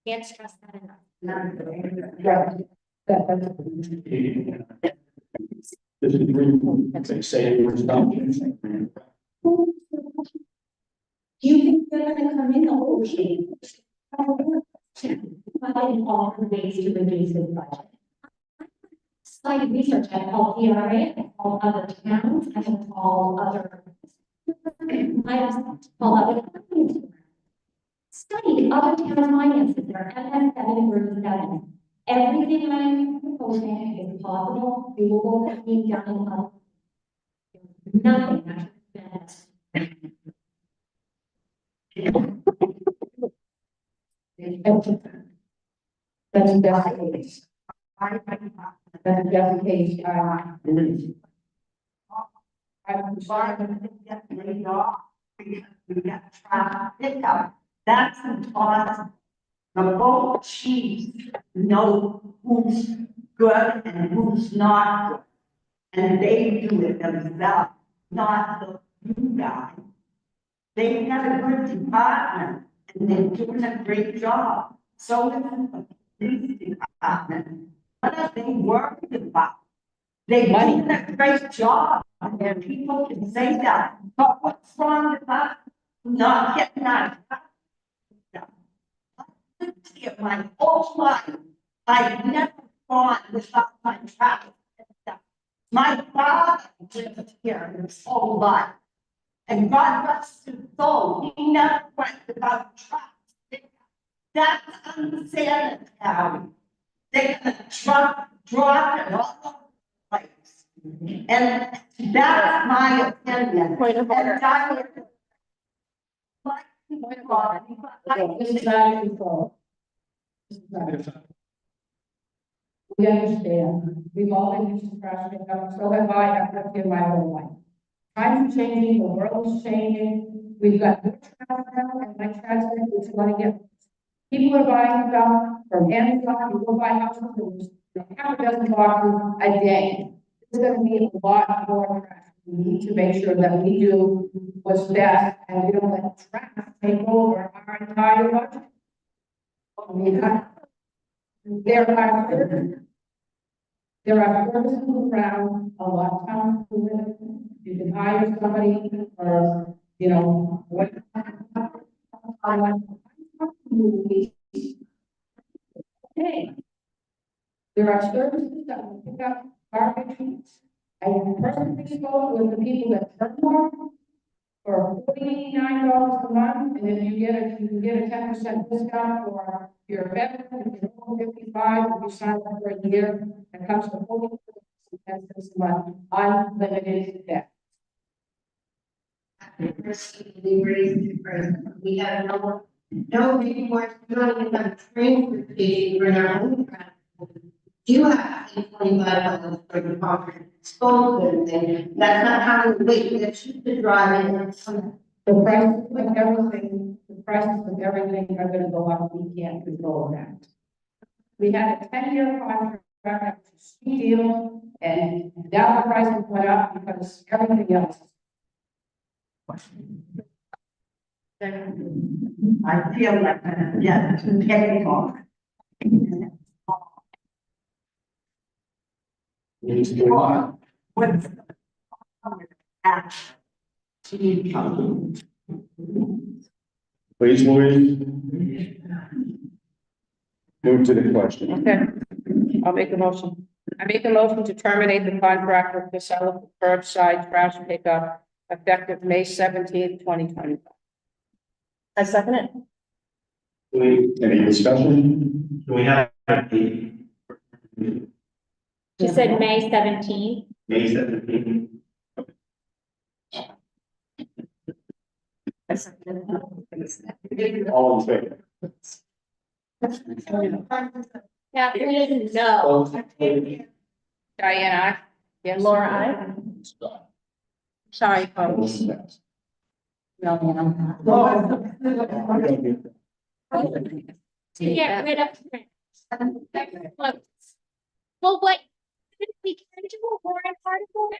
Speaker 6: Can't stress that enough.
Speaker 1: This is really, they say we're stopping.
Speaker 6: Do you think they're gonna come in the whole sheet? Find all the ways to reduce his budget. Slight research at all PRA, all other towns, and all other. All other companies. studied other towns' finances, they're MS 737. Everything I'm proposing is possible, doable, and being done in other. Nothing that's That's the case. That's the case,
Speaker 2: I'm sorry, to get laid off because we got traffic pickup. That's impossible. The boat chiefs know who's good and who's not good. And they do it themselves, not the you guys. They have a good department and they're doing a great job. So is the police department. What are they worried about? They're doing a great job, and people can say that, but what's wrong with us not getting our job done? In my whole life, I've never gone without my traffic. My father lived here his whole life, and God rest his soul, he never went without traffic. That's unsanitary. They're gonna drop it all over the place. And that's my opinion.
Speaker 5: Point of order.
Speaker 2: And I would like to
Speaker 6: This is out of control. We understand, we've all been used to trash pickup, so have I, I've lived here my whole life. Times are changing, the world is changing, we've got good trash now, and my trash is going to get. People are buying stuff from Amazon, you go buy household, half a dozen boxes a day. There's gonna be a lot more trash. We need to make sure that we do what's best, and we don't let trash take over our entire budget. I mean, there are services around, a lot of towns do it. You can hire somebody or, you know, what. Okay. There are services that will pick up garbage. I personally spoke with the people that turn more for $49 a month, and then you can get a 10% discount for your veteran, if you're over 55, if you sign up for a year, it comes to $40 a month, unlimited debt.
Speaker 8: We have no recourse, not even have transportation for our own transport. You have to pay $25 for the concrete disposal, and that's not how we wait, that's just the driving.
Speaker 6: The prices of everything are gonna go up, we can't control that. We had a 10-year contract, which is a deal, and now the prices went up because everything else.
Speaker 2: I feel like, yeah, too technical.
Speaker 1: Needs to go on.
Speaker 2: What's
Speaker 1: Please, Louise. Move to the question.
Speaker 7: Okay, I'll make a motion. I make a motion to terminate the contract with Casella curbside trash pickup effective May 17th, 2025.
Speaker 5: I second it.
Speaker 1: Any discussion?
Speaker 11: Do we have a date?
Speaker 6: She said May 17th.
Speaker 11: May 17th.
Speaker 2: I second it.
Speaker 1: All in favor?
Speaker 6: Yeah, we didn't know.
Speaker 7: Diane, yes.
Speaker 5: Laura, I.
Speaker 7: Sorry, folks. No,
Speaker 6: To get rid of. Well, what, we can do a warrant article?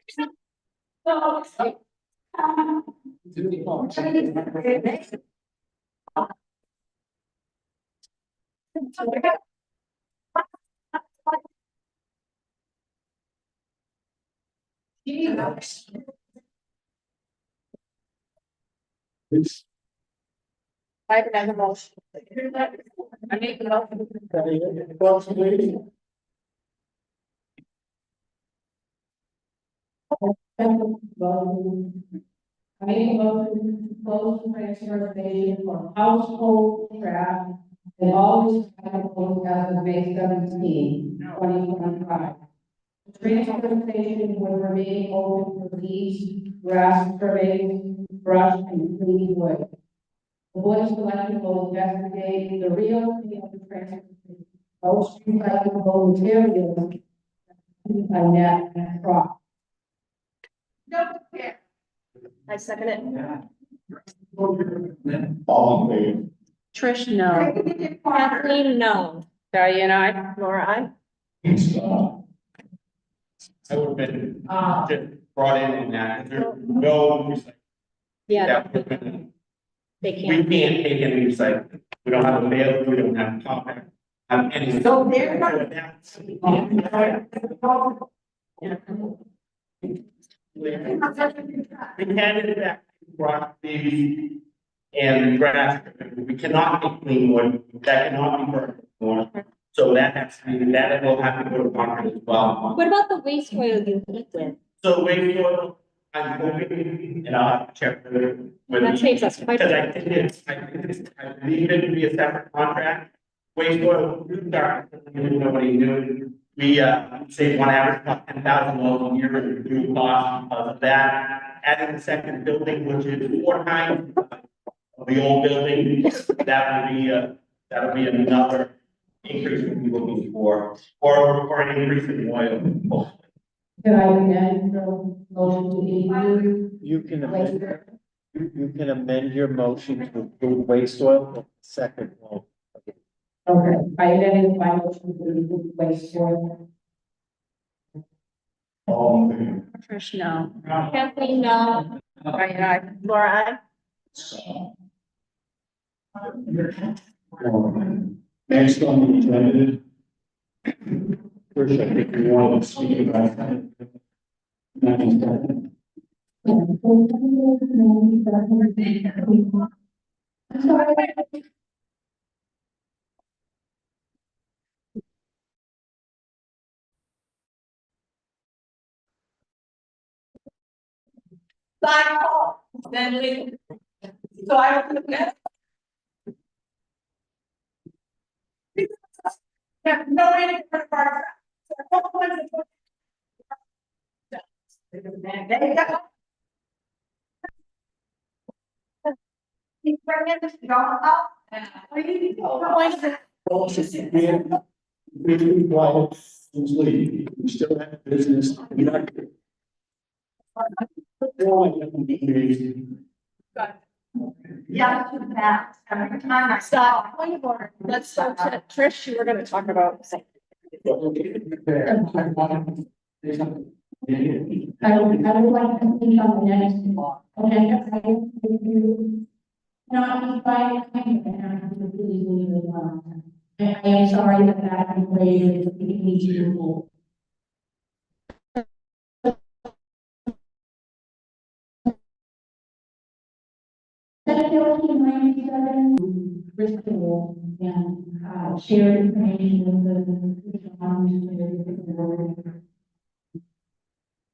Speaker 7: I have another motion. I make a motion. I make a motion to close the transfer station for household trash and always applicable as of May 17, 2025. The transfer station will remain open for leaves, grass trimming, brush, and cleaning wood. The board of selectmen will investigate the reopening of the transfer station. Most recyclable materials are net and crop.
Speaker 5: I second it.
Speaker 1: All in favor?
Speaker 2: Trish, no.
Speaker 6: Kathleen, no.
Speaker 2: Diane, I.
Speaker 5: Laura, I.
Speaker 3: I would have been, just brought in on that, there's no,
Speaker 6: Yeah,
Speaker 3: that would have been,
Speaker 6: they
Speaker 3: we
Speaker 6: can't.
Speaker 3: can't take any recycling. We don't have a bail, we don't have compact, have any.
Speaker 14: So they're not-
Speaker 3: We handed it back to rock leaves and grass, we cannot make clean wood, that cannot be burned anymore. So that has to be, that will have to go to Concord as well.
Speaker 6: What about the waste oil you heat with?
Speaker 3: So waste oil, I'm hoping, and I'll have to check with.
Speaker 6: That saves us quite a
Speaker 3: Because
Speaker 6: bit.
Speaker 3: I believe it to be a separate contract. Waste oil, nobody knew. We, save one average about $10,000 a year in fuel costs because of that. Adding the second building, which is 4 times of the old building, that'll be another increase we'll be looking for, or an increase in oil.
Speaker 7: Can I amend the motion to include
Speaker 15: You can
Speaker 7: waste?
Speaker 15: amend, you can amend your motion to include waste oil, second one.
Speaker 7: Okay, I amended my motion to include waste oil.
Speaker 1: All in favor?
Speaker 2: Trish, no.
Speaker 6: Kathleen, no.
Speaker 2: Diane, I.
Speaker 5: Laura, I.
Speaker 1: Next on the agenda. First, I think we want to speak about that.
Speaker 13: Then we, so I don't know. Yeah, no way to put a bar. There you go. He's bringing this dog up. Where you going?
Speaker 1: Really quiet, leave. We still have business. We're not-
Speaker 13: Yeah, to that. Every time I
Speaker 5: Scott, point of order. Let's go to Trish, you were gonna talk about.
Speaker 7: I would like to speak on the next law. Okay, I thank you. Not by kind of, and please leave it alone. I am sorry that that equation is equal. Bristol and shared information with the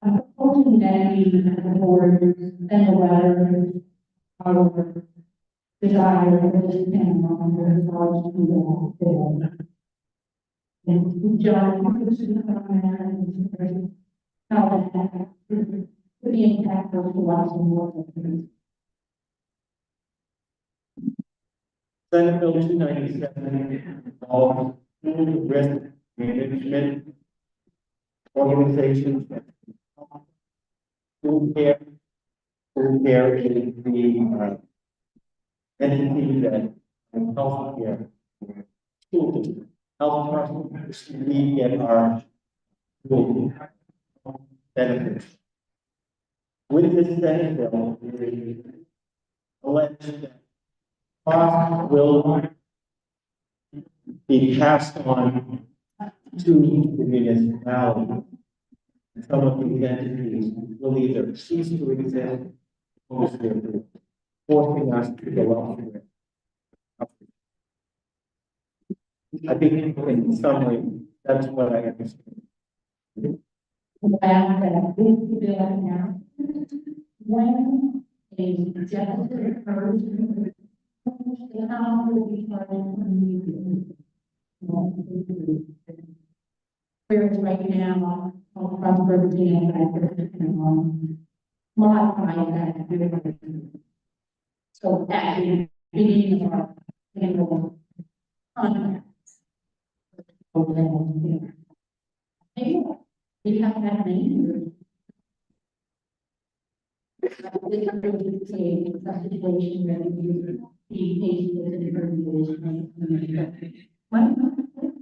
Speaker 7: I'm proposing that the board and the letter our desire for this panel on the knowledge to the and John, this is how that could be impactful to us and what.
Speaker 15: Senate Bill 297 involves risk management organizations. School care is the entity that healthcare, school district, health trusts, we get our school benefits. With this Senate bill, we allege that costs will be passed on to the municipality. Some of these entities will either cease to exist or forcing us to go elsewhere. I think in summary, that's what I understand.
Speaker 7: When a
Speaker 6: a deficit occurs, the town will be funding. Whereas right now, from Virginia, modifying that. So at the beginning of our annual contracts. We have that many. This is really a situation where we be patient with the information.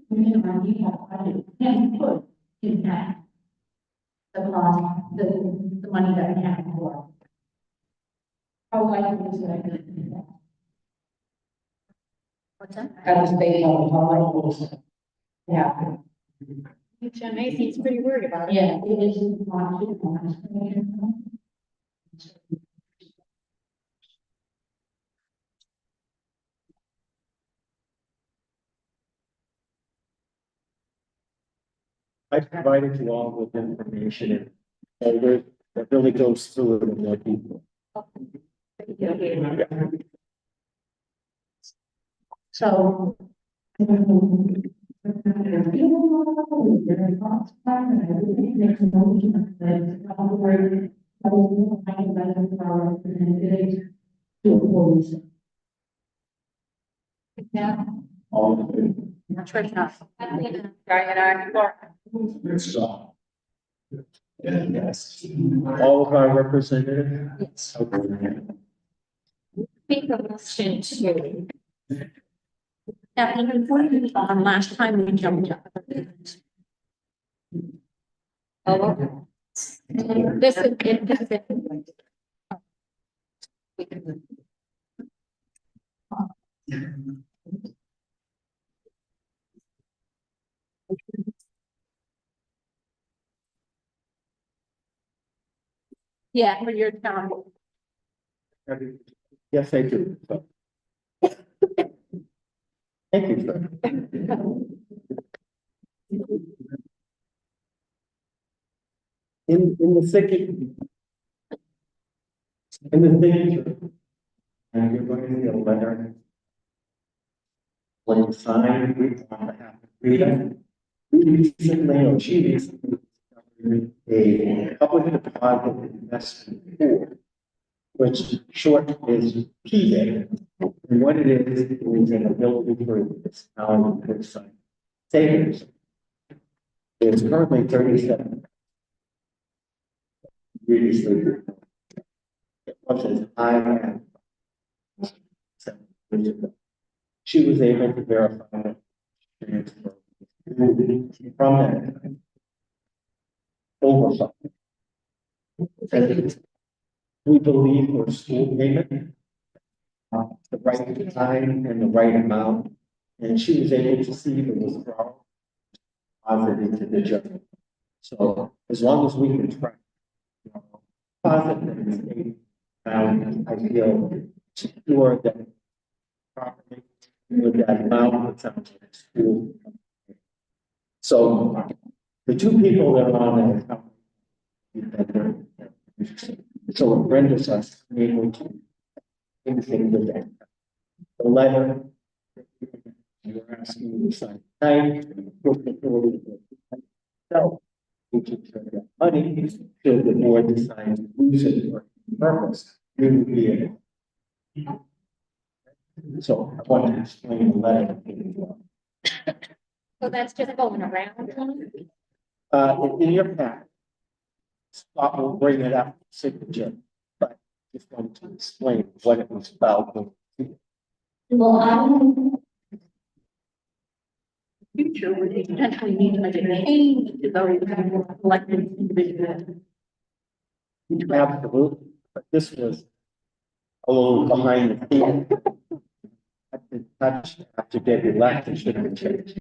Speaker 6: We have, can put in that the cost, the money that we have for. How likely is that? What's that? I was based on how likely is it? Yeah.
Speaker 13: Jen Macy's pretty worried about it.
Speaker 6: Yeah, it is.
Speaker 15: I provided you all with information and that really goes through it in more detail.
Speaker 6: So.
Speaker 13: Yeah,
Speaker 15: All of it.
Speaker 13: that's right now. Diana, you are.
Speaker 15: It's, yes, all of our representatives.
Speaker 13: Yes.
Speaker 15: Okay.
Speaker 13: Make a motion to. Now, even when we on last time we jumped up. Oh. This is, this is. Yeah, for your town.
Speaker 15: Yes, I do. Thank you, sir. In the second. In the signature. And you're going to get a letter. When you sign, we on behalf of Rita. Recently, or she recently. A public deposit investment board. Which short is PDA. And what it is an ability for this town to put some savings. It's currently 37. Previously. It was as high as 7 years ago. She was able to verify that. From that. Over something. We believe for school payment. The right time and the right amount, and she was able to see the withdrawal. Positive into the general. So as long as we can track. Positive and I feel secure that. Properly with that amount, it sounds like school. So the two people that are on that. So it renders us able to. Anything with that. The letter. You're asking me to sign tonight. So. We can turn that money to the board decides to use it for purpose. We would be able. So I want to explain the letter.
Speaker 13: So that's just going around.
Speaker 15: In your pack. Scott will bring it up, signature, but just want to explain what it was about.
Speaker 6: Well, I.
Speaker 2: Future would potentially need to change to those elected individuals.
Speaker 15: Absolutely, but this was a little behind the scenes. I've been touched after Debbie left, it should have changed.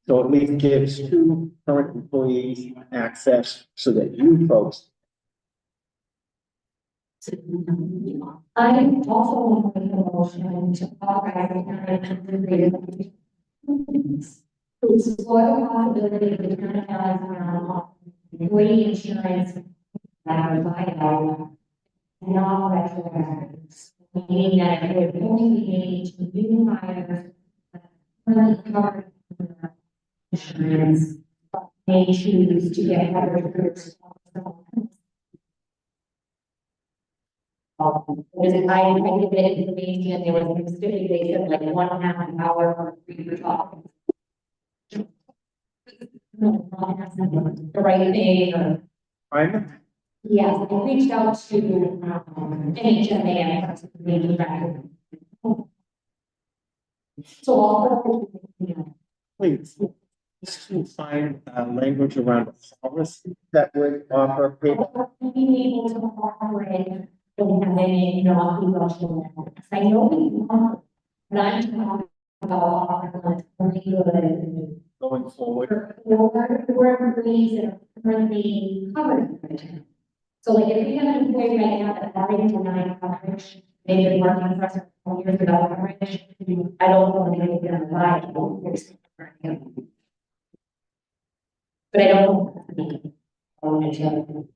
Speaker 15: So at least gives two current employees access so that you folks.
Speaker 6: I also want to make a motion to authorize the to explore the possibility of the $200,000 around employee insurance. That was my not retroactive. Meaning that it would only be made to new hires currently covered under insurance, but may choose to get coverage for themselves. I give it information, there was a specific, they said like 1.5 an hour for free for talking. The right thing, or,
Speaker 15: I'm,
Speaker 6: yes, I reached out to, NHMA and maybe back. So I'll,
Speaker 15: please, to find language around a policy that would offer paper.
Speaker 6: being able to operate, don't have any, emotional. I know we want, but I'm talking about only good.
Speaker 15: Going forward.
Speaker 6: Where employees that are currently covered. So like if we have an employee right now that already denied coverage, they've been working for us for 4 years without coverage, I don't want to make them liable. But I don't. I want to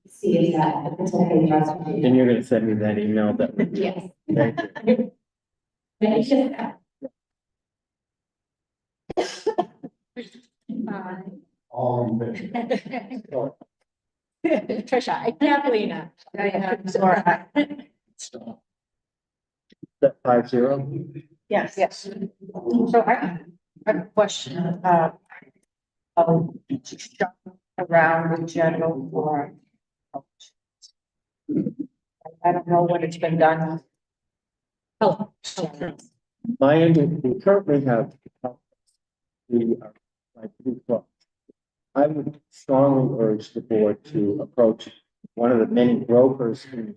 Speaker 6: see if that, if it's okay.
Speaker 15: And you're gonna send me that email that.
Speaker 6: Yes.
Speaker 15: Thank you.
Speaker 6: But it's just that.
Speaker 15: All in favor?
Speaker 6: Trisha, I can't believe that.
Speaker 15: Stop. That 5-0?
Speaker 2: Yes. Yes. So I have a question, around the general forum. I don't know when it's been done. Oh.
Speaker 15: We currently have. We are like, I would strongly urge the board to approach one of the many brokers in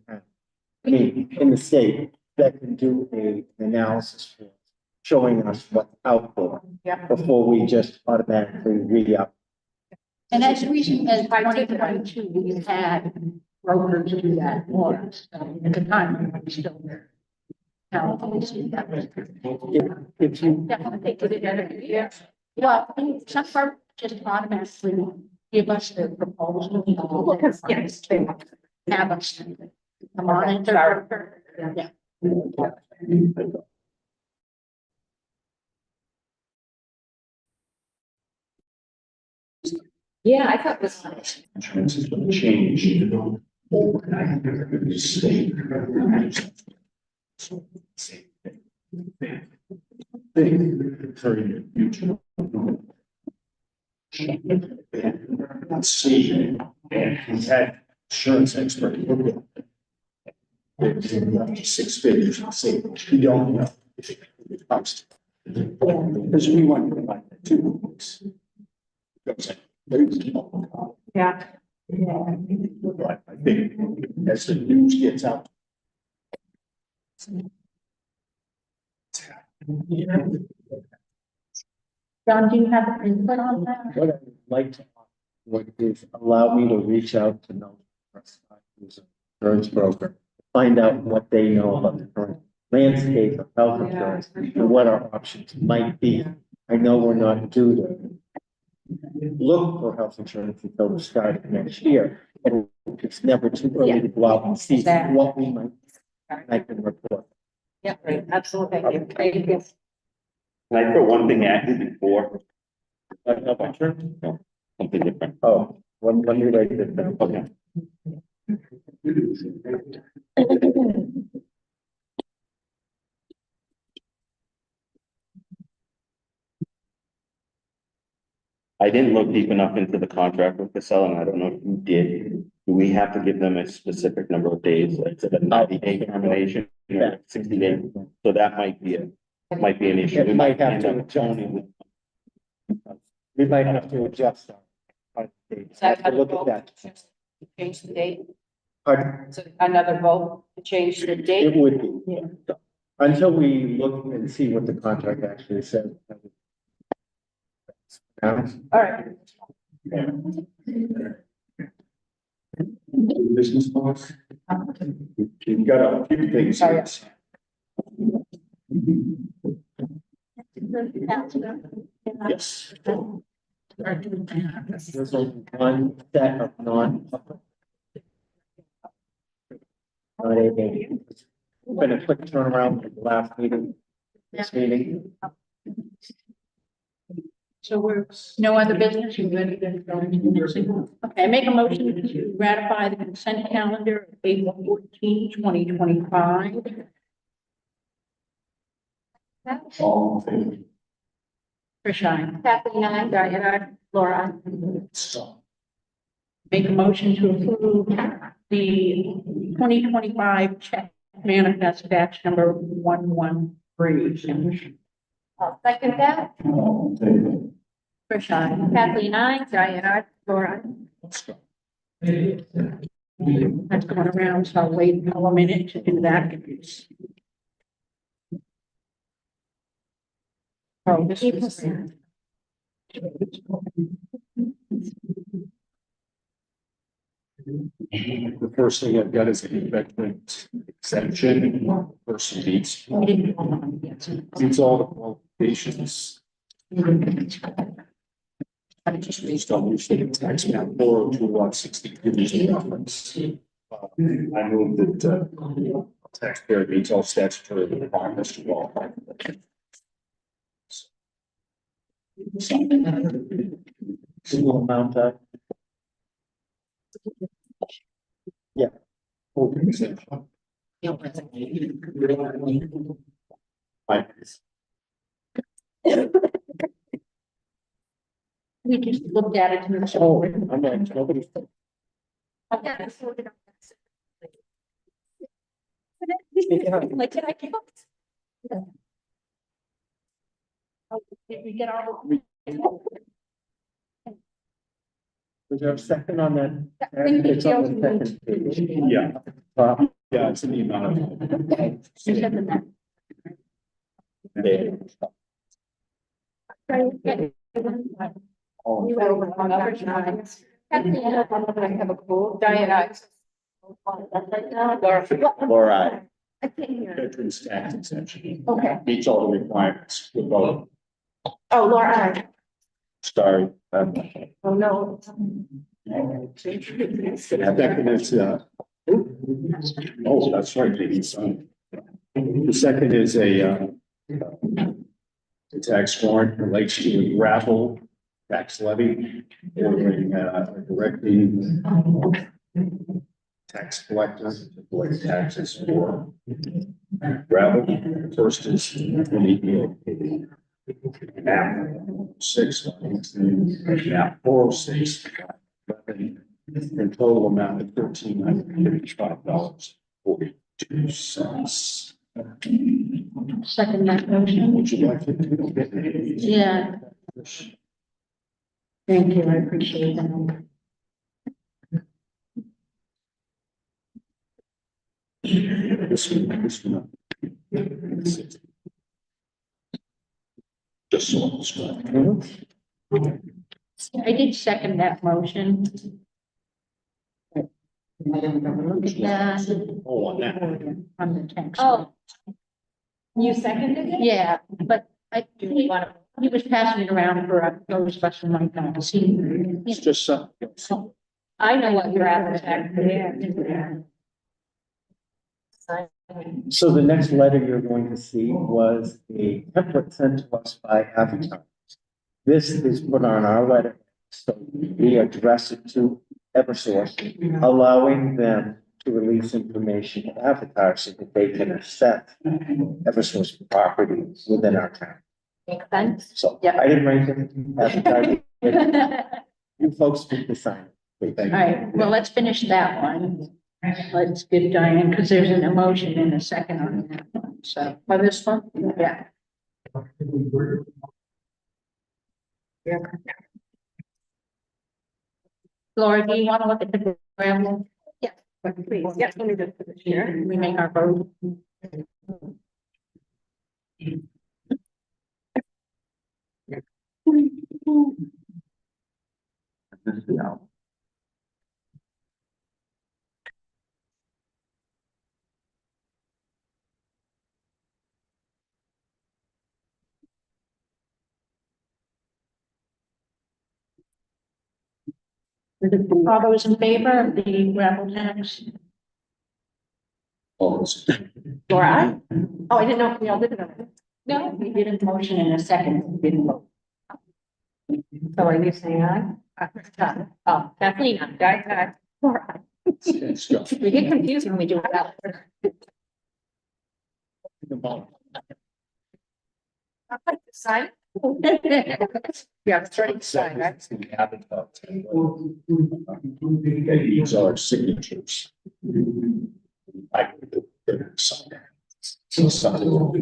Speaker 15: the state that can do an analysis for us, showing us what's out there.
Speaker 2: Yeah.
Speaker 15: Before we just automatically re-up.
Speaker 2: And as recent as 2022, we had brokers do that for us. At the time, we were still there. Now, obviously, that was.
Speaker 15: If you,
Speaker 2: Definitely did it every year. Well, some firms just automatically give us the proposal. Because, yes, they have us. Come on, and yeah.
Speaker 6: Yeah, I thought this.
Speaker 1: Insurance is going to change, overnight, the state. For your future. Let's see, and he's had insurance expert look at it. There's 6 figures of savings, we don't know if it comes to. Because we went for like 2 weeks.
Speaker 2: Yeah.
Speaker 1: But I think as the news gets out.
Speaker 2: John, do you have input on that?
Speaker 15: what I would like to, what is allow me to reach out to know. Who's an insurance broker, find out what they know about the current landscape of health insurance and what our options might be. I know we're not due to look for health insurance until the start of next year, and it's never too early to go out and see what we might. I can report.
Speaker 2: Yeah, right, absolutely. Thank you.
Speaker 12: Can I throw one thing at you before?
Speaker 15: Health insurance?
Speaker 12: No, something different.
Speaker 15: Oh, when you write this down.
Speaker 12: Okay. I didn't look deep enough into the contract with Casella, and I don't know if you did. Do we have to give them a specific number of days? Like, a 90-day termination, 60 days? So that might be an issue.
Speaker 15: It might have to
Speaker 12: end up
Speaker 15: adjust.
Speaker 12: only with-
Speaker 15: We might have to adjust our dates. Have to look at that.
Speaker 2: Change the date,
Speaker 15: Pardon?
Speaker 2: so another vote to change the
Speaker 15: It
Speaker 2: date.
Speaker 15: would be. Until we look and see what the contract actually says.
Speaker 2: All right.
Speaker 1: Business boss. You've got a few things. Here. Yes.
Speaker 15: There's only one set of non-public. Not anything. It's been a quick turnaround from the last meeting, this meeting.
Speaker 2: So we're, no other business, you ready to go into the next thing? Okay, make a motion to ratify the consent calendar of April 14, 2025.
Speaker 1: All in favor?
Speaker 2: Tricia,
Speaker 6: Kathleen, I, Diana, Laura.
Speaker 2: make a motion to approve the 2025 check manifest batch number 113.
Speaker 6: I'll second that.
Speaker 1: All in favor?
Speaker 2: Tricia,
Speaker 6: Kathleen, I, Diana, Laura.
Speaker 2: that's going around, so I'll wait a minute to do that. Oh, this is.
Speaker 1: The first thing I've got is an investment exemption, person needs,
Speaker 2: We didn't vote on it yet.
Speaker 1: meets all the qualifications. Just based on which the tax map 402-160 reference. I move that, taxpayer meets all statutory requirements to qualify.
Speaker 15: Single amount of. Yeah.
Speaker 1: Open exemption. Right.
Speaker 2: We just looked at it and
Speaker 15: Oh,
Speaker 2: so.
Speaker 15: I'm like, nobody's.
Speaker 2: Like, did I count? Oh, did we get all?
Speaker 15: Was there a second on that?
Speaker 2: I think
Speaker 15: It's on the
Speaker 2: Details
Speaker 15: second page.
Speaker 1: Yeah,
Speaker 15: Top.
Speaker 1: yeah, it's in the amount of.
Speaker 2: Okay, you said that.
Speaker 1: There.
Speaker 2: You were on other side.
Speaker 6: Kathleen, I have a cool. Diana.
Speaker 12: Laura,
Speaker 6: I can't hear.
Speaker 1: Veterans tax exemption.
Speaker 2: Okay.
Speaker 1: Meets all the requirements for both.
Speaker 6: Oh, Laura.
Speaker 1: Sorry.
Speaker 6: Oh, no.
Speaker 1: Second is, oh, that's right, maybe son. The second is the tax warrant relates to gravel tax levy. Ordering, directing tax collector to collect taxes for gravel. First is map 6, map 406. In total amount of $1,355.42.
Speaker 2: Second that motion.
Speaker 1: Would you like to do?
Speaker 2: Yeah. Thank you, I appreciate that.
Speaker 1: This one. Just so it's right.
Speaker 2: I did second that motion. Look at that.
Speaker 1: Oh, on that.
Speaker 2: On the text.
Speaker 6: Oh. You seconded it?
Speaker 2: Yeah, but he was passing it around for a special like that to see.
Speaker 1: It's just something.
Speaker 6: I know what you're at.
Speaker 15: So the next letter you're going to see was a template sent to us by Avatar. This is put on our letter, so we address it to Eversource, allowing them to release information to Avatar so that they can assess Eversource property within our town.
Speaker 6: Makes sense.
Speaker 15: So
Speaker 6: Yeah.
Speaker 15: I didn't write it, Avatar did. You folks need to sign it.
Speaker 2: All right, well, let's finish that one. Let's give Diane, because there's an emotion in a second on that one, so, for this one, yeah. Laura, do you want to look at the gravel?
Speaker 5: Yeah, please. Yep, let me just put it here.
Speaker 2: We make our vote. All those in favor of the gravel tax?
Speaker 1: close.
Speaker 2: Laura, oh, I didn't know if we all did it.
Speaker 13: No,
Speaker 2: We did a motion in a second, we didn't vote.
Speaker 13: so are you saying aye? Oh, Kathleen, aye.
Speaker 2: Laura,
Speaker 1: Let's go.
Speaker 13: We get confused when we do it that way. Sign.
Speaker 2: yeah, it's ready to sign, right?
Speaker 1: These are signatures. I sign.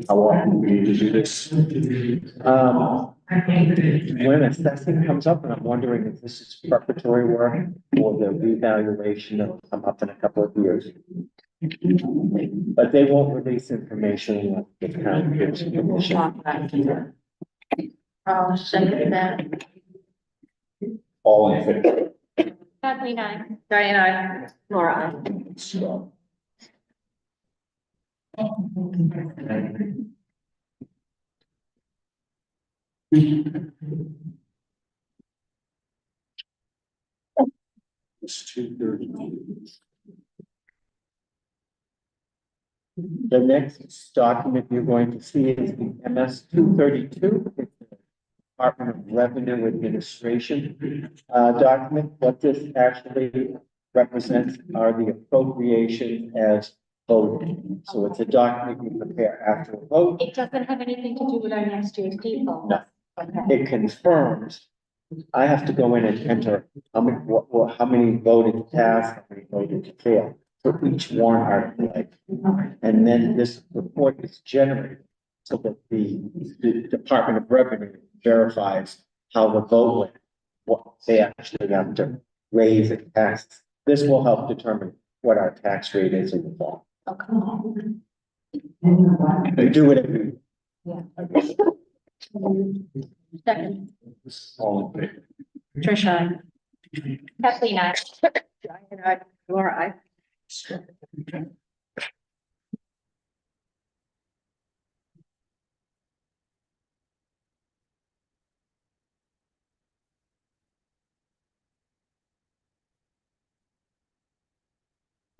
Speaker 1: How often do we need to do this?
Speaker 15: When assessing comes up, and I'm wondering if this is preparatory work or the revaluation that will come up in a couple of years. But they won't release information if the town gives permission.
Speaker 2: I'll second that.
Speaker 1: All in favor?
Speaker 13: Kathleen, aye.
Speaker 2: Diane, I, Laura,
Speaker 1: So, it's 2:30.
Speaker 15: The next document you're going to see is the MS 232. Department of Revenue Administration document. What this actually represents are the appropriations as voted. So it's a document you prepare after a vote.
Speaker 13: It doesn't have anything to do with our next year's default.
Speaker 15: No.
Speaker 13: Okay.
Speaker 15: It confirms. I have to go in and enter how many voted to pass, how many voted to fail for each warrant article. And then this report is generated so that the Department of Revenue verifies how the vote went, what they actually have to raise and tax. This will help determine what our tax rate is in the fall. We do it every.
Speaker 2: second,
Speaker 1: All in favor?
Speaker 2: Tricia,
Speaker 13: Kathleen, aye.
Speaker 2: Diane, I, Laura, I.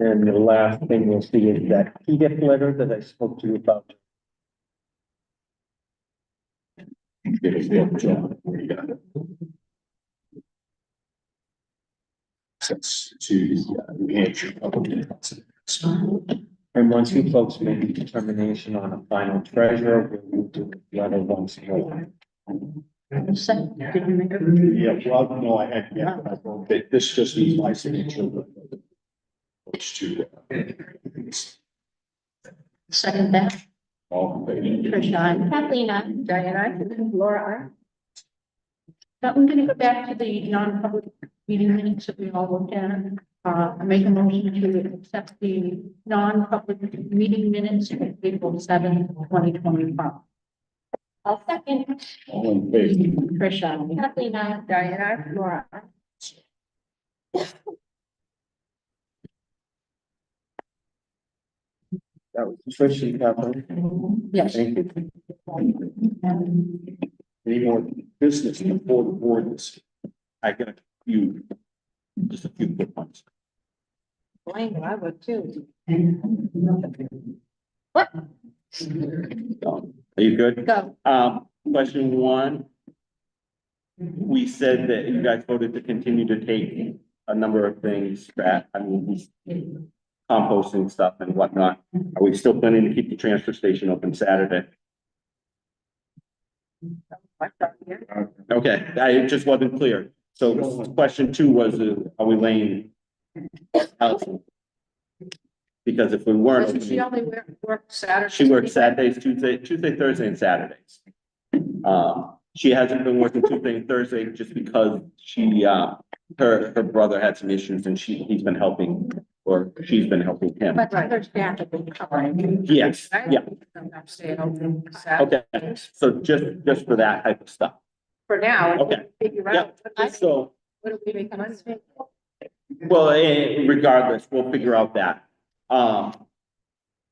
Speaker 15: And the last thing you'll see is that PDIP letter that I spoke to you about.
Speaker 1: Get a feel, John. Yeah. Since to New Hampshire.
Speaker 15: And once you folks make a determination on a final treasurer, we'll do the other ones more.
Speaker 2: Second, did you make a?
Speaker 1: Yeah, well, no, I had, yeah, this just needs my signature. Those two.
Speaker 2: Second that,
Speaker 1: All in favor?
Speaker 2: Tricia, I,
Speaker 13: Kathleen, aye.
Speaker 2: Diane, I, Laura, I. But I'm gonna go back to the non-public meeting minutes that we all looked at. I make a motion to accept the non-public meeting minutes of April 7th, 2025.
Speaker 13: I'll second.
Speaker 1: All in favor?
Speaker 2: Tricia,
Speaker 13: Kathleen, aye.
Speaker 2: Diane, I, Laura, I.
Speaker 15: That was Tricia, Kathleen.
Speaker 2: Yes.
Speaker 15: Thank you.
Speaker 1: Any more business before the board is? I got a few, just a few quick ones.
Speaker 2: Blaine, I would too.
Speaker 13: What?
Speaker 12: Are you good?
Speaker 2: Go.
Speaker 12: Question one. We said that you guys voted to continue to take a number of things that, composting stuff and whatnot. Are we still planning to keep the transfer station open Saturday? Okay, I just wasn't clear. So question two was, are we laying out? Because if we weren't.
Speaker 2: Doesn't she only work Saturday?
Speaker 12: She works Saturdays, Tuesday, Thursday, and Saturdays. She hasn't been working Tuesday and Thursday just because she, her brother had some issues and he's been helping, or she's been helping him.
Speaker 2: But other staff have been covering.
Speaker 12: Yes, yeah,
Speaker 2: I'm staying open Saturday.
Speaker 12: okay, so just for that type of stuff.
Speaker 2: For now, until
Speaker 12: Okay.
Speaker 2: we figure
Speaker 12: Yeah.
Speaker 2: out.
Speaker 12: So,
Speaker 2: What do we make money?
Speaker 12: well, regardless, we'll figure out that.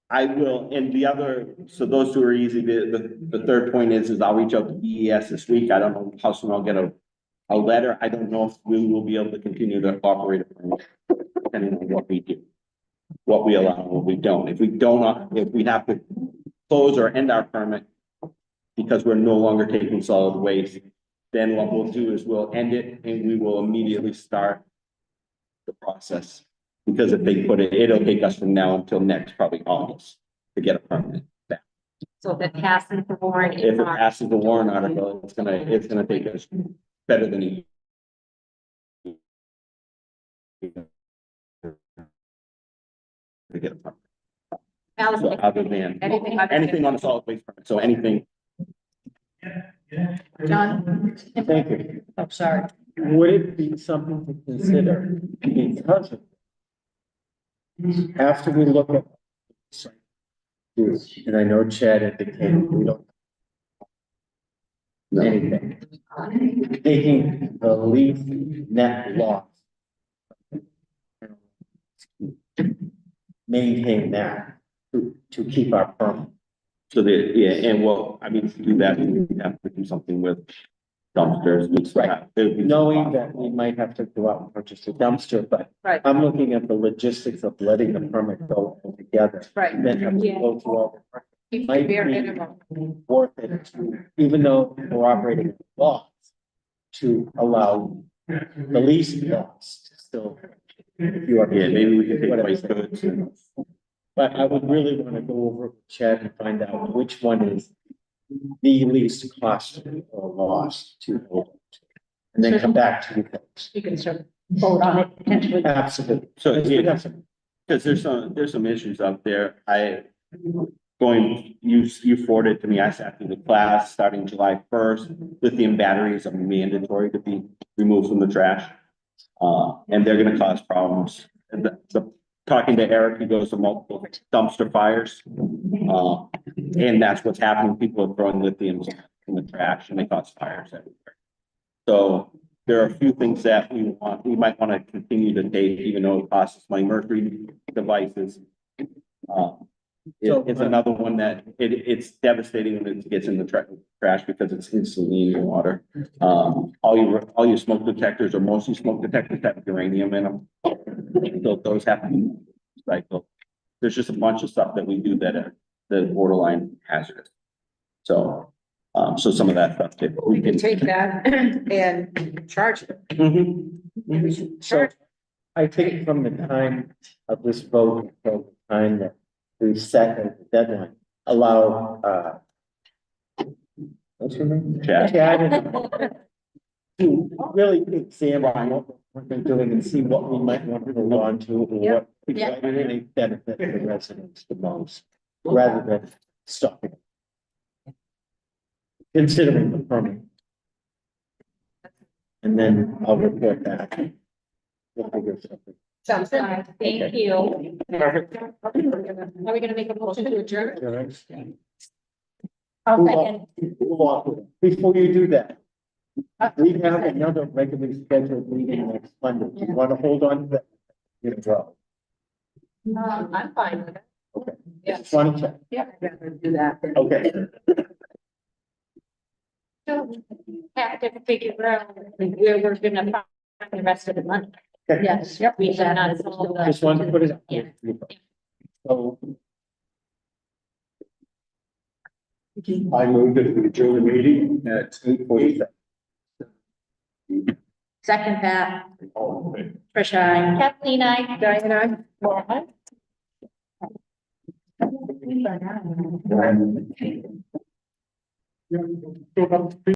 Speaker 12: I will, and the other, so those two are easy. The third point is I'll reach out to BES this week. I don't know how soon I'll get a letter. I don't know if we will be able to continue to operate it, depending on what we do. what we allow and what we don't. If we don't, if we have to close or end our permit because we're no longer taking solid waste, then what we'll do is we'll end it and we will immediately start the process. Because if they put it, it'll take us from now until next, probably August, to get a permit back.
Speaker 6: So if it passes the warrant
Speaker 12: If
Speaker 6: in
Speaker 12: it
Speaker 6: March.
Speaker 12: passes the warrant article, it's gonna take us better than a year. To get a permit. So
Speaker 6: Allison,
Speaker 12: other than,
Speaker 6: anything
Speaker 12: anything on a solid waste permit, so anything.
Speaker 6: John?
Speaker 15: Thank you.
Speaker 6: Oh, sorry.
Speaker 15: Would it be something to consider because of after we look at and I know Chad indicated we don't anything, taking the least net loss. Maintain that to keep our permit.
Speaker 12: So that, yeah, and well, I mean, to do that, we have to do something with dumpsters.
Speaker 15: Right. Knowing that we might have to go out and purchase a dumpster, but
Speaker 6: Right.
Speaker 15: I'm looking at the logistics of letting the permit go together.
Speaker 6: Right.
Speaker 15: Then have to
Speaker 6: Yeah.
Speaker 15: go through all the.
Speaker 6: Keep
Speaker 15: Might
Speaker 6: it bare
Speaker 15: be
Speaker 6: minimum.
Speaker 15: worth it to, even though we're operating laws, to allow the least loss to still. If you are.
Speaker 12: Yeah, maybe we can take
Speaker 15: whatever.
Speaker 12: waste goods.
Speaker 15: But I would really want to go over with Chad and find out which one is the least costly or lost to hold. And then come back to you folks.
Speaker 6: You can sort of vote on it potentially.
Speaker 15: Absolutely.
Speaker 12: So, yeah, because there's some issues out there. You forwarded to me, I sat through the class starting July 1st. Lithium batteries are mandatory to be removed from the trash. And they're gonna cause problems. And talking to Eric, he goes to multiple dumpster fires. And that's what's happening. People are throwing lithiums in the trash and they cause fires everywhere. So there are a few things that we might want to continue to take, even though it costs us money. Mercury devices. It's another one that it's devastating when it gets in the trash because it's instantly in your water. All your smoke detectors or mostly smoke detectors have uranium in them. So those have to be recycled. There's just a bunch of stuff that we do that are borderline hazardous. So, so some of that stuff.
Speaker 2: We can take that and charge it. We should
Speaker 15: So
Speaker 2: charge.
Speaker 15: I think from the time of this vote, until the time that we've set as the deadline, allow, what's your name?
Speaker 12: Chad.
Speaker 15: To really examine what we've been doing and see what we might want to hold on to or what
Speaker 6: Yep.
Speaker 15: would really benefit the residents the most, rather than stopping. Considering the permit. And then I'll report back. We'll figure something.
Speaker 6: Sounds good. Thank you. Are we gonna make a motion to adjourn?
Speaker 15: All right.
Speaker 6: I'll
Speaker 15: Move
Speaker 6: second.
Speaker 15: on. Move on. Before you do that, we have another regularly scheduled meeting next Monday. Do you want to hold on to that? You know,
Speaker 6: I'm fine with it.
Speaker 15: okay.
Speaker 6: Yeah.
Speaker 15: Just want to check.
Speaker 2: Yeah, I'd rather do that.
Speaker 15: Okay.
Speaker 6: So have to figure out where we're gonna find the rest of the money.
Speaker 15: Okay.
Speaker 6: Yes, yep, we have not solved that.
Speaker 15: Just want to put it.
Speaker 6: Yeah.
Speaker 15: So
Speaker 1: I move that we adjourn the meeting at 8:47.
Speaker 6: Second that. Tricia, I. Kathleen, I. Diane, I. Laura, I.